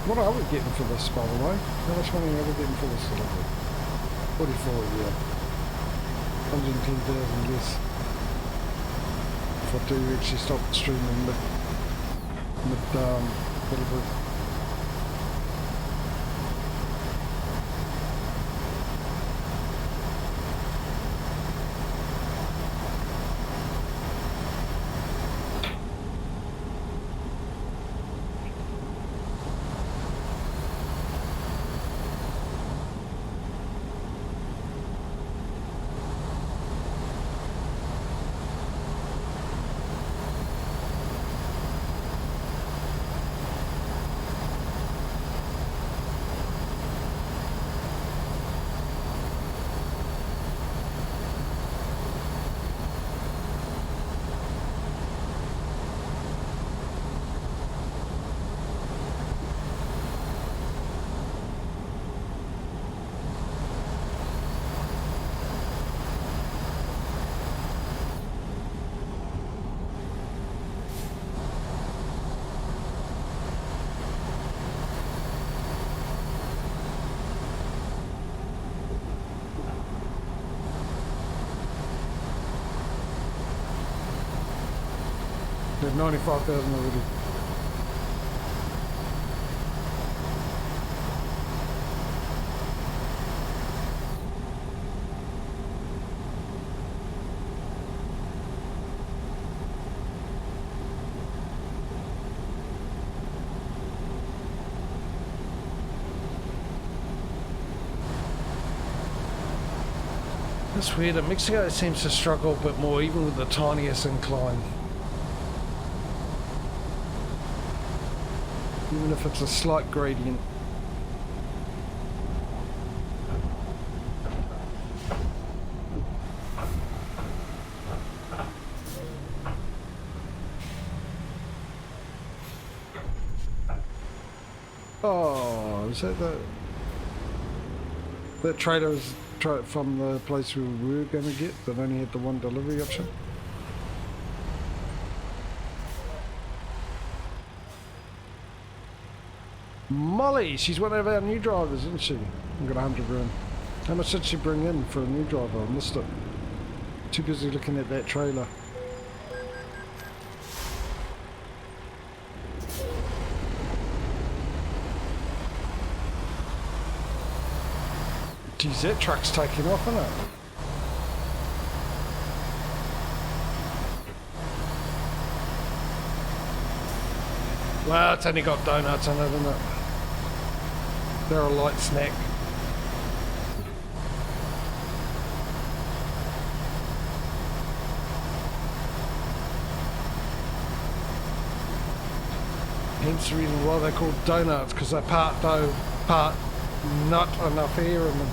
What are we getting for this, by the way? How much money are we getting for this delivery? 44, yeah. 110,000 less. If I do actually stop the stream in mid delivery. There's 95,000 already. That's weird. In Mexico it seems to struggle a bit more, even with the tiniest incline. Even if it's a slight gradient. Oh, is that that trailer was from the place we were going to get, but only had the one delivery option? Molly, she's one of our new drivers, isn't she? I've got 100 grand. How much did she bring in for a new driver? I missed it. Too busy looking at that trailer. Geez, that truck's taking off, isn't it? Well, it's only got donuts in it, isn't it? They're a light snack. Hence the reason why they're called donuts, because they're part dough, part nut, enough air in them.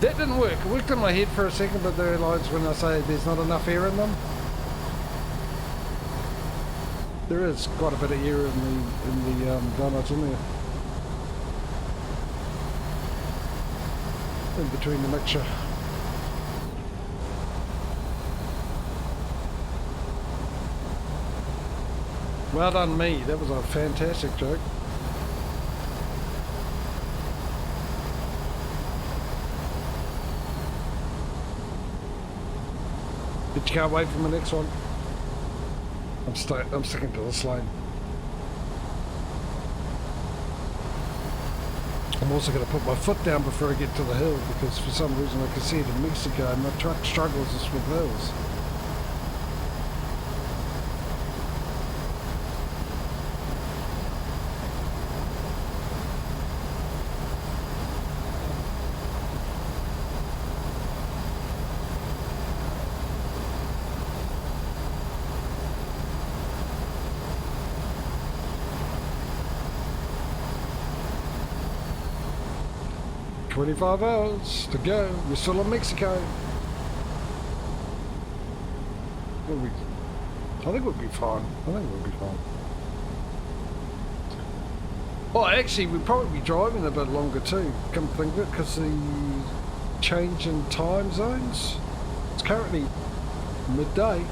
That didn't work. It worked in my head for a second, but I realised when I say there's not enough air in them, there is quite a bit of air in the donuts in there. In between the mixture. Well done me, that was a fantastic joke. But you can't wait for the next one. I'm sticking to this lane. I'm also going to put my foot down before I get to the hill, because for some reason I can see it in Mexico and my truck struggles with hills. "25 hours to go. We're still in Mexico." I think we'll be fine. I think we'll be fine. Well, actually, we'll probably be driving a bit longer too, come to think of it, because the change in time zones. It's currently midday.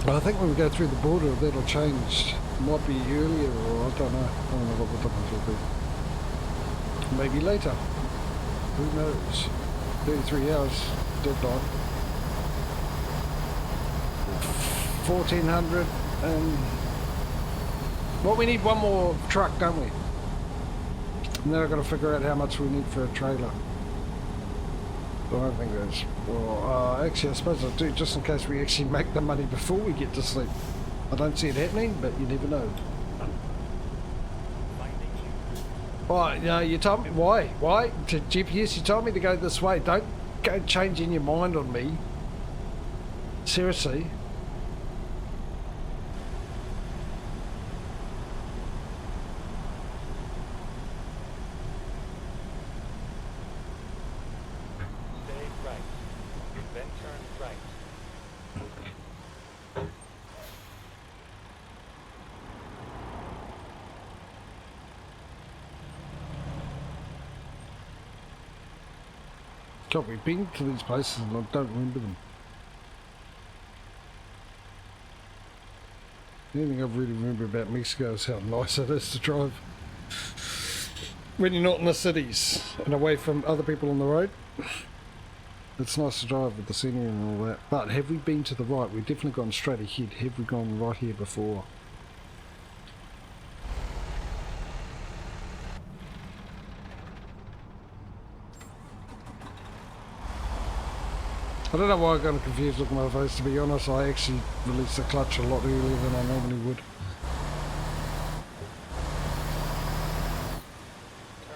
I think when we go through the border, that'll change. Might be earlier, or I don't know. I don't know what the difference will be. Maybe later. Who knows? 33 hours deadline. 1400 and... Well, we need one more truck, don't we? And then I've got to figure out how much we need for a trailer. I don't think there's... Well, actually, I suppose I do, just in case we actually make the money before we get to sleep. I don't see it happening, but you never know. Oh, you know, you told me... Why? Why? To GPS, you told me to go this way. Don't go changing your mind on me. Seriously. God, we've been to these places and I don't remember them. The only thing I really remember about Mexico is how nice it is to drive when you're not in the cities and away from other people on the road. It's nice to drive with the scenery and all that. But have we been to the right? We've definitely gone straight ahead. Have we gone right here before? I don't know why I got confused looking at my face, to be honest. I actually released the clutch a lot earlier than I normally would.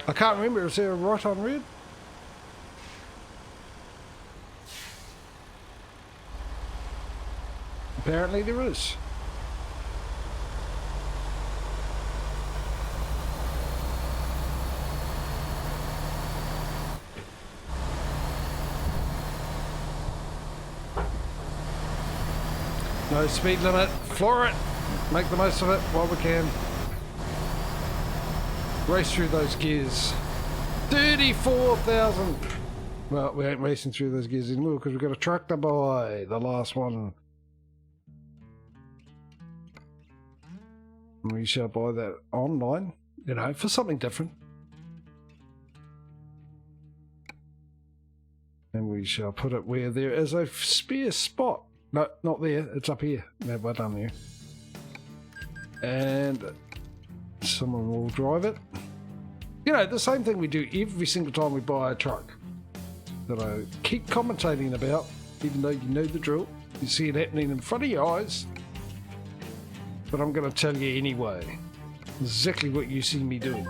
I can't remember, is there a right on red? Apparently there is. No speed limit. Floor it. Make the most of it while we can. Race through those gears. 34,000. Well, we ain't racing through those gears anymore because we've got a truck to buy. The last one. We shall buy that online, you know, for something different. And we shall put it where there is a spare spot. No, not there. It's up here. No, well done there. And someone will drive it. You know, the same thing we do every single time we buy a truck. That I keep commentating about, even though you know the drill. You see it happening in front of your eyes. But I'm going to tell you anyway. Exactly what you see me doing.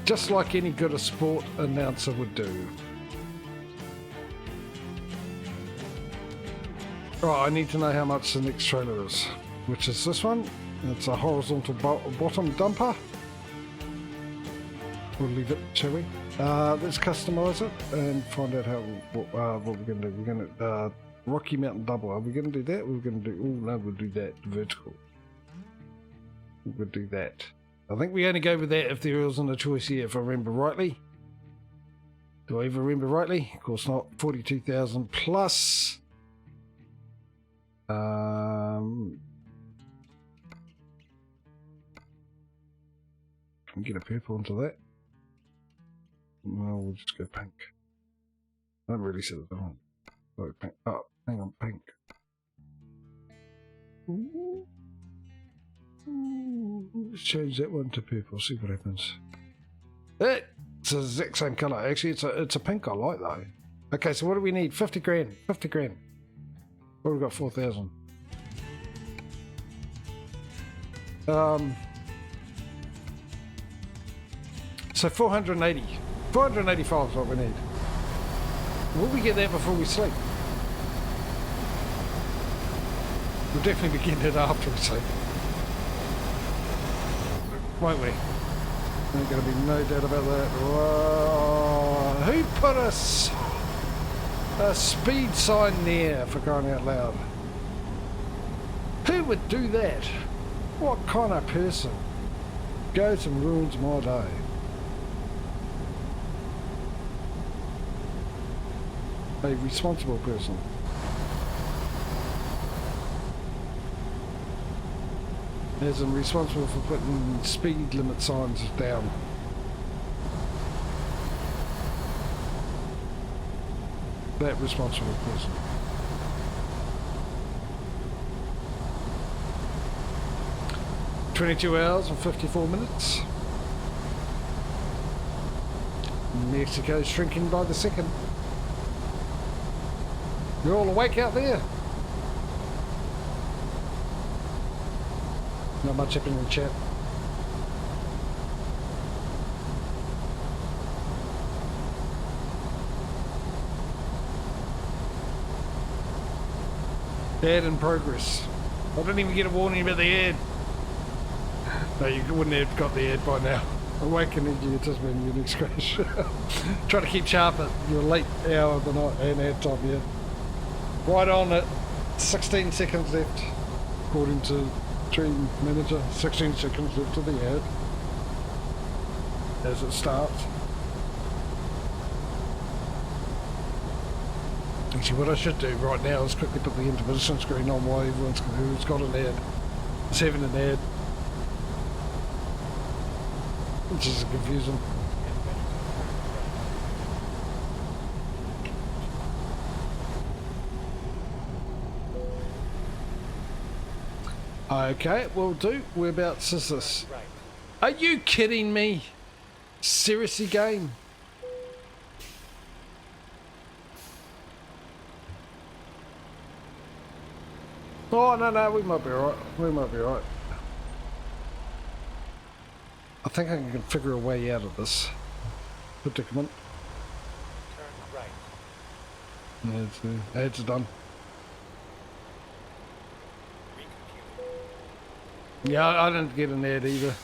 Just like any good sport announcer would do. Right, I need to know how much the next trailer is. Which is this one. It's a horizontal bottom dumper. We'll leave it, shall we? Let's customize it and find out how what we're going to do. We're going to Rocky Mountain double. Are we going to do that? We're going to do. Oh no, we'll do that vertical. We'll do that. I think we only go with that if there isn't a choice here, if I remember rightly. Do I even remember rightly? Of course not. 42,000 plus. Can we get a purple into that? Well, we'll just go pink. I haven't really said it wrong. Oh, pink. Oh, hang on, pink. Ooh. Let's change that one to purple, see what happens. It's the exact same colour. Actually, it's a pink I like though. Okay, so what do we need? 50 grand. 50 grand. What have we got? 4,000. So 480. 485 is what we need. Will we get that before we sleep? We'll definitely be getting it after we sleep. Won't we? There's going to be no doubt about that. Whoa. Who put a speed sign there, for crying out loud? Who would do that? What kind of person goes and ruins my day? A responsible person. As in responsible for putting speed limit signs down. That responsible person. "22 hours and 54 minutes. Mexico shrinking by the second. You're all awake out there? Not much happening in the chat. Ad in progress. I didn't even get a warning about the ad. No, you wouldn't have got the ad by now. Awakening you, it just been your next crash. Try to keep sharp at your late hour of the night and ad time, yeah. Right on it. 16 seconds left, according to Stream Manager. 16 seconds left to the ad as it starts. Actually, what I should do right now is quickly put the intermission screen on while everyone's who's got an ad. It's having an ad. Which is confusing. Okay, will do. Whereabouts is this? Are you kidding me? Seriously, game? Oh, no, we might be alright. We might be alright. I think I can figure a way out of this predicament. Turn right. Ads are done. Yeah, I didn't get an ad either.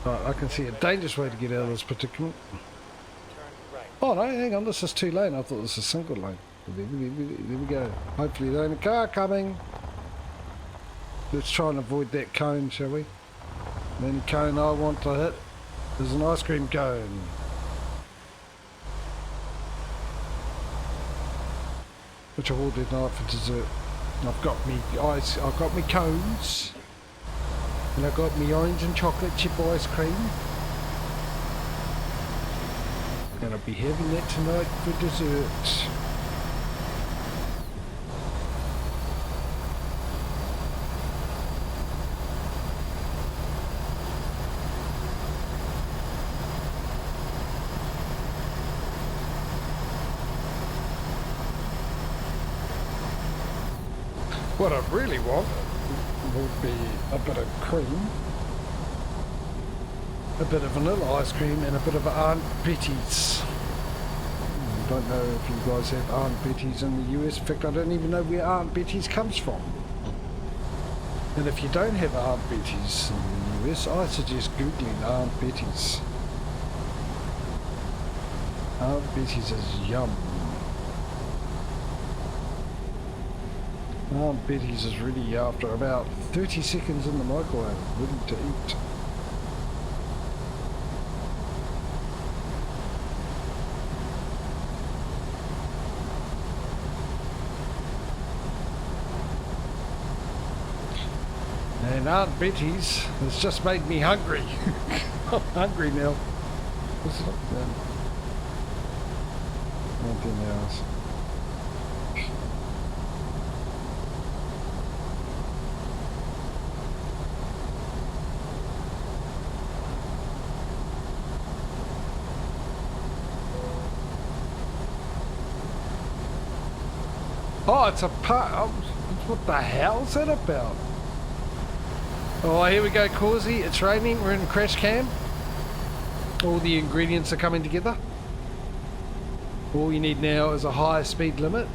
Right, I can see a dangerous way to get out of this predicament. Turn right. Oh no, hang on, this is 2 lane. I thought this was single lane. There we go. Hopefully there ain't a car coming. Let's try and avoid that cone, shall we? The only cone I want to hit is an ice cream cone. Which I will do tonight for dessert. I've got me ice, I've got me cones. And I've got me orange and chocolate chip ice cream. And I'll be having that tonight for dessert. What I really want would be a bit of cream, a bit of vanilla ice cream and a bit of Aunt Betty's. I don't know if you guys have Aunt Betty's in the US. In fact, I don't even know where Aunt Betty's comes from. And if you don't have Aunt Betty's in the US, I suggest Googling Aunt Betty's. Aunt Betty's is yum. Aunt Betty's is ready after about 30 seconds in the microwave, ready to eat. And Aunt Betty's has just made me hungry. I'm hungry now. What's up then? 19 hours. Oh, it's a part. Oh, what the hell's that about? Oh, here we go, Causey. It's raining. We're in crash cam. All the ingredients are coming together. All you need now is a high speed limit,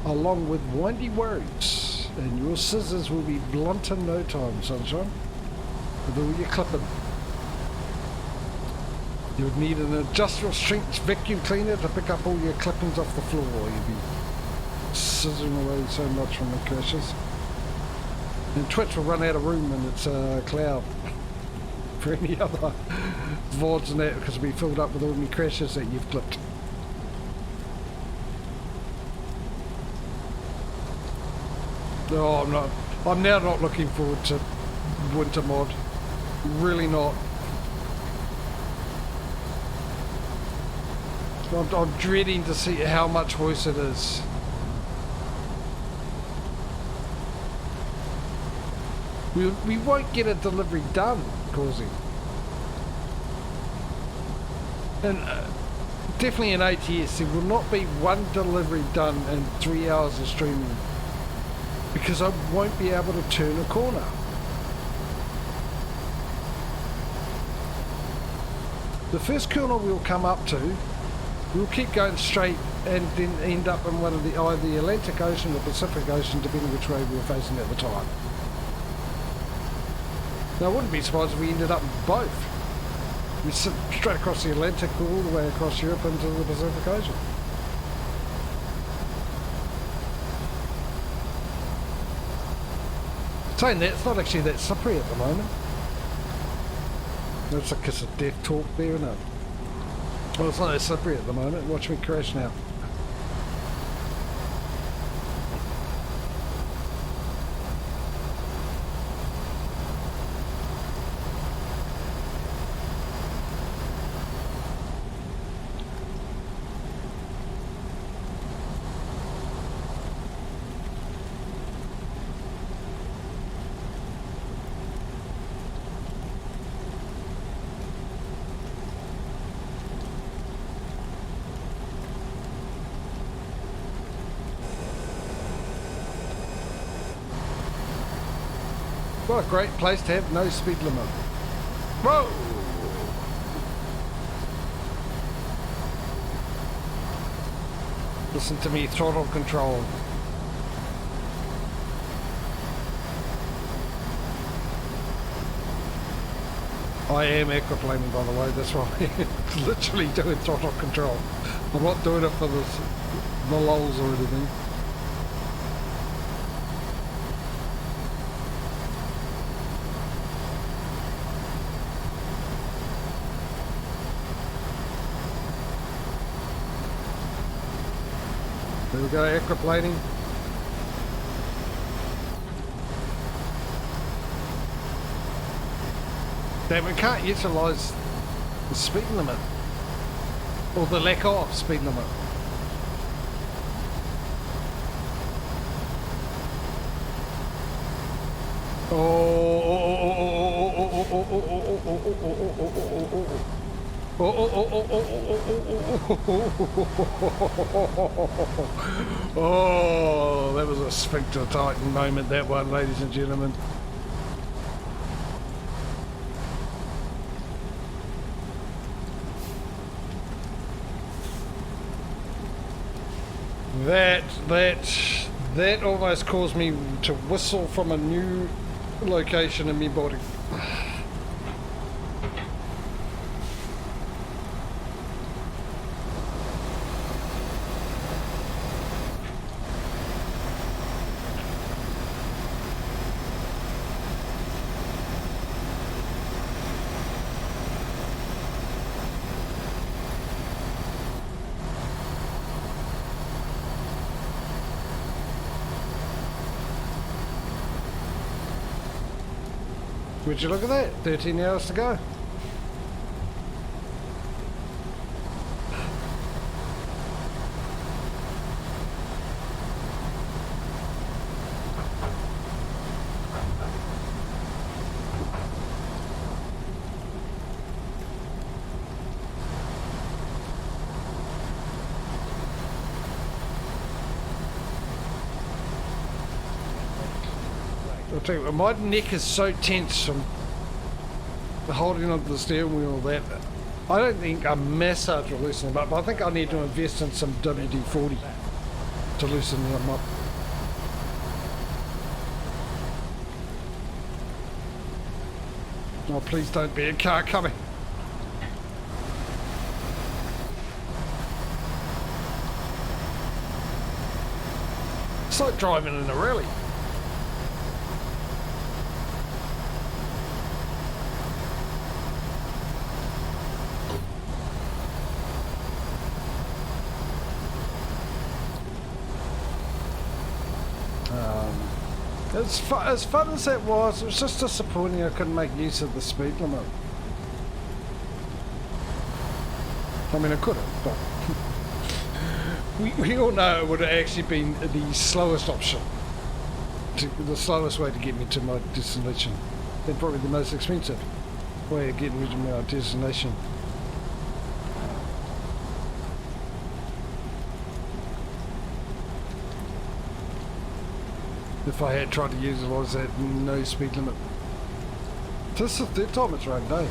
along with windy roads, and your scissors will be blunt in no time, sunshine. With all your clipping. You would need an industrial strength vacuum cleaner to pick up all your clippings off the floor. You'd be scissoring away so much from the crashes. And Twitch will run out of room in its cloud for any other VODs and that, because it'll be filled up with all the crashes that you've clipped. No, I'm now not looking forward to winter mod. Really not. I'm dreading to see how much worse it is. We won't get a delivery done, Causey. And definitely in ATS, there will not be one delivery done in 3 hours of streaming, because I won't be able to turn a corner. The first corner we'll come up to, we'll keep going straight and then end up in one of the either the Atlantic Ocean or Pacific Ocean, depending which way we were facing at the time. Now, I wouldn't be surprised if we ended up in both. We sit straight across the Atlantic all the way across Europe into the Pacific Ocean. Saying that, it's not actually that slippery at the moment. That's a kiss of death talk there, isn't it? Well, it's not that slippery at the moment. Watch me crash now. What a great place to have no speed limit. Whoa! Listen to me, throttle control. I am aquaplaning, by the way, that's why I'm literally doing throttle control. I'm not doing it for the lulls or anything. There we go, aquaplaning. Damn, we can't utilise the speed limit. Or the lack of speed limit. Oh, that was a sphincter titan moment, that one, ladies and gentlemen. That almost caused me to whistle from a new location in my body. Would you look at that? 13 hours to go. I'll tell you what, my neck is so tense from the holding onto the steering wheel that I don't think a massage will loosen them up, but I think I need to invest in some WD-40 to loosen them up. Oh, please don't be a car coming. It's like driving in a rally. As fun as that was, it was just disappointing I couldn't make use of the speed limit. I mean, I could have, but we all know it would have actually been the slowest option, the slowest way to get me to my destination, and probably the most expensive way of getting me to my destination. If I had tried to utilise that no speed limit. This is the third time it's rained, eh?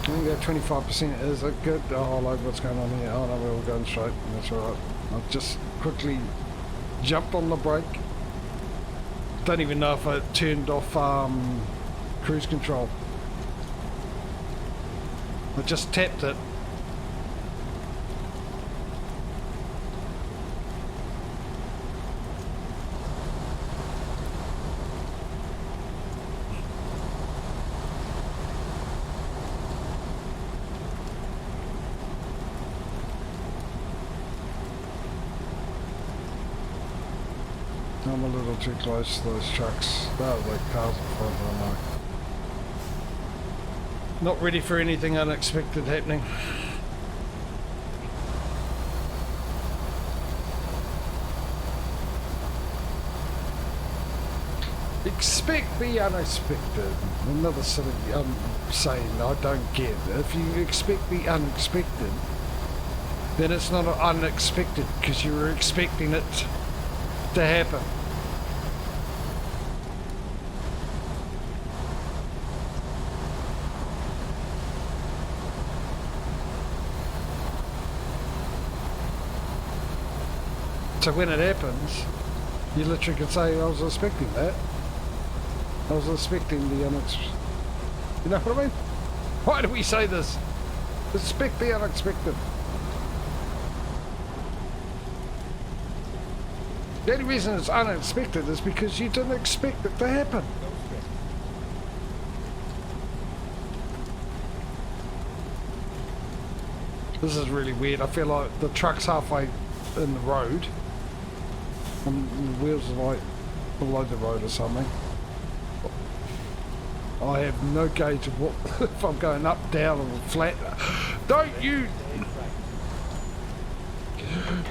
I think that 25% is a good. Oh, look what's going on here. Oh no, we're all going straight. That's alright. I've just quickly jumped on the brake. Don't even know if I turned off cruise control. I just tapped it. I'm a little too close to those trucks. Oh, the cars in front, I know. Not ready for anything unexpected happening. Expect the unexpected. Another silly saying I don't get. If you expect the unexpected, then it's not unexpected because you were expecting it to happen. So when it happens, you literally can say, I was expecting that. I was expecting the unexpected. You know what I mean? Why do we say this? Expect the unexpected. The only reason it's unexpected is because you didn't expect it to happen. This is really weird. I feel like the truck's halfway in the road. And the wheels are like below the road or something. I have no gauge of what if I'm going up, down, or flat. Don't you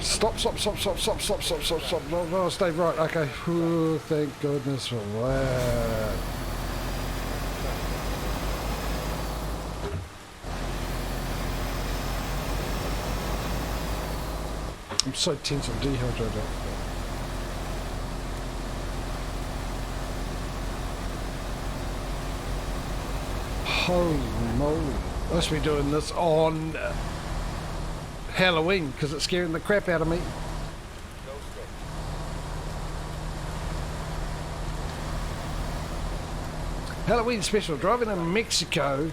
stop. No, stay right. Okay. Ooh, thank goodness for that. I'm so tense and dehydrated. Holy moly. I must be doing this on Halloween because it's scaring the crap out of me. Halloween special. Driving in Mexico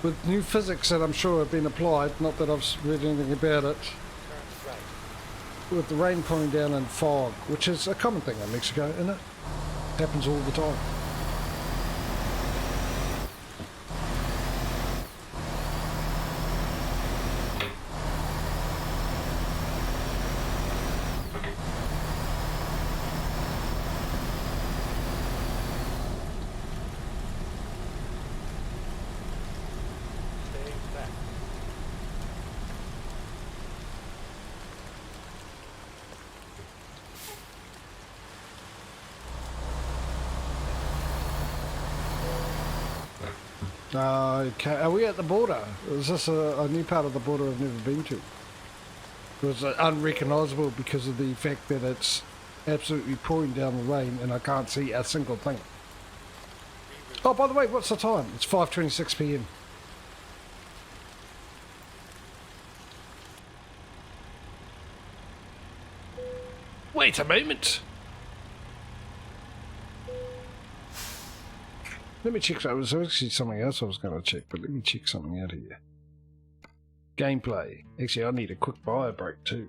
with new physics that I'm sure have been applied. Not that I've read anything about it. With the rain pouring down and fog, which is a common thing in Mexico, isn't it? Happens all the time. Okay, are we at the border? Is this a new part of the border I've never been to? Was it unrecognisable because of the fact that it's absolutely pouring down the rain and I can't see a single thing? Oh, by the way, what's the time? It's 5:26 PM. Wait a moment. Let me check. There was actually something else I was going to check, but let me check something out here. Gameplay. Actually, I need a quick bio break too.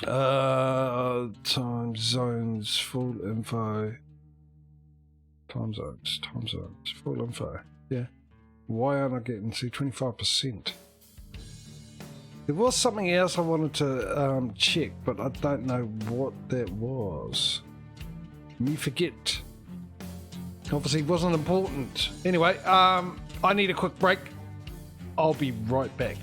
Time zones, full info. Time zones, full info. Yeah. Why aren't I getting to 25%? There was something else I wanted to check, but I don't know what that was. Me forget. Obviously wasn't important. Anyway, I need a quick break. I'll be right back.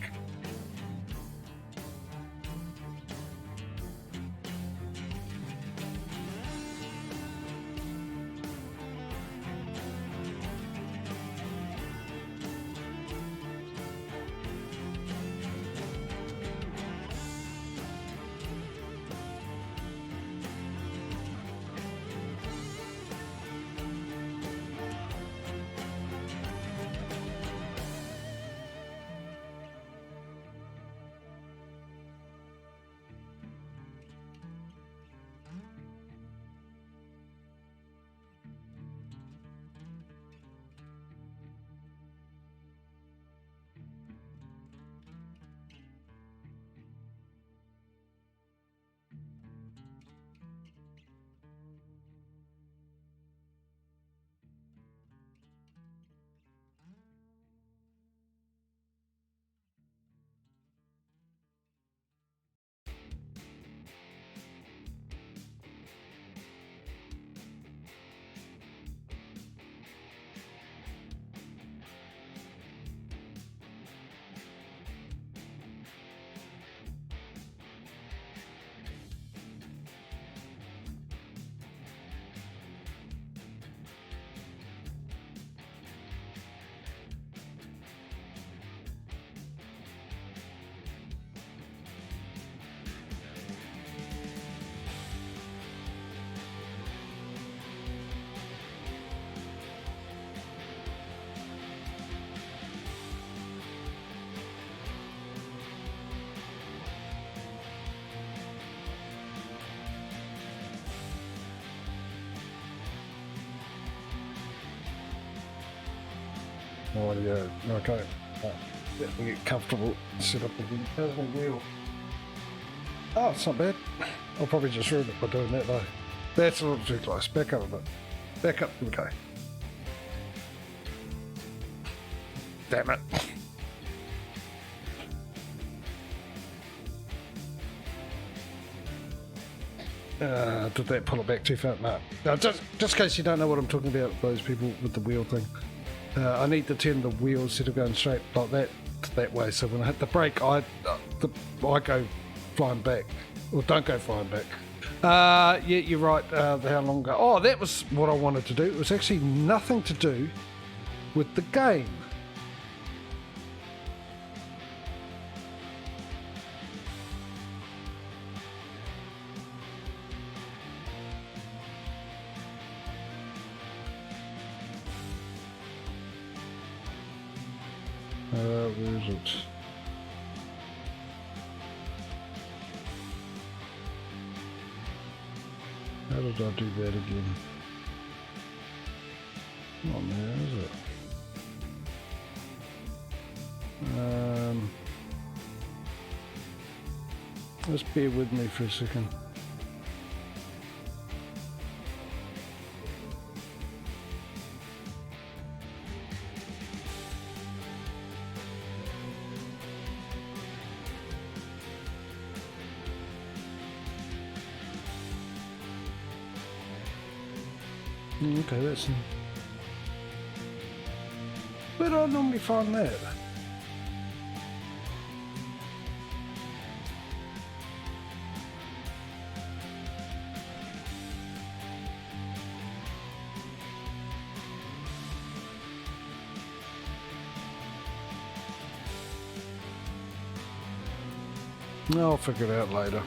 Oh yeah, okay. Let me get comfortable, set up again. How's my wheel? Oh, it's not bad. I'll probably just ruin it by doing that though. That's a little too close. Back up a bit. Back up, okay. Damn it. Did that pull it back too far? No. Just in case you don't know what I'm talking about, those people with the wheel thing. I need to turn the wheel instead of going straight like that way. So when I hit the brake, I go flying back. Or don't go flying back. Yeah, you're right. How long ago? Oh, that was what I wanted to do. It was actually nothing to do with the game. Where is it? How did I do that again? Not there, is it? Just bear with me for a second. Okay, that's... Where do I normally find that? I'll figure it out later.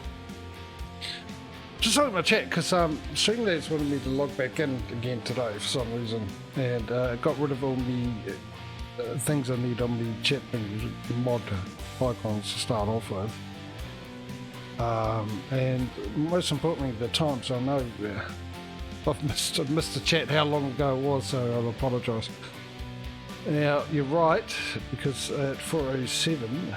Just looking at my chat because Streamlabs wanted me to log back in again today for some reason, and got rid of all the things I need on the chat thing, mod icons to start off with, and most importantly the time. So I know I've missed the chat how long ago it was, so I'll apologise. Now you're right, because at 4:07.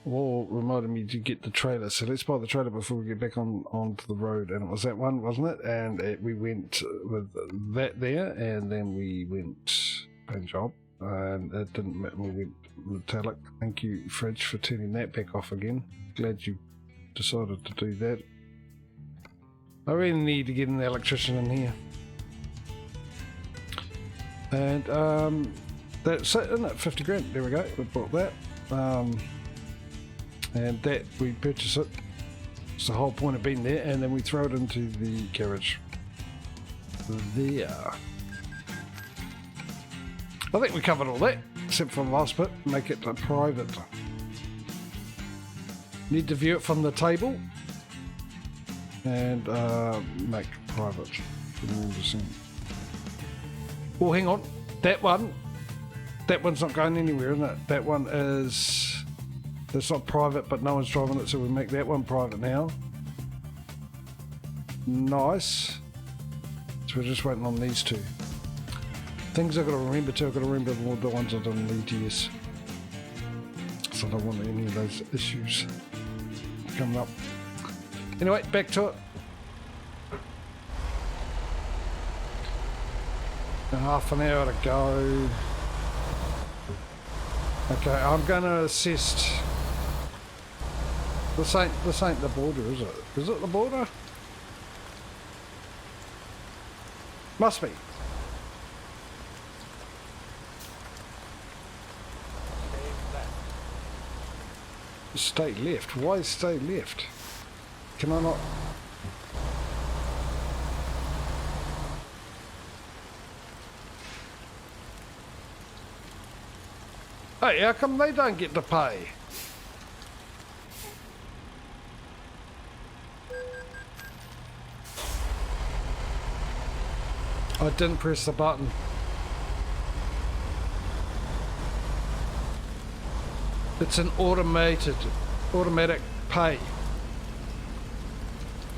Well, reminded me to get the trailer, so let's buy the trailer before we get back onto the road. And it was that one, wasn't it? And we went with that there, and then we went paint job, and it didn't matter. We went metallic. Thank you, Fridge, for turning that back off again. Glad you decided to do that. I really need to get an electrician in here. And that's it, isn't it? 50 grand. There we go. We bought that. And that we purchase it. It's the whole point of being there, and then we throw it into the garage. There. I think we covered all that, except for the last bit. Make it private. Need to view it from the table, and make private. 100%. Oh, hang on. That one's not going anywhere, isn't it? That one is... It's not private, but no one's driving it, so we make that one private now. Nice. So we're just waiting on these two. Things I've got to remember too, I've got to remember all the ones I done in ETS. So I don't want any of those issues coming up. Anyway, back to it. Half an hour to go. Okay, I'm going to assist. This ain't the border, is it? Is it the border? Must be. Stay left. Why stay left? Can I not? Hey, how come they don't get to pay? I didn't press the button. It's an automatic pay.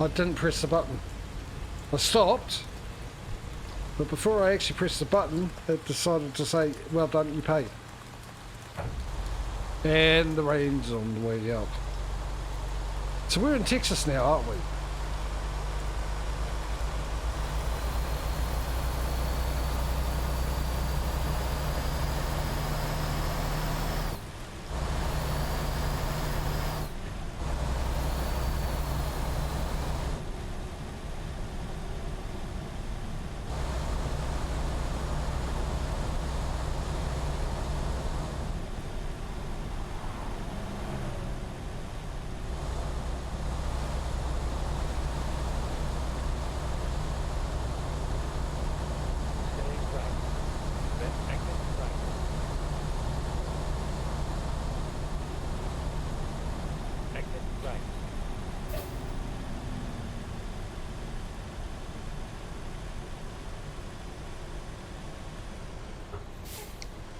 I didn't press the button. I stopped. But before I actually pressed the button, it decided to say, well done, you paid. And the rain's on the way out. So we're in Texas now, aren't we?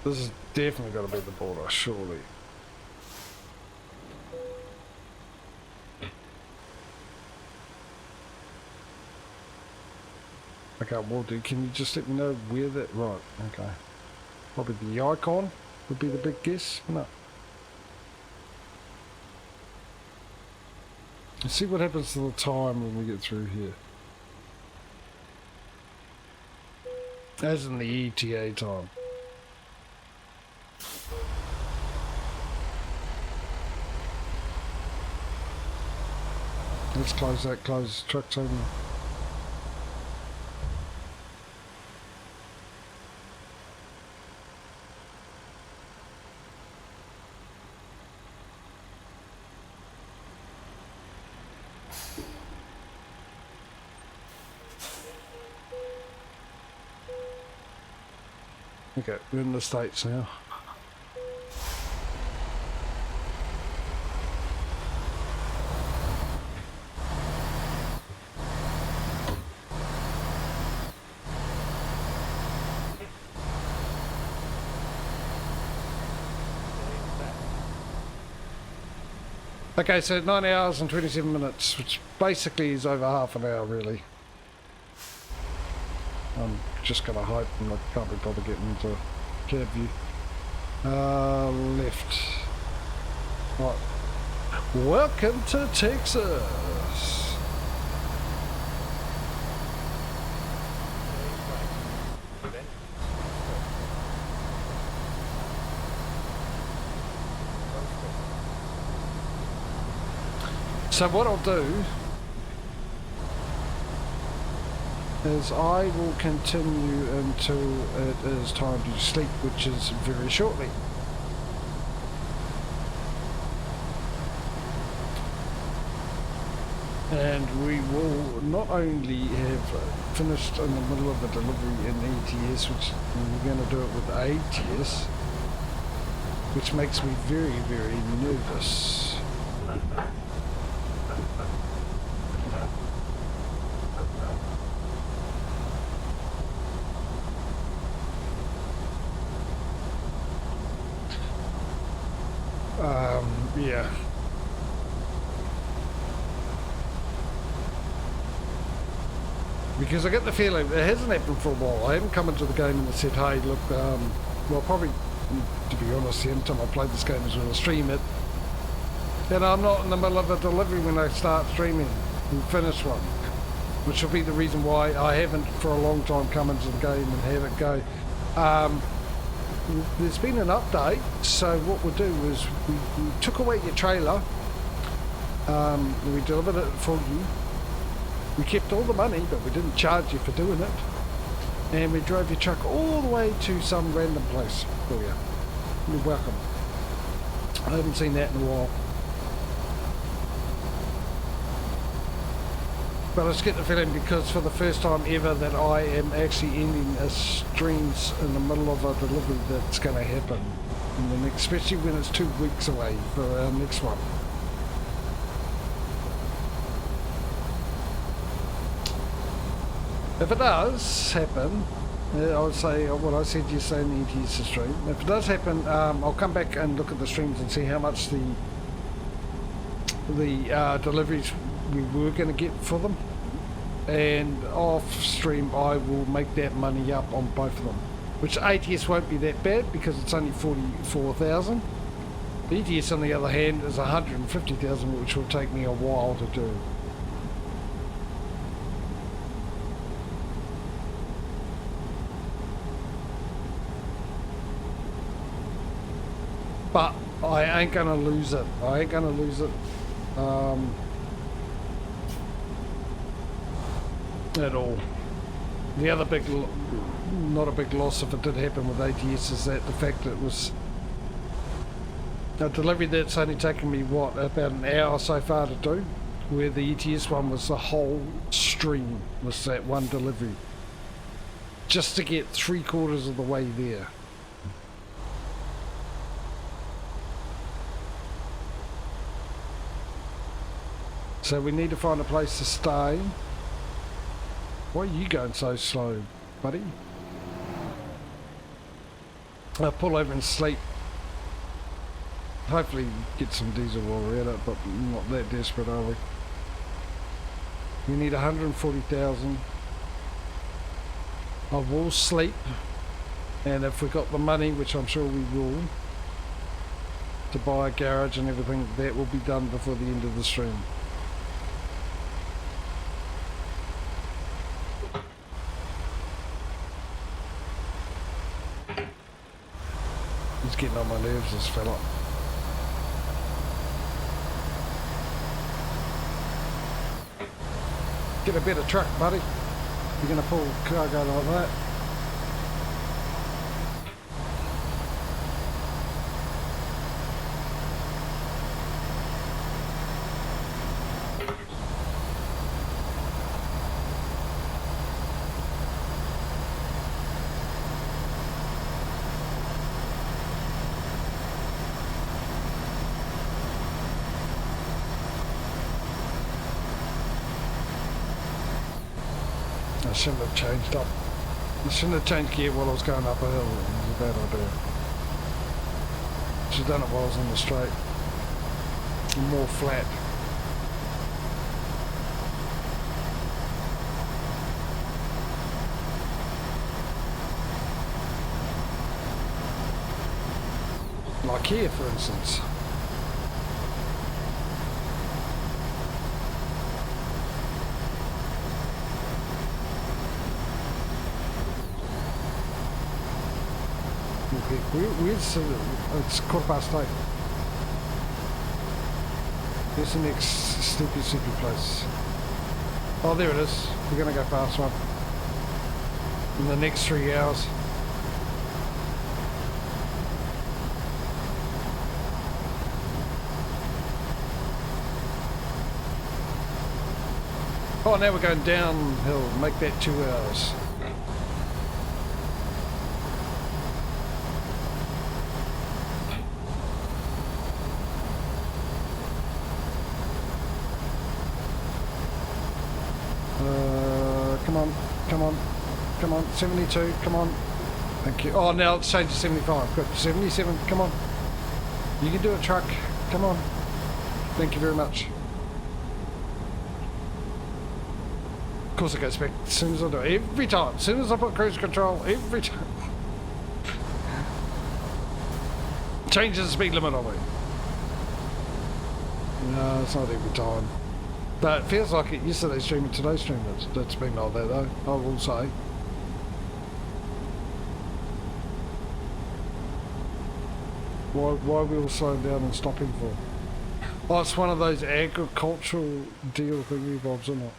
This has definitely got to be the border, surely. Okay, well, dude, can you just let me know where that... Right, okay. Probably the icon would be the big guess. No. Let's see what happens to the time when we get through here. As in the ETA time. Let's close that, close trucks over. Okay, we're in the States now. Okay, so 9 hours and 27 minutes, which basically is over half an hour, really. I'm just going to hope and I can't be bothered getting into cab view. Left. Right. Welcome to Texas. So what I'll do is I will continue until it is time to sleep, which is very shortly. And we will not only have finished in the middle of the delivery in ATS, which we're going to do it with ATS, which makes me very, very nervous. Yeah. Because I get the feeling it hasn't happened for a while. I haven't come into the game and said, hey, look, well, probably, to be honest, the only time I played this game is when I stream it. And I'm not in the middle of a delivery when I start streaming and finish one. Which will be the reason why I haven't for a long time come into the game and have it go. There's been an update, so what we'll do is we took away your trailer, we delivered it for you, we kept all the money but we didn't charge you for doing it, and we drove your truck all the way to some random place for you. You're welcome. I haven't seen that in a while. But I just get the feeling because for the first time ever that I am actually ending a streams in the middle of a delivery that's going to happen in the next, especially when it's 2 weeks away for our next one. If it does happen, I would say what I said yesterday in the ATS stream, if it does happen, I'll come back and look at the streams and see how much the deliveries we were going to get for them, and off stream I will make that money up on both of them. Which ATS won't be that bad because it's only 44,000. ATS on the other hand is 150,000, which will take me a while to do. But I ain't gonna lose it. I ain't gonna lose it. At all. The other big, not a big loss if it did happen with ATS, is that the fact that it was a delivery that's only taken me, what, about an hour so far to do, where the ATS one was the whole stream, was that one delivery. Just to get 3/4 of the way there. So we need to find a place to stay. Why are you going so slow, buddy? I'll pull over and sleep. Hopefully get some diesel while we're at it, but not that desperate, are we? We need 140,000. I will sleep, and if we got the money, which I'm sure we will, to buy a garage and everything, that will be done before the end of the stream. He's getting on my nerves, this fella. Get a better truck, buddy. You're gonna pull cargo like that. I shouldn't have changed up. I shouldn't have changed gear while I was going up a hill. It was a bad idea. Should have done it while I was on the straight. More flat. Like here, for instance. Where's it's 8:15. Where's the next sleepy place? Oh, there it is. We're gonna go past one in the next 3 hours. Oh, now we're going downhill. Make that 2 hours. Come on, 72, come on. Thank you. Oh, now it's changed to 75. Good. 77, come on. You can do it, truck. Come on. Thank you very much. Of course it goes back as soon as I do it. Every time. As soon as I put cruise control, every time. Changes the speed limit on me. No, it's not every time. But it feels like it yesterday's stream and today's stream. That's been like that though, I will say. Why are we all slowing down and stopping for? Oh, it's one of those agricultural deal thingy bobs, isn't it?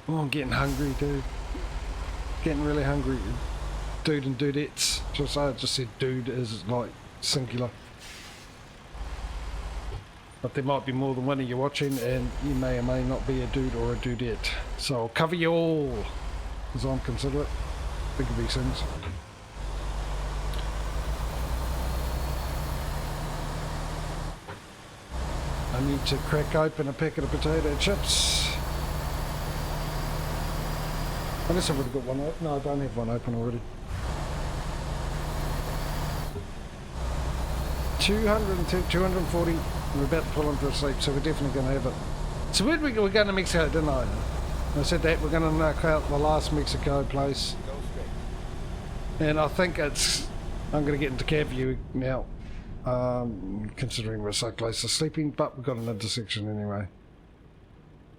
Oh, I'm getting hungry, dude. Getting really hungry. Dude and dudettes. I just said dude is like singular. But there might be more than one of you watching, and you may or may not be a dude or a dudette. So I'll cover you all, as I'm considerate. Think of these things. I need to crack open a packet of potato chips. Unless I've already got one open. No, I don't have one open already. 210, 240. We're about to pull into a sleep, so we're definitely going to have it. So we're going to Mexico, didn't I? I said that we're going to knock out the last Mexico place. Go straight. And I think it's... I'm going to get into cab view now. Considering we're so close to sleeping, but we've got an intersection anyway.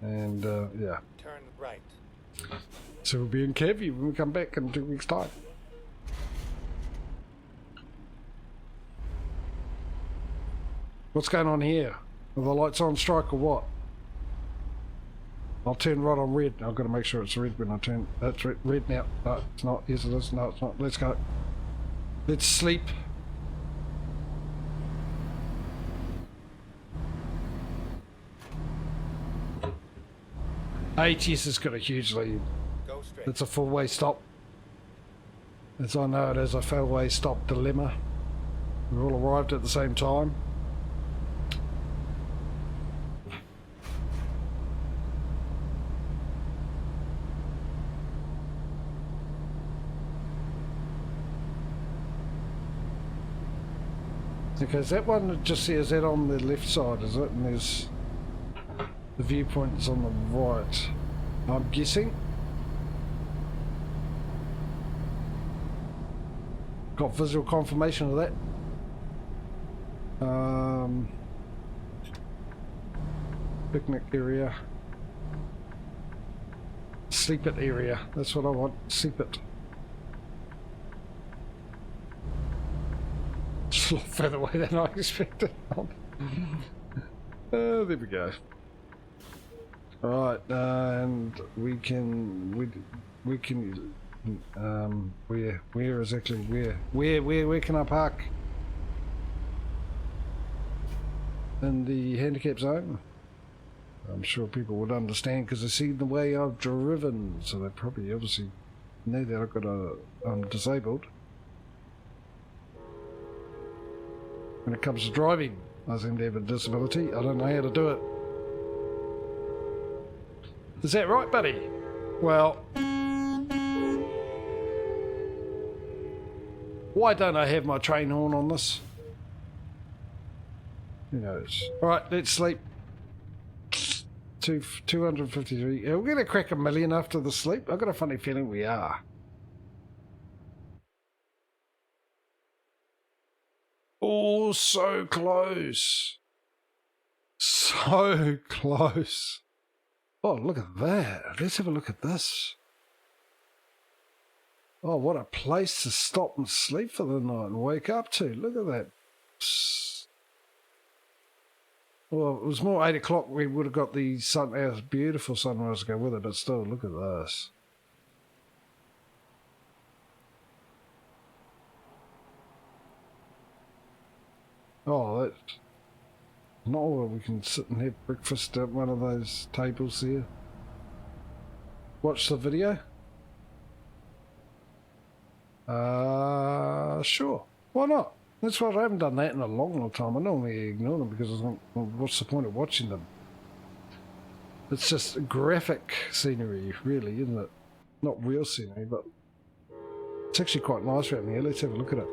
And, yeah. Turn right. So we'll be in cab view when we come back in 2 weeks' time. What's going on here? Are the lights on strike or what? I'll turn right on red. I've got to make sure it's red when I turn. That's red now. No, it's not. Yes, it is. No, it's not. Let's go. Let's sleep. ATS has got a huge lead. Go straight. It's a four-way stop. As I know it as a four-way stop dilemma. We've all arrived at the same time. Okay, is that one that just says that on the left side, is it? And there's the viewpoint's on the right, I'm guessing. Got visual confirmation of that. Picnic area. Sleep it area. That's what I want. Sleep it. It's a lot further away than I expected. There we go. Alright, and we can where exactly where can I park? In the handicap zone? I'm sure people would understand because they've seen the way I've driven, so they probably obviously know that I've got I'm disabled. When it comes to driving, I seem to have a disability. I don't know how to do it. Is that right, buddy? Well, why don't I have my train horn on this? Who knows? Alright, let's sleep. 253. Are we going to crack 1 million after the sleep? I've got a funny feeling we are. Oh, so close. So close. Oh, look at that. Let's have a look at this. Oh, what a place to stop and sleep for the night and wake up to. Look at that. Psst. Well, it was more 8 o'clock. We would have got the beautiful sunrise to go with it, but still, look at this. Oh, that's not where we can sit and have breakfast at one of those tables there. Watch the video? Sure. Why not? That's what I haven't done that in a long, long time. I normally ignore them because I think, well, what's the point of watching them? It's just graphic scenery, really, isn't it? Not real scenery, but it's actually quite nice around here. Let's have a look at it.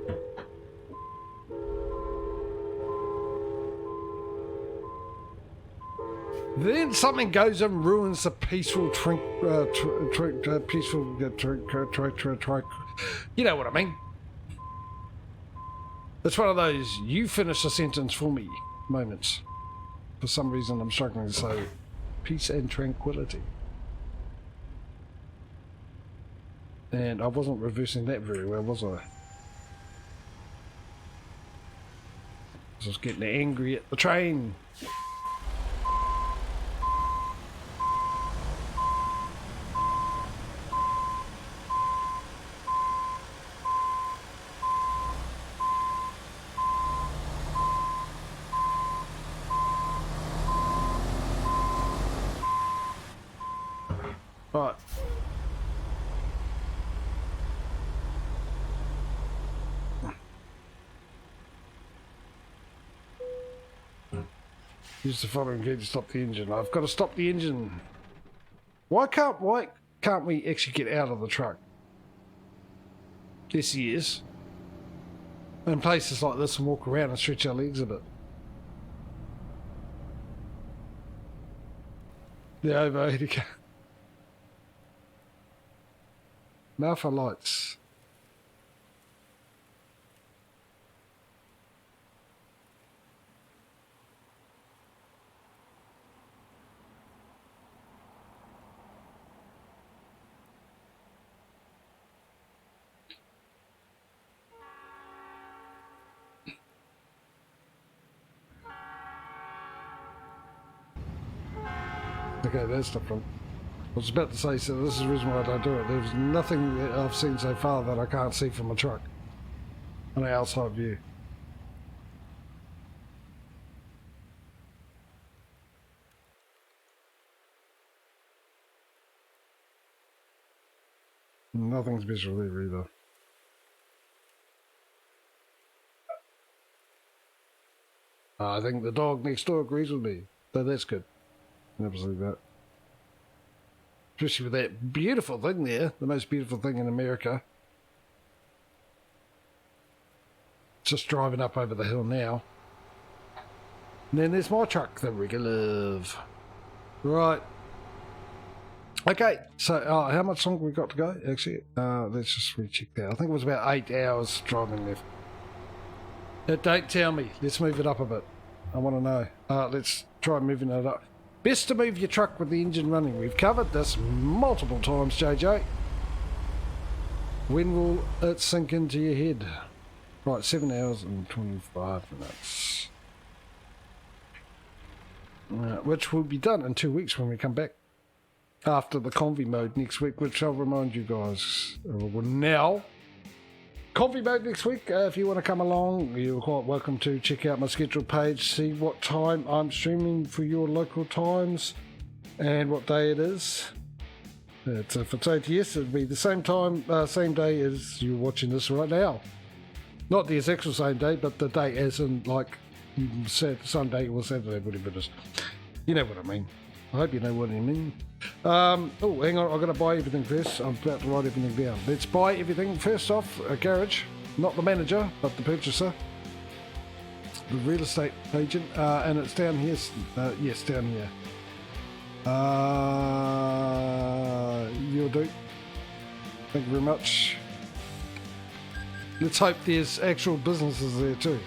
Then something goes and ruins the peaceful you know what I mean. It's one of those you finish a sentence for me moments. For some reason I'm struggling to say peace and tranquility. And I wasn't reversing that very well, was I? I was getting angry at the train. Right. Use the following key to stop the engine. I've got to stop the engine. Why can't we actually get out of the truck? Yes, he is. in places like this and walk around and stretch our legs a bit. The overheated car. Malfa lights. Okay, that's different. I was about to say, so this is the reason why I don't do it. There's nothing that I've seen so far that I can't see from a truck on the outside view. Nothing special there either. I think the dog next door agrees with me, so that's good. Absolutely that. Especially with that beautiful thing there, the most beautiful thing in America. Just driving up over the hill now. And then there's my truck, the Rigolove. Right. Okay, so how much longer we got to go? Actually, let's just recheck that. I think it was about 8 hours driving left. Don't tell me. Let's move it up a bit. I want to know. Let's try moving it up. Best to move your truck with the engine running. We've covered this multiple times, JJ. When will it sink into your head? Right, 7 hours and 25 minutes. Which will be done in 2 weeks when we come back. After the convy mode next week, which I'll remind you guys. Now, convy mode next week. If you want to come along, you're quite welcome to check out my schedule page, see what time I'm streaming for your local times and what day it is. If it's ATS, it'll be the same time, same day as you're watching this right now. Not the actual same day, but the day as in like Sunday or Saturday, whatever it is. You know what I mean. I hope you know what I mean. Oh, hang on, I've got to buy everything first. I'm about to write everything down. Let's buy everything. First off, a garage. Not the manager, but the purchaser. The real estate agent. And it's down here. Yes, down here. You'll do. Thank you very much. Let's hope there's actual businesses there too.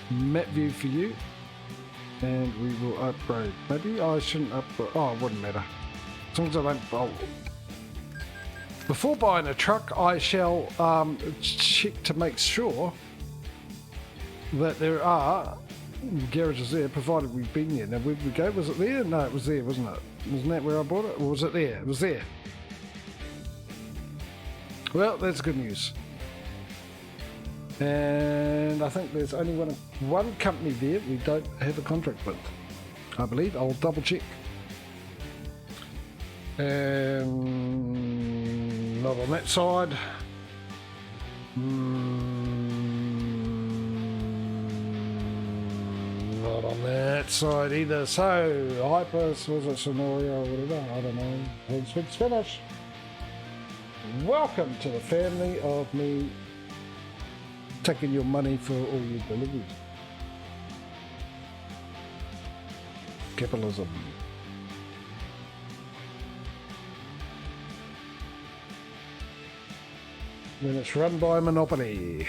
Map view for you, and we will upgrade. Maybe I shouldn't upgrade. Oh, it wouldn't matter as long as I don't. Oh. Before buying a truck, I shall check to make sure that there are garages there, provided we've been there. Now, where did we go? Was it there? No, it was there, wasn't it? Wasn't that where I bought it? Or was it there? It was there. Well, that's good news. And I think there's only one company there we don't have a contract with, I believe. I'll double check. And not on that side. Not on that side either. So, Hypers, was it Sonoria or whatever? I don't know. Let's speak Spanish. Welcome to the family of me taking your money for all your deliveries. Capitalism. When it's run by a monopoly.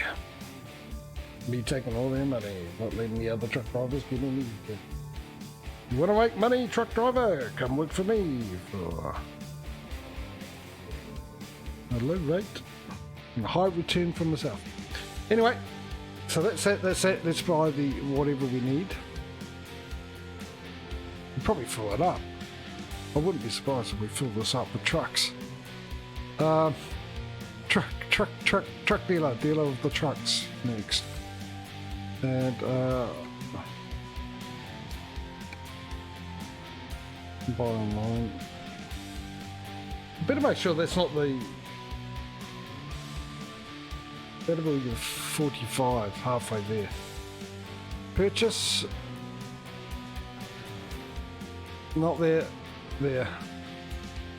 Me taking all their money, not letting the other truck drivers get any. You want to make money, truck driver? Come work for me for a low rate and a high return for myself. Anyway, so that's it. Let's buy the whatever we need. We'll probably fill it up. I wouldn't be surprised if we fill this up with trucks. Truck dealer of the trucks next. And buy online. Better make sure that's not the. Better be 45, halfway there. Purchase. Not there. There.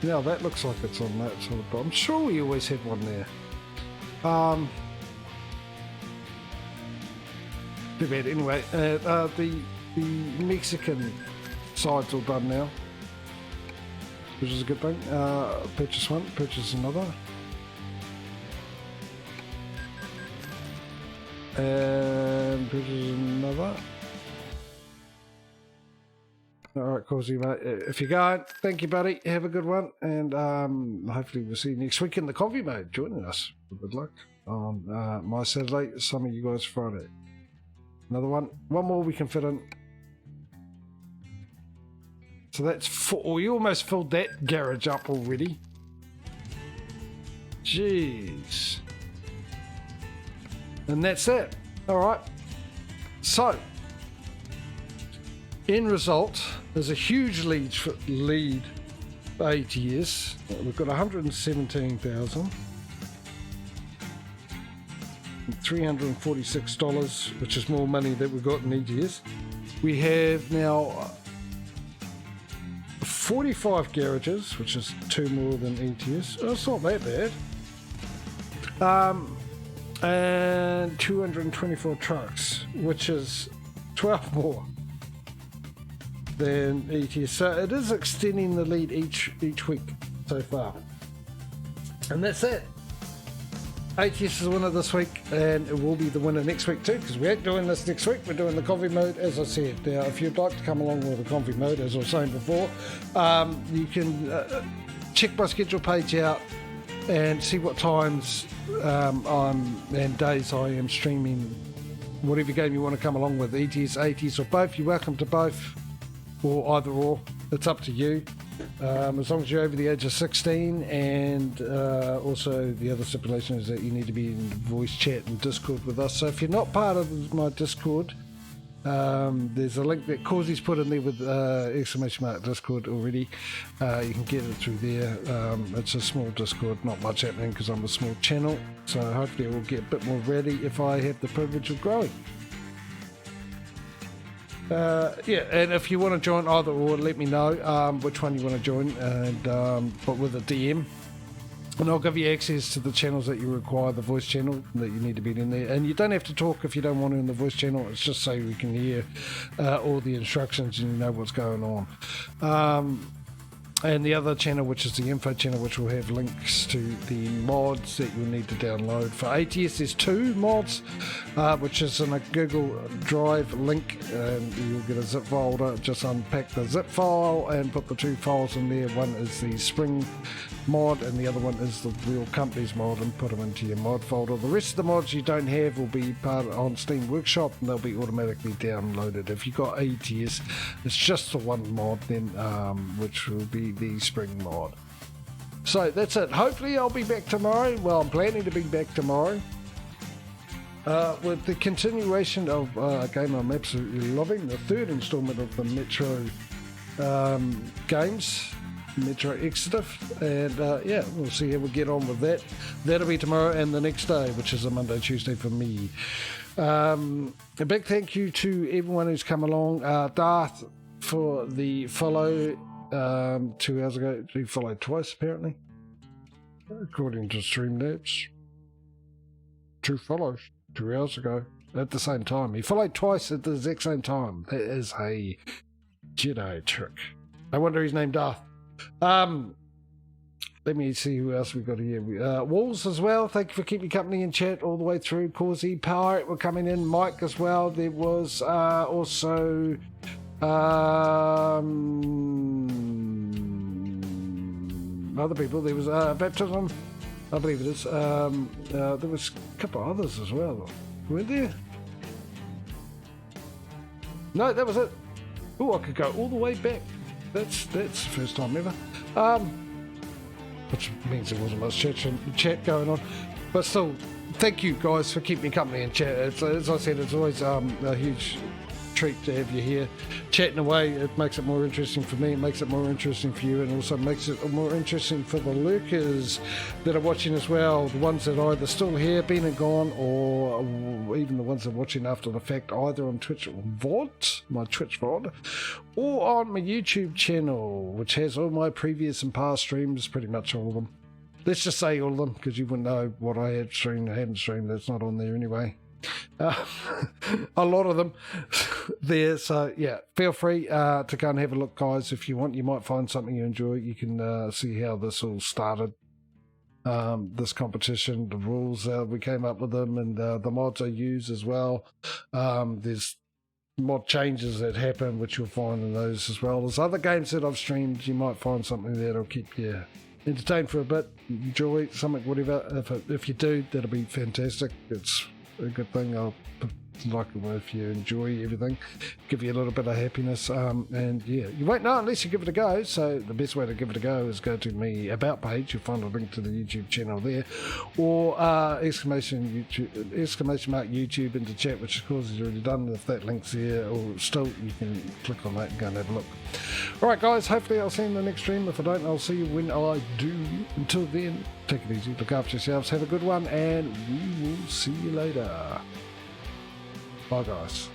Now that looks like it's on that sort of, but I'm sure we always had one there. Too bad. Anyway, the Mexican side's all done now, which is a good thing. Purchase one, purchase another. And purchase another. Alright, Causey, mate. If you're going, thank you, buddy. Have a good one. And hopefully we'll see you next week in the coffee mode joining us. Good luck on my Saturday, some of you guys Friday. Another one. One more we can fit in. So that's 4. Oh, you almost filled that garage up already. Jeez. And that's it. Alright. So, end result, there's a huge lead for ATS. We've got 117,346, which is more money that we've got in ATS. We have now 45 garages, which is 2 more than ATS. Oh, it's not that bad. And 224 trucks, which is 12 more than ATS. So it is extending the lead each week so far. And that's it. ATS is the winner this week, and it will be the winner next week too, because we ain't doing this next week. We're doing the coffee mode, as I said. Now, if you'd like to come along with the coffee mode, as I was saying before, you can check my schedule page out and see what times and days I am streaming whatever game you want to come along with, ETS, ATS, or both. You're welcome to both, or either or. It's up to you. As long as you're over the age of 16, and also the other stipulation is that you need to be in voice chat and Discord with us. So if you're not part of my Discord, there's a link that Causey's put in there with exclamation mark Discord already. You can get it through there. It's a small Discord, not much happening because I'm a small channel, so hopefully it will get a bit more ready if I have the privilege of growing. Yeah, and if you want to join either or, let me know which one you want to join, and but with a DM, and I'll give you access to the channels that you require, the voice channel that you need to be in there. And you don't have to talk if you don't want to in the voice channel. It's just so we can hear all the instructions and you know what's going on. And the other channel, which is the info channel, which will have links to the mods that you'll need to download. For ATS, there's 2 mods, which is in a Google Drive link, and you'll get a zip folder. Just unpack the zip file and put the 2 files in there. One is the Spring mod, and the other one is the Real Companies mod, and put them into your mod folder. The rest of the mods you don't have will be part on Steam Workshop, and they'll be automatically downloaded. If you've got ATS, it's just the one mod then, which will be the Spring mod. So that's it. Hopefully I'll be back tomorrow. Well, I'm planning to be back tomorrow with the continuation of a game I'm absolutely loving, the 3rd installment of the Metro games, Metro Exodus, and yeah, we'll see how we get on with that. That'll be tomorrow and the next day, which is a Monday, Tuesday for me. A big thank you to everyone who's come along. Darth for the follow 2 hours ago. He followed twice apparently, according to Streamlabs. 2 follows 2 hours ago at the same time. He followed twice at the exact same time. That is a Jedi trick. I wonder his name Darth. Let me see who else we got here. Walls as well. Thank you for keeping company in chat all the way through. Causey, Pirate were coming in. Mike as well. There was also other people. There was Baptism, I believe it is. There was a couple of others as well. Were there? No, that was it. Oh, I could go all the way back. That's the first time ever. Which means there wasn't much chat going on. But still, thank you guys for keeping me company in chat. As I said, it's always a huge treat to have you here chatting away. It makes it more interesting for me, it makes it more interesting for you, and also makes it more interesting for the lurkers that are watching as well, the ones that are either still here, been and gone, or even the ones that are watching after the fact, either on Twitch VOD, my Twitch VOD, or on my YouTube channel, which has all my previous and past streams, pretty much all of them. Let's just say all of them, because you wouldn't know what I had streamed or hadn't streamed. That's not on there anyway. A lot of them there, so yeah, feel free to go and have a look, guys. If you want, you might find something you enjoy. You can see how this all started, this competition, the rules, we came up with them, and the mods I use as well. There's mod changes that happen, which you'll find in those, as well as other games that I've streamed. You might find something that'll keep you entertained for a bit, enjoy something, whatever. If you do, that'll be fantastic. It's a good thing. I'll like it if you enjoy everything, give you a little bit of happiness, and yeah, you won't know unless you give it a go. So the best way to give it a go is go to me about page. You'll find a link to the YouTube channel there, or exclamation mark YouTube into chat, which of course is already done. If that link's there, or still, you can click on that and go and have a look. All right, guys, hopefully I'll see you in the next stream. If I don't, I'll see you when I do. Until then, take it easy, look after yourselves, have a good one, and we will see you later. Bye, guys.